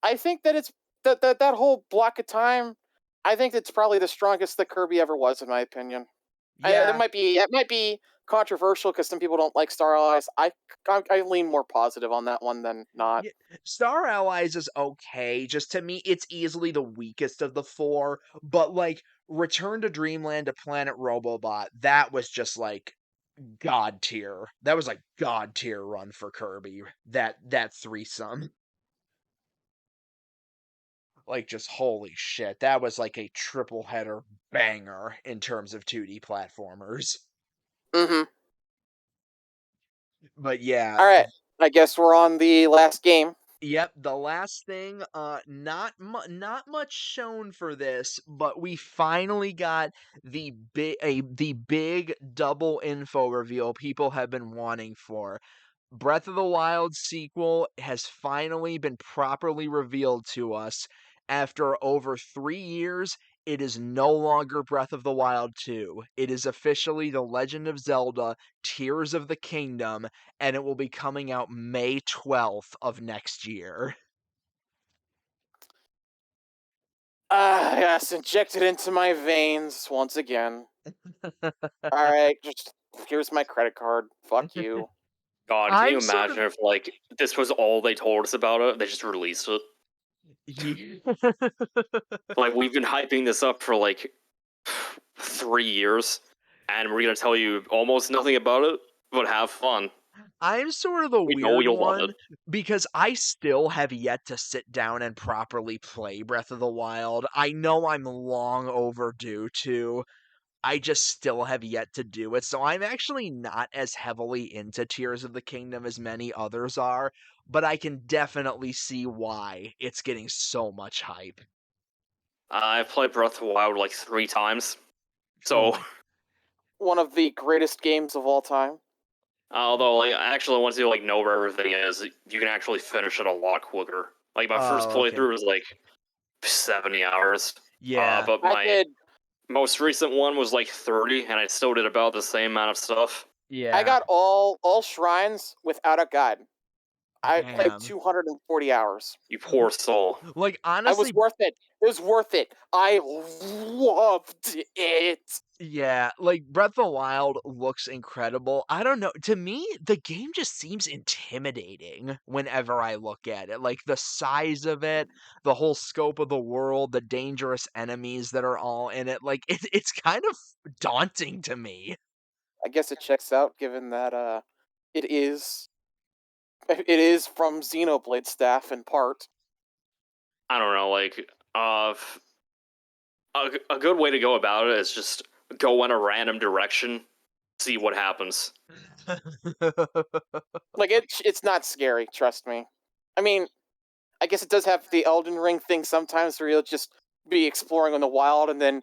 I think that it's that whole block of time. I think it's probably the strongest that Kirby ever was, in my opinion. Yeah, It might be controversial because some people don't like Star Allies. I lean more positive on that one than not. yeah, Star Allies is okay. Just to me, it's easily the weakest of the four. But like Return to Dreamland to Planet Robobot, that was just like god tier. That was like god tier run for Kirby. That threesome. Like just holy shit. That was like a triple header banger in terms of 2D platformers. Mm-hmm. But yeah, All right. I guess we're on the last game. yep, the last thing, not much shown for this, but we finally got the big double info reveal people have been wanting for. Breath of the Wild sequel has finally been properly revealed to us. After over 3 years, it is no longer Breath of the Wild 2. It is officially The Legend of Zelda Tears of the Kingdom, and it will be coming out May 12th of next year. Ah, yes, injected into my veins once again. All right, just here's my credit card. Fuck you. God, can you I'm sort imagine if like this was all they told us about it? They just released it. of Like we've been hyping this up for like 3 years, and we're gonna tell you almost nothing about it, but have fun. I'm sort of the We know weird you'll love it. one because I still have yet to sit down and properly play Breath of the Wild. I know I'm long overdue to. I just still have yet to do it. So I'm actually not as heavily into Tears of the Kingdom as many others are, but I can definitely see why it's getting so much hype. I've played Breath of the Wild like 3 times, Oh so my. One of the greatest games of all time. although like actually once you like know where everything is, you can actually finish it a lot quicker. Like my first Oh, okay. playthrough was like 70 hours. Yeah. But I my did. most recent one was like 30, and I still did about the same amount of stuff. I Yeah. got all shrines without a guide. I played Damn. 240 hours. You poor soul. Like I was honestly, worth it. It was worth it. I loved it. yeah, like Breath of the Wild looks incredible. I don't know. To me, the game just seems intimidating whenever I look at it. Like the size of it, the whole scope of the world, the dangerous enemies that are all in it. Like it's kind of daunting to me. I guess it checks out given that it is it is from Xenoblade Staff in part. I don't know, like a good way to go about it is just go in a random direction, see what happens. Like it's not scary, trust me. I mean, I guess it does have the Elden Ring thing sometimes where you'll just be exploring in the wild and then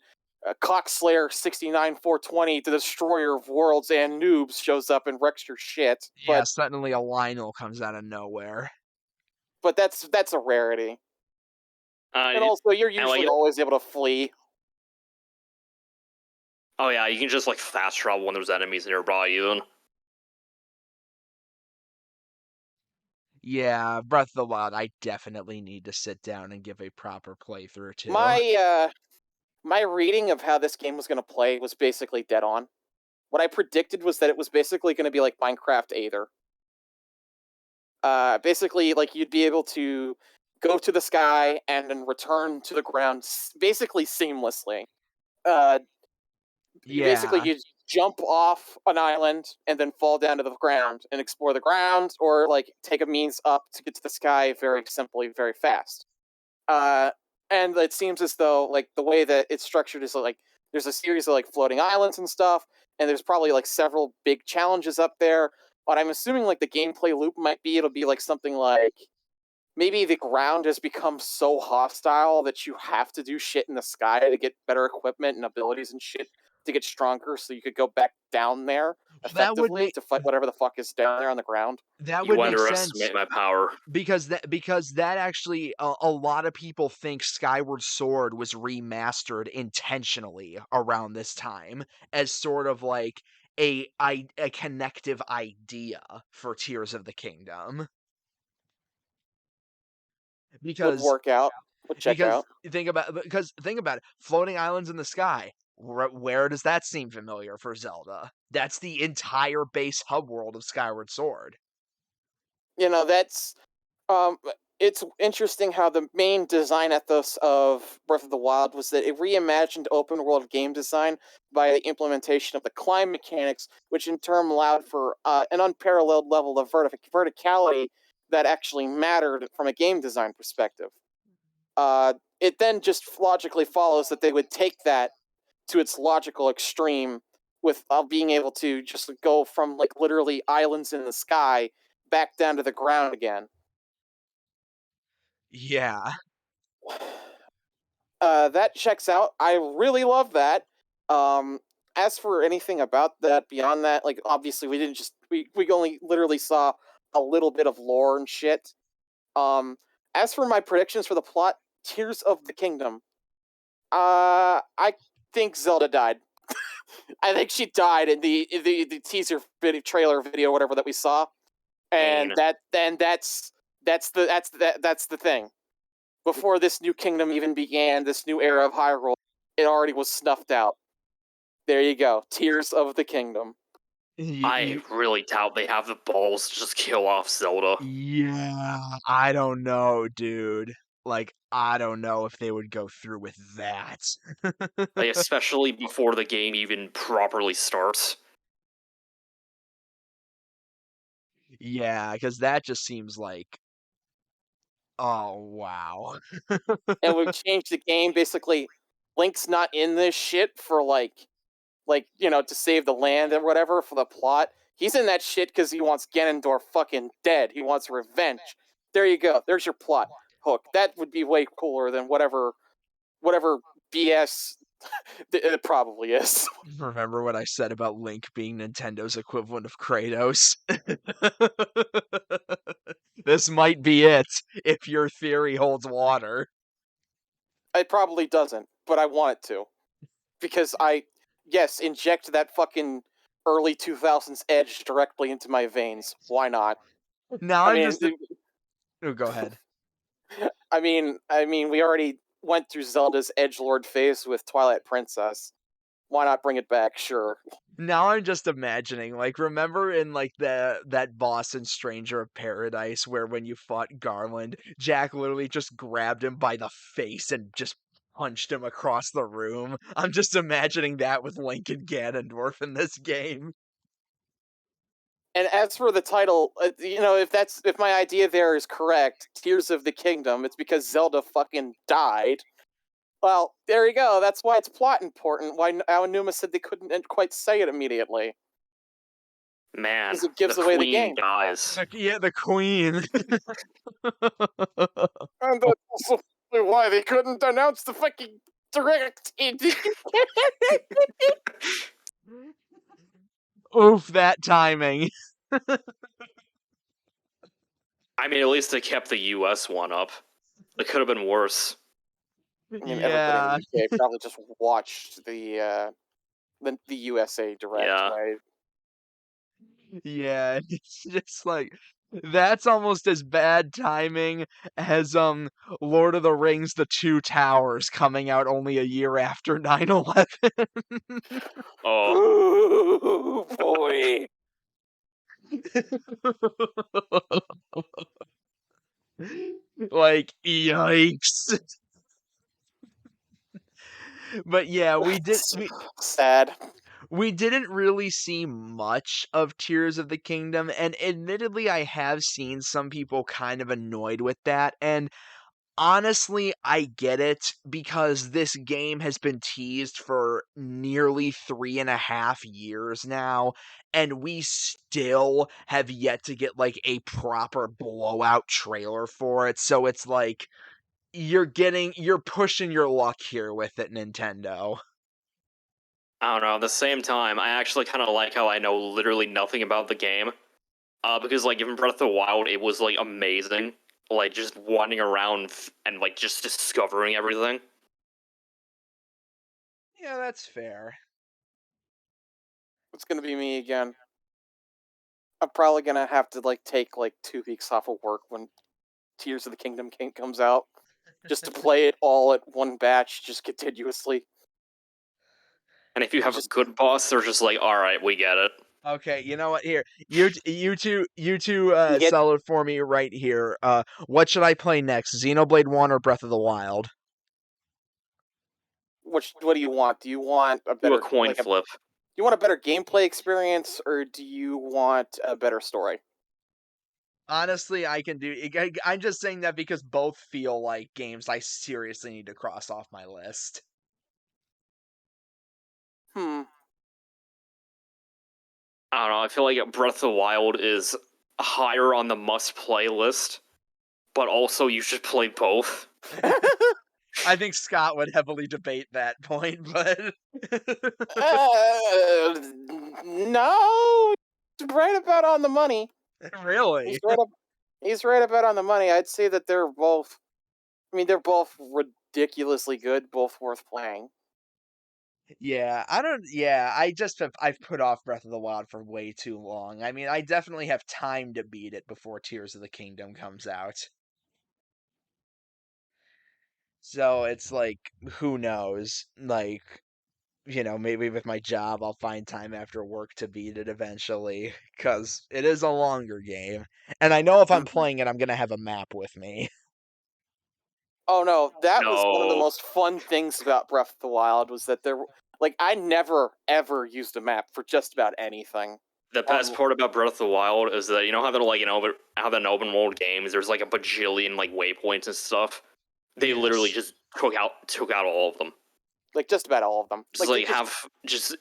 Cockslayer 69420, the destroyer of worlds and noobs, shows up and wrecks your shit. Yeah, suddenly a Lionel comes out of nowhere. But that's a rarity. Uh, And also you're and like, usually always able to flee. oh yeah, you can just like fast travel when there's enemies nearby, even. Yeah, Breath of the Wild, I definitely need to sit down and give a proper playthrough to. My reading of how this game was going to play was basically dead on. What I predicted was that it was basically going to be like Minecraft Aether. Basically, like you'd be able to go to the sky and then return to the ground basically seamlessly. Uh, basically, Yeah. you jump off an island and then fall down to the ground and explore the ground, or like take a means up to get to the sky very simply, very fast. Uh, and it seems as though like the way that it's structured is like there's a series of like floating islands and stuff, and there's probably like several big challenges up there. But I'm assuming like the gameplay loop might be it'll be like something like maybe the ground has become so hostile that you have to do shit in the sky to get better equipment and abilities and shit to get stronger so you could go back down there That would effectively make to fight whatever the fuck is down there on the ground. that would You make sense. underestimate my power. Because that actually a lot of people think Skyward Sword was remastered intentionally around this time as sort of like a connective idea for Tears of the Kingdom. Would Because work out, would check because out. think about it, floating islands in the sky. Where does that seem familiar for Zelda? That's the entire base hub world of Skyward Sword. You know, that's um it's interesting how the main design ethos of Breath of the Wild was that it reimagined open world game design by the implementation of the climb mechanics, which in turn allowed for an unparalleled level of verticality that actually mattered from a game design perspective. It then just logically follows that they would take that to its logical extreme with being able to just go from like literally islands in the sky back down to the ground again. Yeah. That checks out. I really love that. Um, as for anything about that beyond that, like obviously we didn't just we only literally saw a little bit of lore and shit. Um, as for my predictions for the plot, Tears of the Kingdom. I think Zelda died. I think she died in the teaser video, trailer video, whatever that we saw, and Pain. that's the thing. Before this new kingdom even began, this new era of Hyrule, it already was snuffed out. There you go, Tears of the Kingdom. I really doubt they have the balls to just kill off Zelda. Yeah, I don't know, dude. Like, I don't know if they would go through with that. Like, especially before the game even properly starts. Yeah, because that just seems like, oh, wow. And we've changed the game. Basically, Link's not in this shit for to save the land or whatever for the plot. He's in that shit because he wants Ganondorf fucking dead. He wants revenge. There you go. There's your plot hook. That would be way cooler than whatever BS it probably is. Remember what I said about Link being Nintendo's equivalent of Kratos? This might be it, if your theory holds water. It probably doesn't, but I want it to because yes, inject that fucking early 2000s edge directly into my veins. Why not? Now I I'm mean, just oh, go ahead. we already went through Zelda's edgelord phase with Twilight Princess. Why not bring it back? Sure. Now I'm just imagining, like, remember in like that boss in Stranger of Paradise where when you fought Garland, Jack literally just grabbed him by the face and just punched him across the room. I'm just imagining that with Link and Ganondorf in this game. And as for the title, if my idea there is correct, Tears of the Kingdom, it's because Zelda fucking died. Well, there you go. That's why it's plot important. Why Aonuma said they couldn't quite say it immediately Man, because it the gives away the queen game. dies. Yeah, the queen. And that's also why they couldn't announce the fucking direct. Oof, that timing. I mean, at least they kept the US one up. It could have been worse. I mean, everybody in the Yeah, UK probably just watched the USA direct, Yeah. right? yeah, it's just like that's almost as bad timing as Lord of the Rings The Two Towers coming out only a year after 9/11. Oh, Oh boy. Like, yikes. But yeah, Sad. we didn't really see much of Tears of the Kingdom, and admittedly, I have seen some people kind of annoyed with that, and honestly, I get it because this game has been teased for nearly 3.5 years now, and we still have yet to get like a proper blowout trailer for it. So it's like you're pushing your luck here with it, Nintendo. I don't know. At the same time, I actually kind of like how I know literally nothing about the game. Because like in Breath of the Wild, it was like amazing, like just wandering around and like just discovering everything. Yeah, that's fair. It's gonna be me again. I'm probably gonna have to take like 2 weeks off of work when Tears of the Kingdom comes out, just to play it all at one batch, just continuously. And if you have a Just good boss, they're just like, all right, we get it. Okay, you know what? Here, you two, get sell it for me right here. What should I play next? Xenoblade One or Breath of the Wild? what do you want? Do you want a Do a better coin like a flip. you want a better gameplay experience, or do you want a better story? Honestly, I can do. I'm just saying that because both feel like games I seriously need to cross off my list. Hmm. I don't know. I feel like Breath of the Wild is higher on the must-play list, but also you should play both. I think Scott would heavily debate that point, but No, he's right about on the money. He's really, right up. He's right about on the money. I'd say that they're both. I mean, they're both ridiculously good, both worth playing. yeah, I don't. Yeah, I've put off Breath of the Wild for way too long. I mean, I definitely have time to beat it before Tears of the Kingdom comes out. So it's like, who knows? Like, maybe with my job, I'll find time after work to beat it eventually, because it is a longer game. And I know if I'm Mhm. playing it, I'm gonna have a map with me. Oh no, that was one of the No, most fun things about Breath of the Wild was that like I never ever used a map for just about anything. the best On part about Breath of the Wild is that you know how they're like how the open world games. There's like a bajillion like waypoints and stuff. They literally Yes. just took out all of them. like just about all of them. Just Like you like just have just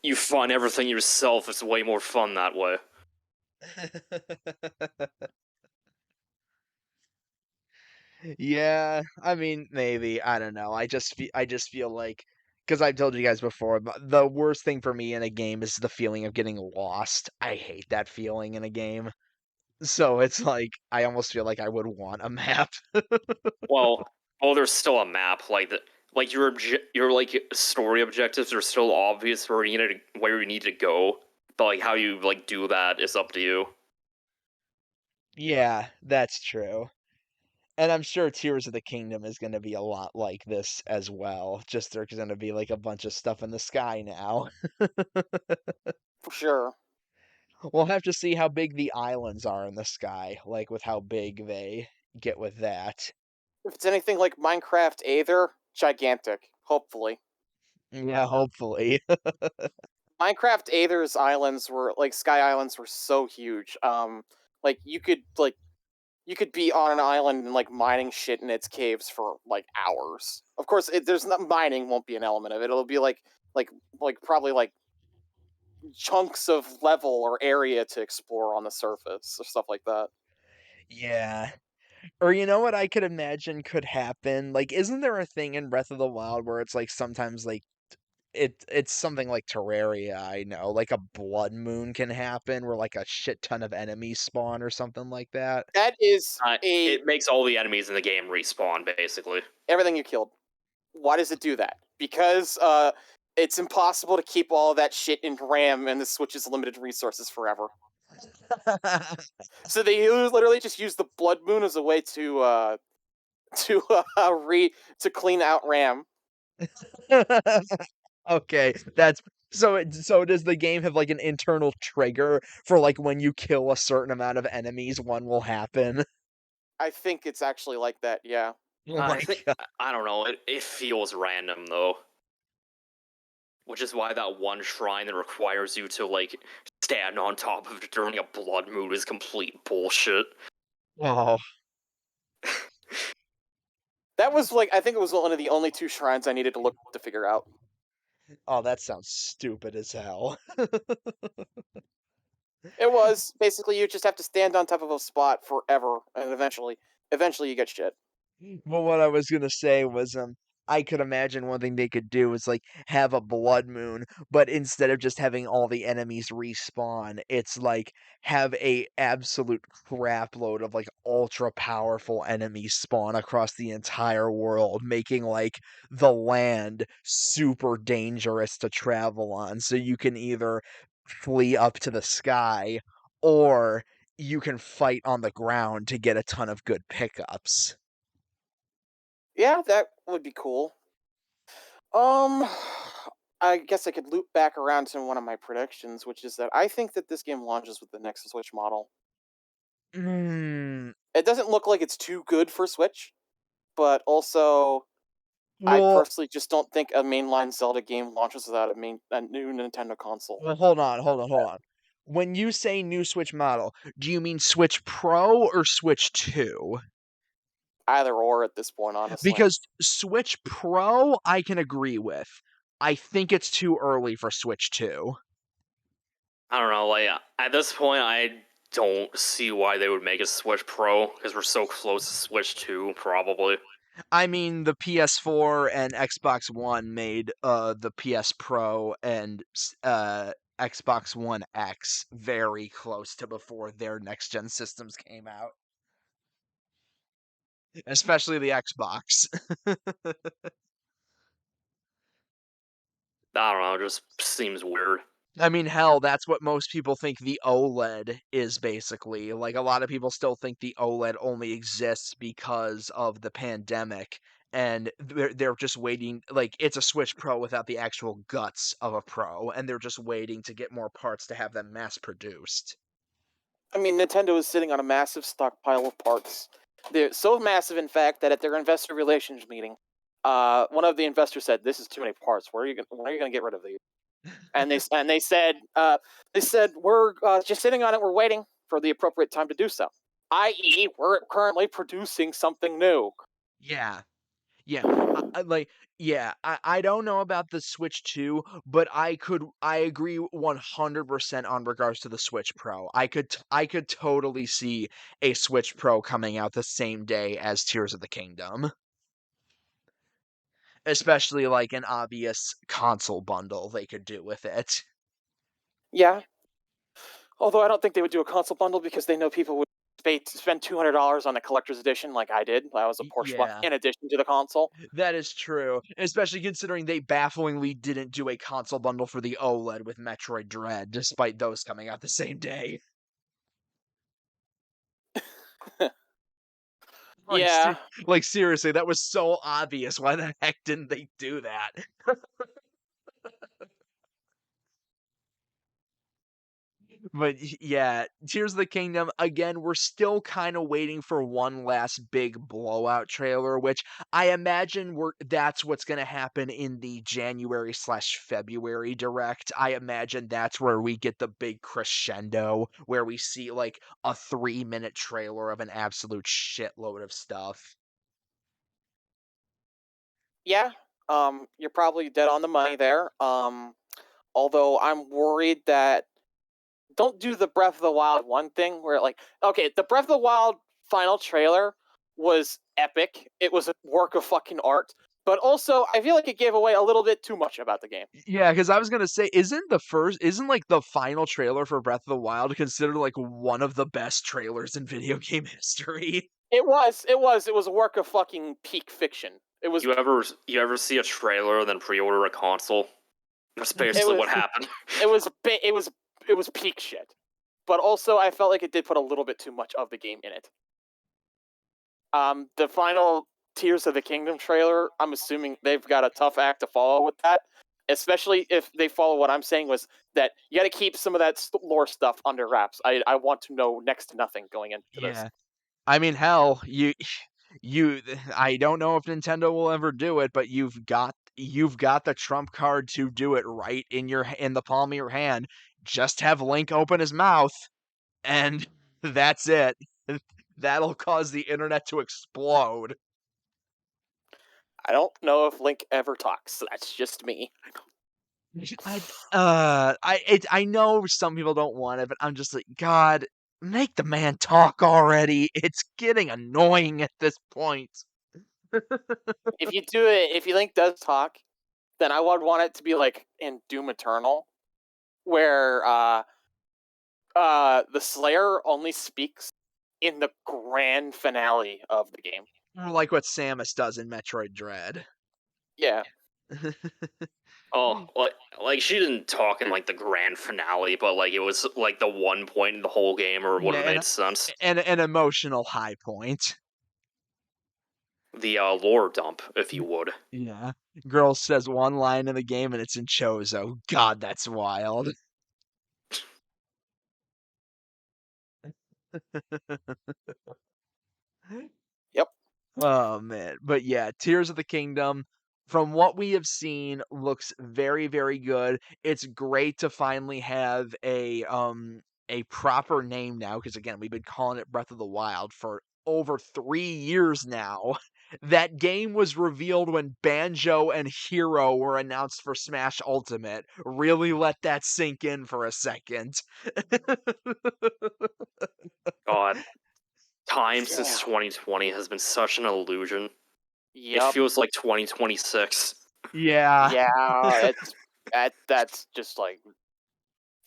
you find everything yourself. It's way more fun that way. Yeah, I mean, maybe, I don't know. I just feel like, because I've told you guys before, but the worst thing for me in a game is the feeling of getting lost. I hate that feeling in a game. So it's like I almost feel like I would want a map. Well, there's still a map like the like your like story objectives are still obvious where you need to go, but like how you like do that is up to you. Yeah, that's true. And I'm sure Tears of the Kingdom is gonna be a lot like this as well. Just there's gonna be like a bunch of stuff in the sky now. for sure. We'll have to see how big the islands are in the sky, like with how big they get with that. If it's anything like Minecraft Aether, gigantic. Hopefully, Yeah, hopefully. Minecraft Aether's islands were like Sky Islands were so huge. Like you could be on an island and like mining shit in its caves for like hours. Of course, there's not mining won't be an element of it. It'll be like probably like chunks of level or area to explore on the surface or stuff like that. Yeah. Or you know what I could imagine could happen? Like, isn't there a thing in Breath of the Wild where it's like sometimes like it's something like Terraria, I know, like a blood moon can happen where like a shit ton of enemies spawn or something like that? That is a It makes all the enemies in the game respawn basically. everything you killed. Why does it do that? Because it's impossible to keep all of that shit in RAM, and the Switch is limited resources forever. So they literally just use the Blood Moon as a way to to to clean out RAM. Okay, so does the game have like an internal trigger for like when you kill a certain amount of enemies, one will happen? I think it's actually like that. Yeah. Oh I my think god. I don't know. It feels random though, which is why that one shrine that requires you to like stand on top of it during a blood moon is complete bullshit. Oh, That was like I think it was one of the only two shrines I needed to look to figure out. oh, that sounds stupid as hell. It was basically you just have to stand on top of a spot forever, and eventually you get shit. Well, what I was gonna say was, I could imagine one thing they could do is like have a blood moon, but instead of just having all the enemies respawn, it's like have a absolute crap load of like ultra powerful enemies spawn across the entire world, making like the land super dangerous to travel on. So you can either flee up to the sky or you can fight on the ground to get a ton of good pickups. Yeah, that would be cool. Um, I guess I could loop back around to one of my predictions, which is that I think that this game launches with the next Switch model. Mm, It doesn't look like it's too good for Switch, but also I well, personally just don't think a mainline Zelda game launches without a new Nintendo console. hold on. When you say new Switch model, do you mean Switch Pro or Switch 2? Either or at this point, honestly. Because Switch Pro, I can agree with. I think it's too early for Switch 2. I don't know. Like at this point, I don't see why they would make a Switch Pro because we're so close to Switch 2, probably. I mean, the PS4 and Xbox One made the PS Pro and Xbox One X very close to before their next gen systems came out, especially the Xbox. I don't know. It just seems weird. I mean, hell, that's what most people think the OLED is basically. Like, a lot of people still think the OLED only exists because of the pandemic, and they're just waiting. Like, it's a Switch Pro without the actual guts of a Pro, and they're just waiting to get more parts to have them mass produced. I mean, Nintendo is sitting on a massive stockpile of parts. They're so massive, in fact, that at their investor relations meeting, one of the investors said, "This is too many parts. When are you going to get rid of these?" And they said we're just sitting on it. We're waiting for the appropriate time to do so. I.e., we're currently producing something new. Yeah. Yeah, like, yeah, I don't know about the Switch 2, but I agree 100% on regards to the Switch Pro. I could totally see a Switch Pro coming out the same day as Tears of the Kingdom, especially like an obvious console bundle they could do with it. Yeah, although I don't think they would do a console bundle because they know people would spend $200 on the collector's edition, like I did. That was a Porsche one Yeah, in addition to the console. that is true, especially considering they bafflingly didn't do a console bundle for the OLED with Metroid Dread, despite those coming out the same day. Like, Yeah, like, seriously, that was so obvious. Why the heck didn't they do that? But yeah, Tears of the Kingdom, again, we're still kind of waiting for one last big blowout trailer, which I imagine that's what's going to happen in the January/February direct. I imagine that's where we get the big crescendo, where we see like a 3-minute trailer of an absolute shitload of stuff. yeah. You're probably dead on the money there. Although I'm worried that don't do the Breath of the Wild one thing where like okay, the Breath of the Wild final trailer was epic. It was a work of fucking art, but also I feel like it gave away a little bit too much about the game. Yeah, because I was gonna say, isn't like the final trailer for Breath of the Wild considered like one of the best trailers in video game history? It was a work of fucking peak fiction. It was You ever see a trailer and then pre-order a console? That's it basically was what happened. it was peak shit. But also I felt like it did put a little bit too much of the game in it. The final Tears of the Kingdom trailer, I'm assuming they've got a tough act to follow with that, especially if they follow what I'm saying was that you got to keep some of that lore stuff under wraps. I want to know next to nothing going into this. Yeah. I mean, hell, I don't know if Nintendo will ever do it, but you've got the trump card to do it right in the palm of your hand. Just have Link open his mouth, and that's it. That'll cause the internet to explode. I don't know if Link ever talks. So that's just me. I know some people don't want it, but I'm just like, God, make the man talk already. It's getting annoying at this point. If you do it, if you Link does talk, then I would want it to be like in Doom Eternal, where the Slayer only speaks in the grand finale of the game. Like what Samus does in Metroid Dread. Yeah. Oh, like she didn't talk in like the grand finale, but like it was like the one point in the whole game, or would Yeah, have made sense. and an emotional high point. The lore dump, if you would. Yeah. Girl says one line in the game and it's in Chozo. God, that's wild. Yep. Oh man, but yeah, Tears of the Kingdom, from what we have seen, looks very, very good. It's great to finally have a proper name now, because again, we've been calling it Breath of the Wild for over 3 years now. That game was revealed when Banjo and Hero were announced for Smash Ultimate. Really let that sink in for a second. God, time since Yeah. 2020 has been such an illusion. It Yep. feels like 2026. Yeah. Yeah. It's that's just like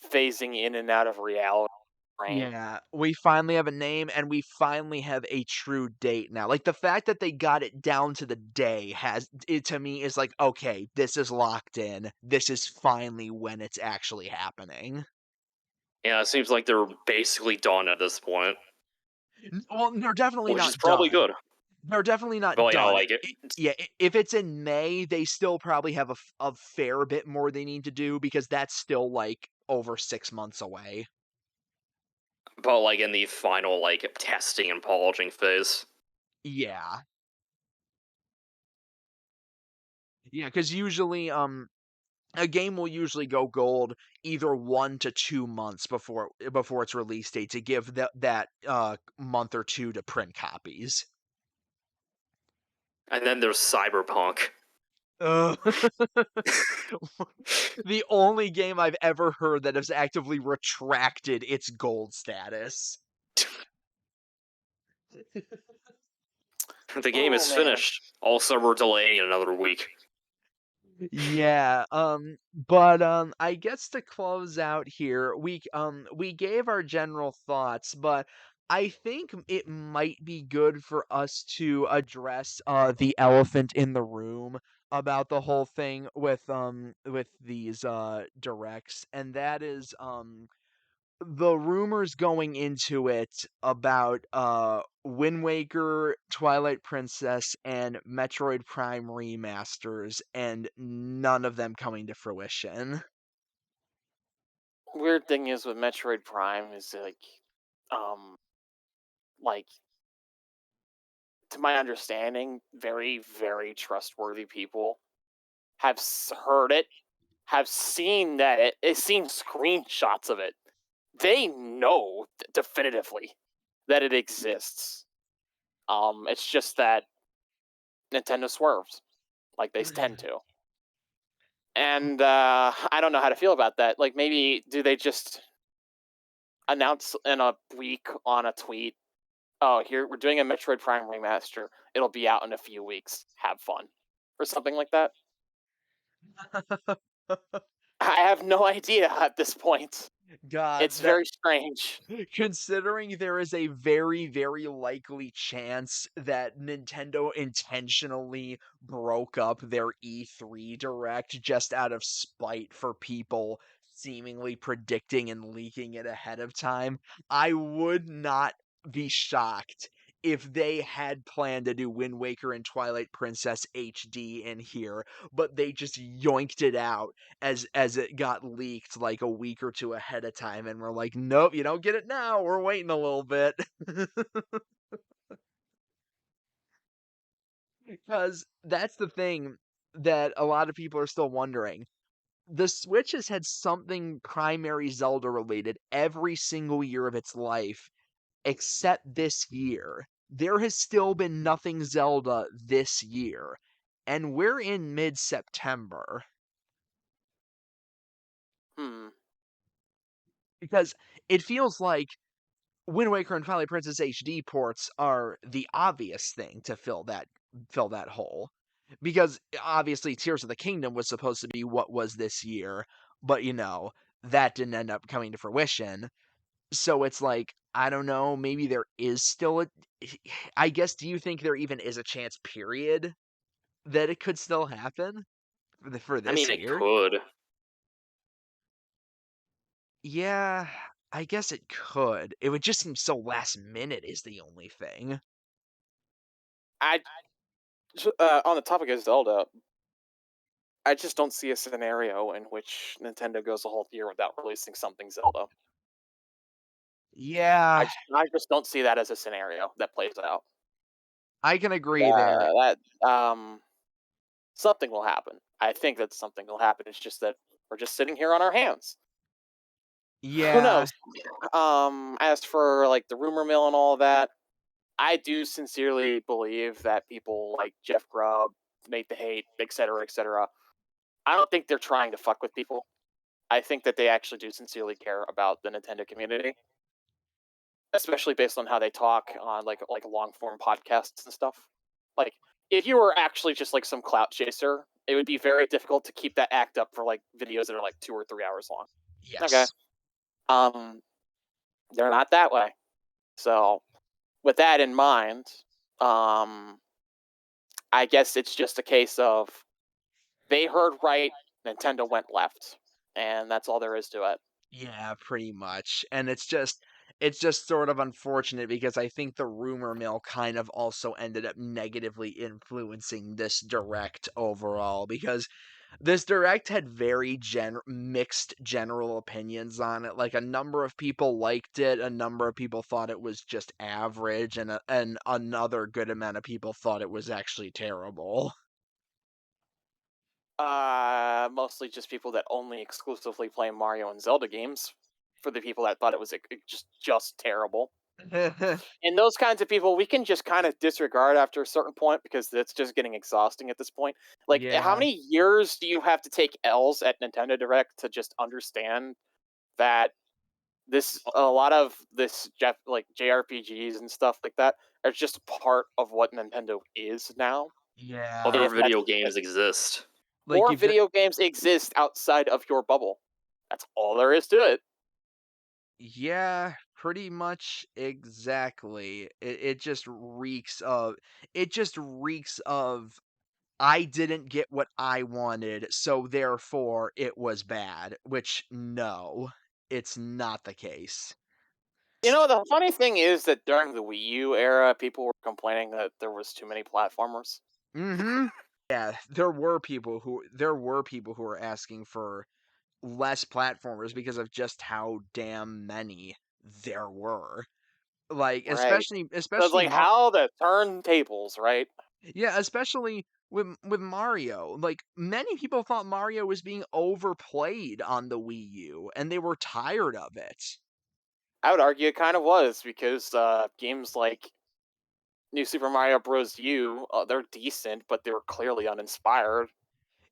phasing in and out of reality. brain. Yeah, we finally have a name and we finally have a true date now. Like the fact that they got it down to the day has it to me is like, okay, this is locked in. This is finally when it's actually happening. Yeah, it seems like they're basically done at this point, Well, they're definitely which is not probably done. good. They're definitely not But done. like Yeah, if it's in May, they still probably have a fair bit more they need to do because that's still like over 6 months away. but like in the final like testing and polishing phase. Yeah. Yeah, because usually, a game will usually go gold either 1 to 2 months before its release date to give that month or 2 to print copies. And then there's Cyberpunk. Ugh. The only game I've ever heard that has actively retracted its gold status. The game Oh is man. finished. Also, we're delaying it another week. Yeah, but I guess to close out here, we gave our general thoughts, but I think it might be good for us to address the elephant in the room about the whole thing with these directs, and that is the rumors going into it about Wind Waker, Twilight Princess, and Metroid Prime remasters, and none of them coming to fruition. Weird thing is with Metroid Prime is um, like to my understanding, very very trustworthy people have heard it, have seen that it's seen screenshots of it. They know definitively that it exists. It's just that Nintendo swerves, like they tend to. And I don't know how to feel about that. Like, maybe do they just announce in a week on a tweet, "Oh, here we're doing a Metroid Prime remaster. It'll be out in a few weeks. Have fun," or something like that? I have no idea at this point. God, It's very strange. considering there is a very, very likely chance that Nintendo intentionally broke up their E3 Direct just out of spite for people seemingly predicting and leaking it ahead of time, I would not be shocked if they had planned to do Wind Waker and Twilight Princess HD in here, but they just yoinked it out as it got leaked like a week or two ahead of time, and we're like, nope, you don't get it now. We're waiting a little bit. Because that's the thing that a lot of people are still wondering. The Switch has had something primary Zelda related every single year of its life, except this year. There has still been nothing Zelda this year. And we're in mid September. Hmm. Because it feels like Wind Waker and Twilight Princess HD ports are the obvious thing to fill that hole. Because obviously Tears of the Kingdom was supposed to be what was this year, but that didn't end up coming to fruition. So it's like, I don't know, maybe there is still a I guess do you think there even is a chance period that it could still happen for I this mean, it year? could. Yeah, I guess it could. It would just seem so last minute is the only thing. I on the topic of Zelda, I just don't see a scenario in which Nintendo goes a whole year without releasing something Zelda. Yeah, I just don't see that as a scenario that plays out. I can agree there. That something will happen. I think that something will happen. It's just that we're just sitting here on our hands. Who Yeah, knows? As for like the rumor mill and all of that, I do sincerely believe that people like Jeff Grubb, Nate the Hate, etc., etc. I don't think they're trying to fuck with people. I think that they actually do sincerely care about the Nintendo community, especially based on how they talk on like long form podcasts and stuff. Like, if you were actually just like some clout chaser, it would be very difficult to keep that act up for like videos that are like 2 or 3 hours long. Okay. yes. Um, They're not that way. So, with that in mind, I guess it's just a case of they heard right, Nintendo went left, and that's all there is to it. Yeah, pretty much. And it's just sort of unfortunate because I think the rumor mill kind of also ended up negatively influencing this direct overall because this direct had very mixed general opinions on it. Like a number of people liked it, a number of people thought it was just average, and another good amount of people thought it was actually terrible. Mostly just people that only exclusively play Mario and Zelda games. For the people that thought it was just terrible, and those kinds of people, we can just kind of disregard after a certain point because it's just getting exhausting at this point. Like, how Yeah. many years do you have to take L's at Nintendo Direct to just understand that a lot of this like JRPGs and stuff like that are just part of what Nintendo is now. And Other Yeah. if that's video games exist. Like more you video games exist outside of your bubble. That's all there is to it. Yeah, pretty much exactly. It just reeks of I didn't get what I wanted, so therefore it was bad, which no, it's not the case. You know, the funny thing is that during the Wii U era, people were complaining that there was too many platformers. Mhm. Yeah, there were people who were asking for less platformers because of just how damn many there were. Like Right. especially So it's especially like how the turntables, right? Yeah, especially with Mario. Like many people thought Mario was being overplayed on the Wii U and they were tired of it. I would argue it kind of was because games like New Super Mario Bros. U, they're decent, but they were clearly uninspired.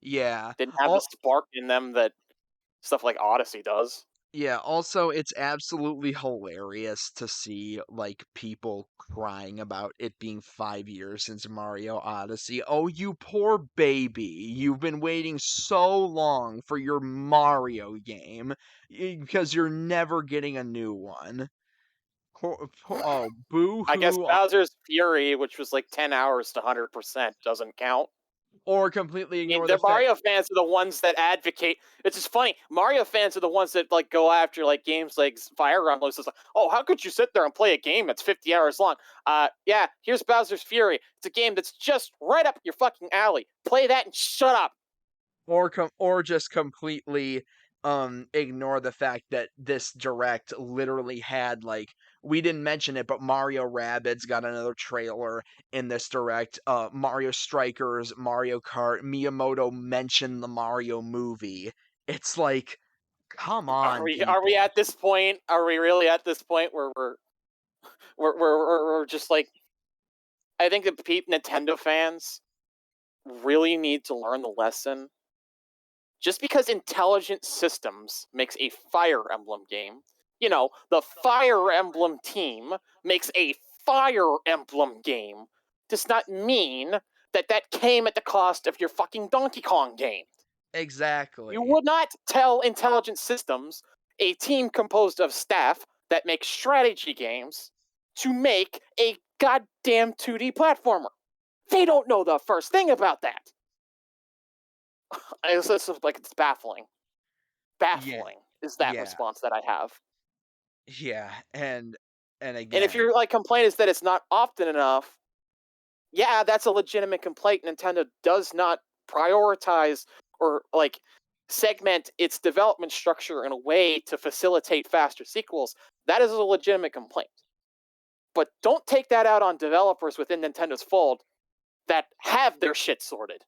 Yeah. Didn't have the All spark in them that stuff like Odyssey does. yeah, also it's absolutely hilarious to see like people crying about it being 5 years since Mario Odyssey. Oh, you poor baby. You've been waiting so long for your Mario game because you're never getting a new one. Oh, I guess boo-hoo, Bowser's Fury, which was like 10 hours to 100%, doesn't count. or completely I mean, ignore the the fact. Mario fans are the ones that advocate. It's just funny. Mario fans are the ones that like go after like games like Fire Emblem. It's like, oh, how could you sit there and play a game that's 50 hours long? Yeah, here's Bowser's Fury. It's a game that's just right up your fucking alley. Play that and shut up. Or just completely ignore the fact that this direct literally had like we didn't mention it, but Mario Rabbids got another trailer in this direct. Mario Strikers, Mario Kart, Miyamoto mentioned the Mario movie. It's like, come Are on, we? Are we people. at this point? Are we really at this point where we're just like? I think that Nintendo fans really need to learn the lesson. Just because Intelligent Systems makes a Fire Emblem game, the Fire Emblem team makes a Fire Emblem game, does not mean that that came at the cost of your fucking Donkey Kong game. You Exactly. would not tell Intelligent Systems, a team composed of staff that makes strategy games, to make a goddamn 2D platformer. They don't know the first thing about that. It's baffling. Yeah. Baffling is that Yeah. response that I have. Yeah. And And if again, your like complaint is that it's not often enough, yeah, that's a legitimate complaint. Nintendo does not prioritize or like segment its development structure in a way to facilitate faster sequels. That is a legitimate complaint. But don't take that out on developers within Nintendo's fold that have their shit sorted.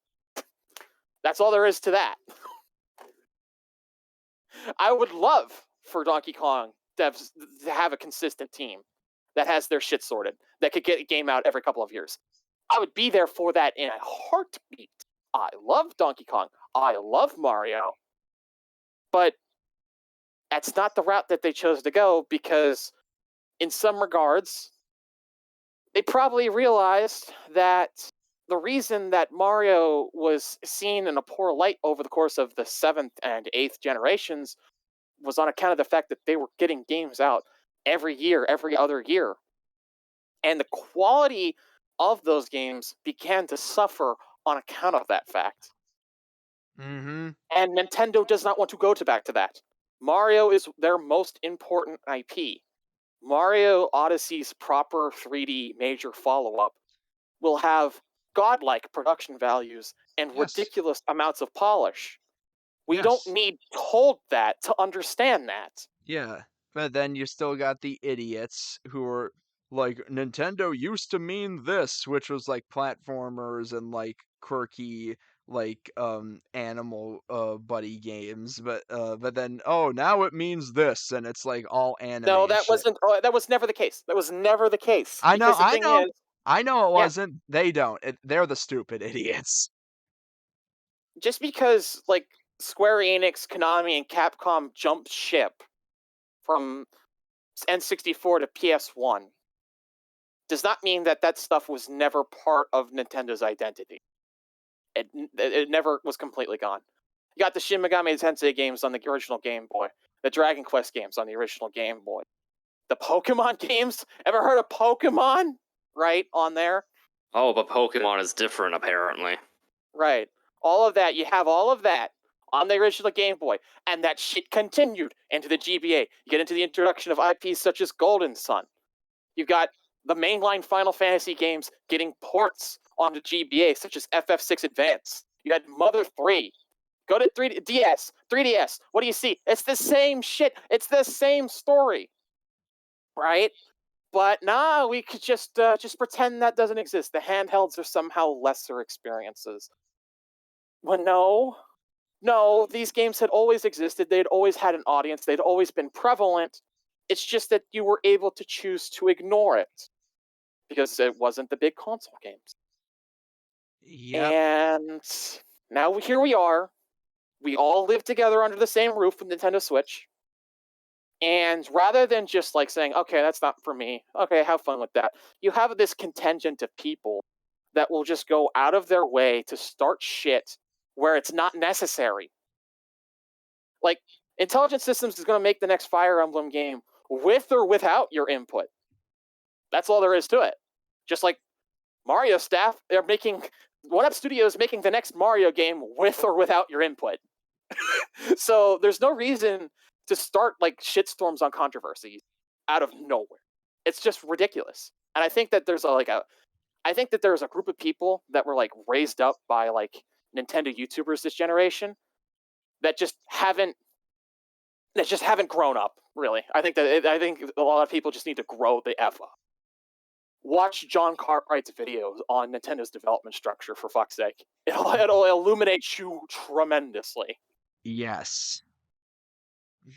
That's all there is to that. I would love for Donkey Kong devs to have a consistent team that has their shit sorted, that could get a game out every couple of years. I would be there for that in a heartbeat. I love Donkey Kong. I love Mario. But that's not the route that they chose to go because, in some regards, they probably realized that the reason that Mario was seen in a poor light over the course of the 7th and 8th generations was on account of the fact that they were getting games out every year, every other year. And the quality of those games began to suffer on account of that fact. Mm-hmm. And Nintendo does not want to go back to that. Mario is their most important IP. Mario Odyssey's proper 3D major follow up will have godlike production values and Yes. ridiculous amounts of polish. We don't Yes. need told that to understand that. Yeah. But then you still got the idiots who are like, Nintendo used to mean this, which was like platformers and like quirky like animal buddy games, but then oh now it means this and it's like all anime No, and that shit. wasn't. That was never the case. That was never the case. I know, Because the I thing know, is, I know it yeah, wasn't. They don't. They're the stupid idiots. just because like Square Enix, Konami, and Capcom jumped ship from N64 to PS1 does not mean that that stuff was never part of Nintendo's identity. It never was completely gone. You got the Shin Megami Tensei games on the original Game Boy, the Dragon Quest games on the original Game Boy, the Pokemon games. Ever heard of Pokemon? Right on there. Oh, but Pokemon is different apparently. Right. All of that. You have all of that on the original Game Boy, and that shit continued into the GBA. You get into the introduction of IPs such as Golden Sun. You've got the mainline Final Fantasy games getting ports onto GBA, such as FF6 Advance. You had Mother 3. Go to 3DS, 3DS. What do you see? It's the same shit. It's the same story, right? But nah, we could just pretend that doesn't exist. The handhelds are somehow lesser experiences. Well, no, these games had always existed. They'd always had an audience. They'd always been prevalent. It's just that you were able to choose to ignore it because it wasn't the big console games. Yep. And now here we are. We all live together under the same roof with Nintendo Switch. And rather than just like saying, okay, that's not for me, okay, have fun with that, you have this contingent of people that will just go out of their way to start shit where it's not necessary. Like, Intelligent Systems is going to make the next Fire Emblem game with or without your input. That's all there is to it. Just like Mario staff, they're making One Up Studios making the next Mario game with or without your input. So there's no reason to start like shitstorms on controversy out of nowhere. It's just ridiculous. And I think that there's a group of people that were like raised up by like Nintendo YouTubers this generation that just haven't grown up. Really, I think a lot of people just need to grow the f up. Watch John Cartwright's videos on Nintendo's development structure, for fuck's sake. It'll illuminate you tremendously. Yes.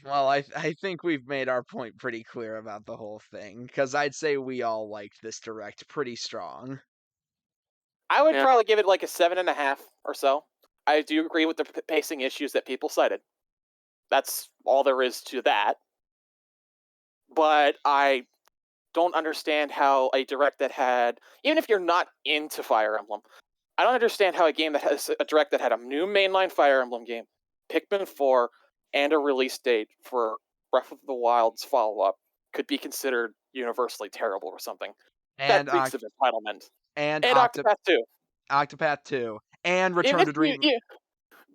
Well, I think we've made our point pretty clear about the whole thing, because I'd say we all liked this direct pretty strong. I would Yeah. probably give it like a 7.5 or so. I do agree with the pacing issues that people cited. That's all there is to that. But I don't understand how a direct that had, even if you're not into Fire Emblem, I don't understand how a game that has a direct that had a new mainline Fire Emblem game, Pikmin 4, and a release date for Breath of the Wild's follow up could be considered universally terrible or something. That And reeks of entitlement. and And Octopath 2. Octopath 2 and Even Return if to Dream.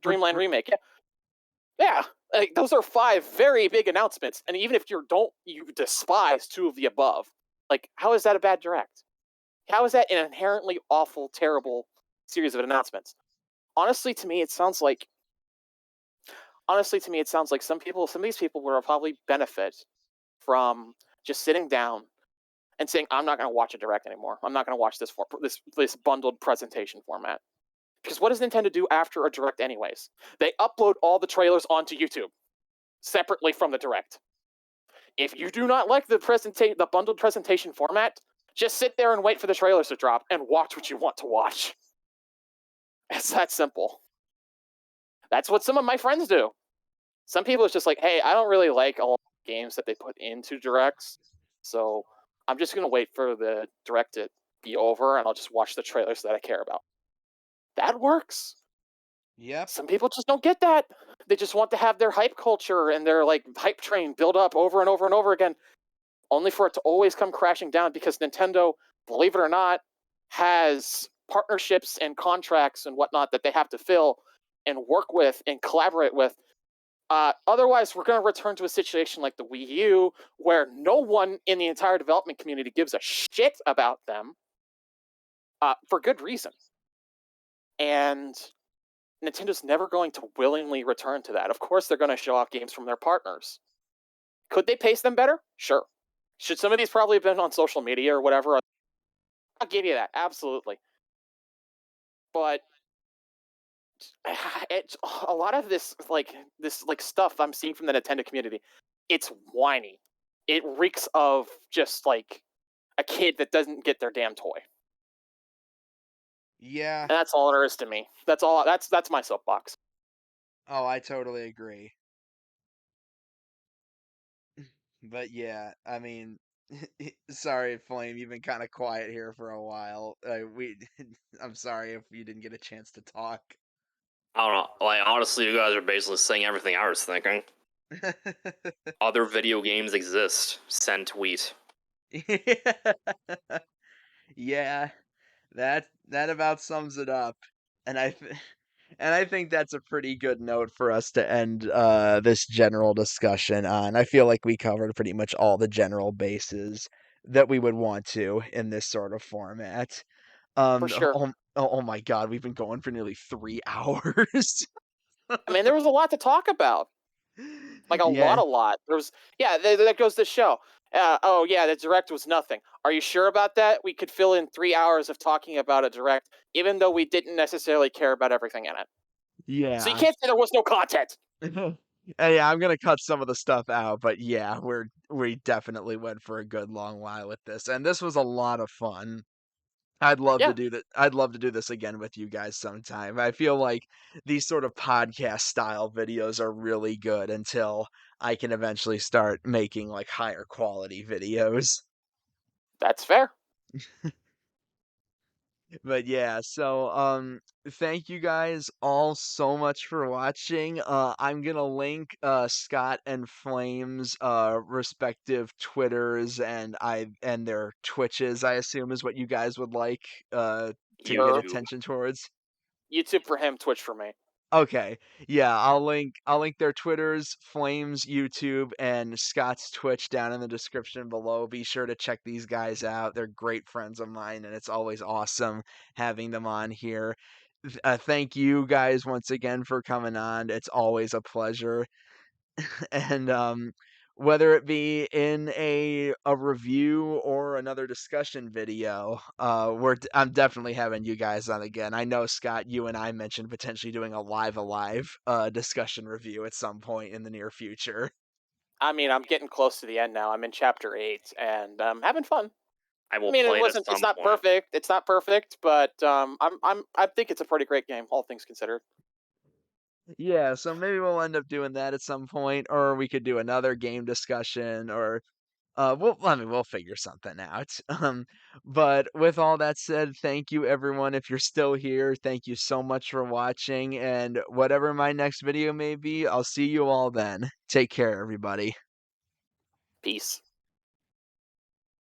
Dreamland Remake, yeah. Yeah, like, those are 5 very big announcements, and even if you despise 2 of the above, like, how is that a bad direct? How is that an inherently awful, terrible series of announcements? Honestly, to me, it sounds like some of these people will probably benefit from just sitting down and saying, "I'm not going to watch a direct anymore. I'm not going to watch this bundled presentation format." Because what does Nintendo do after a direct, anyways? They upload all the trailers onto YouTube separately from the direct. If you do not like the bundled presentation format, just sit there and wait for the trailers to drop and watch what you want to watch. It's that simple. That's what some of my friends do. Some people, it's just like, hey, I don't really like all the games that they put into directs, so I'm just going to wait for the direct to be over and I'll just watch the trailers that I care about. That works. Yep. Some people just don't get that. They just want to have their hype culture and their like hype train build up over and over and over again. only for it to always come crashing down because Nintendo, believe it or not, has partnerships and contracts and whatnot that they have to fill and work with and collaborate with. Otherwise, we're going to return to a situation like the Wii U, where no one in the entire development community gives a shit about them for good reason. And Nintendo's never going to willingly return to that. Of course, they're going to show off games from their partners. Could they pace them better? Sure. Should some of these probably have been on social media or whatever? I'll give you that, absolutely. But it's a lot of this stuff I'm seeing from the Nintendo community. It's whiny. It reeks of just like a kid that doesn't get their damn toy. Yeah. And that's all there is to me. That's all. That's my soapbox. Oh, I totally agree. But yeah, I mean, sorry, Flame, you've been kind of quiet here for a while. I'm sorry if you didn't get a chance to talk. I don't know. Like honestly, you guys are basically saying everything I was thinking. Other video games exist. Send tweet. Yeah, that about sums it up. And and I think that's a pretty good note for us to end this general discussion on. I feel like we covered pretty much all the general bases that we would want to in this sort of format. For sure. Oh my God, we've been going for nearly 3 hours. I mean, there was a lot to talk about. Like a Yeah, lot. There was, yeah. That goes to show. Oh yeah, the direct was nothing. Are you sure about that? We could fill in 3 hours of talking about a direct, even though we didn't necessarily care about everything in it. So you yeah. can't say there was no content. Yeah, I'm gonna cut some of the stuff out, but yeah, we definitely went for a good long while with this, and this was a lot of fun. I'd love to Yeah, do that. I'd love to do this again with you guys sometime. I feel like these sort of podcast style videos are really good until I can eventually start making like higher quality videos. that's fair. But yeah, so thank you guys all so much for watching. I'm gonna link Scott and Flame's respective Twitters and their Twitches, I assume is what you guys would like to get Sure. YouTube. attention towards. YouTube for him, Twitch for me. Okay. Yeah, I'll link their Twitters, Flames YouTube, and Scott's Twitch down in the description below. Be sure to check these guys out. They're great friends of mine, and it's always awesome having them on here. Thank you guys once again for coming on. It's always a pleasure. And whether it be in a review or another discussion video, I'm definitely having you guys on again. I know Scott, you and I mentioned potentially doing a live discussion review at some point in the near future. I mean, I'm getting close to the end now. I'm in chapter 8, and I'm having fun. I I will mean, it play it at wasn't. It's some not point. perfect. It's not perfect, but I think it's a pretty great game, all things considered. Yeah, so maybe we'll end up doing that at some point, or we could do another game discussion, or we'll figure something out. But with all that said, thank you everyone. If you're still here, thank you so much for watching. And whatever my next video may be, I'll see you all then. Take care, everybody. Peace.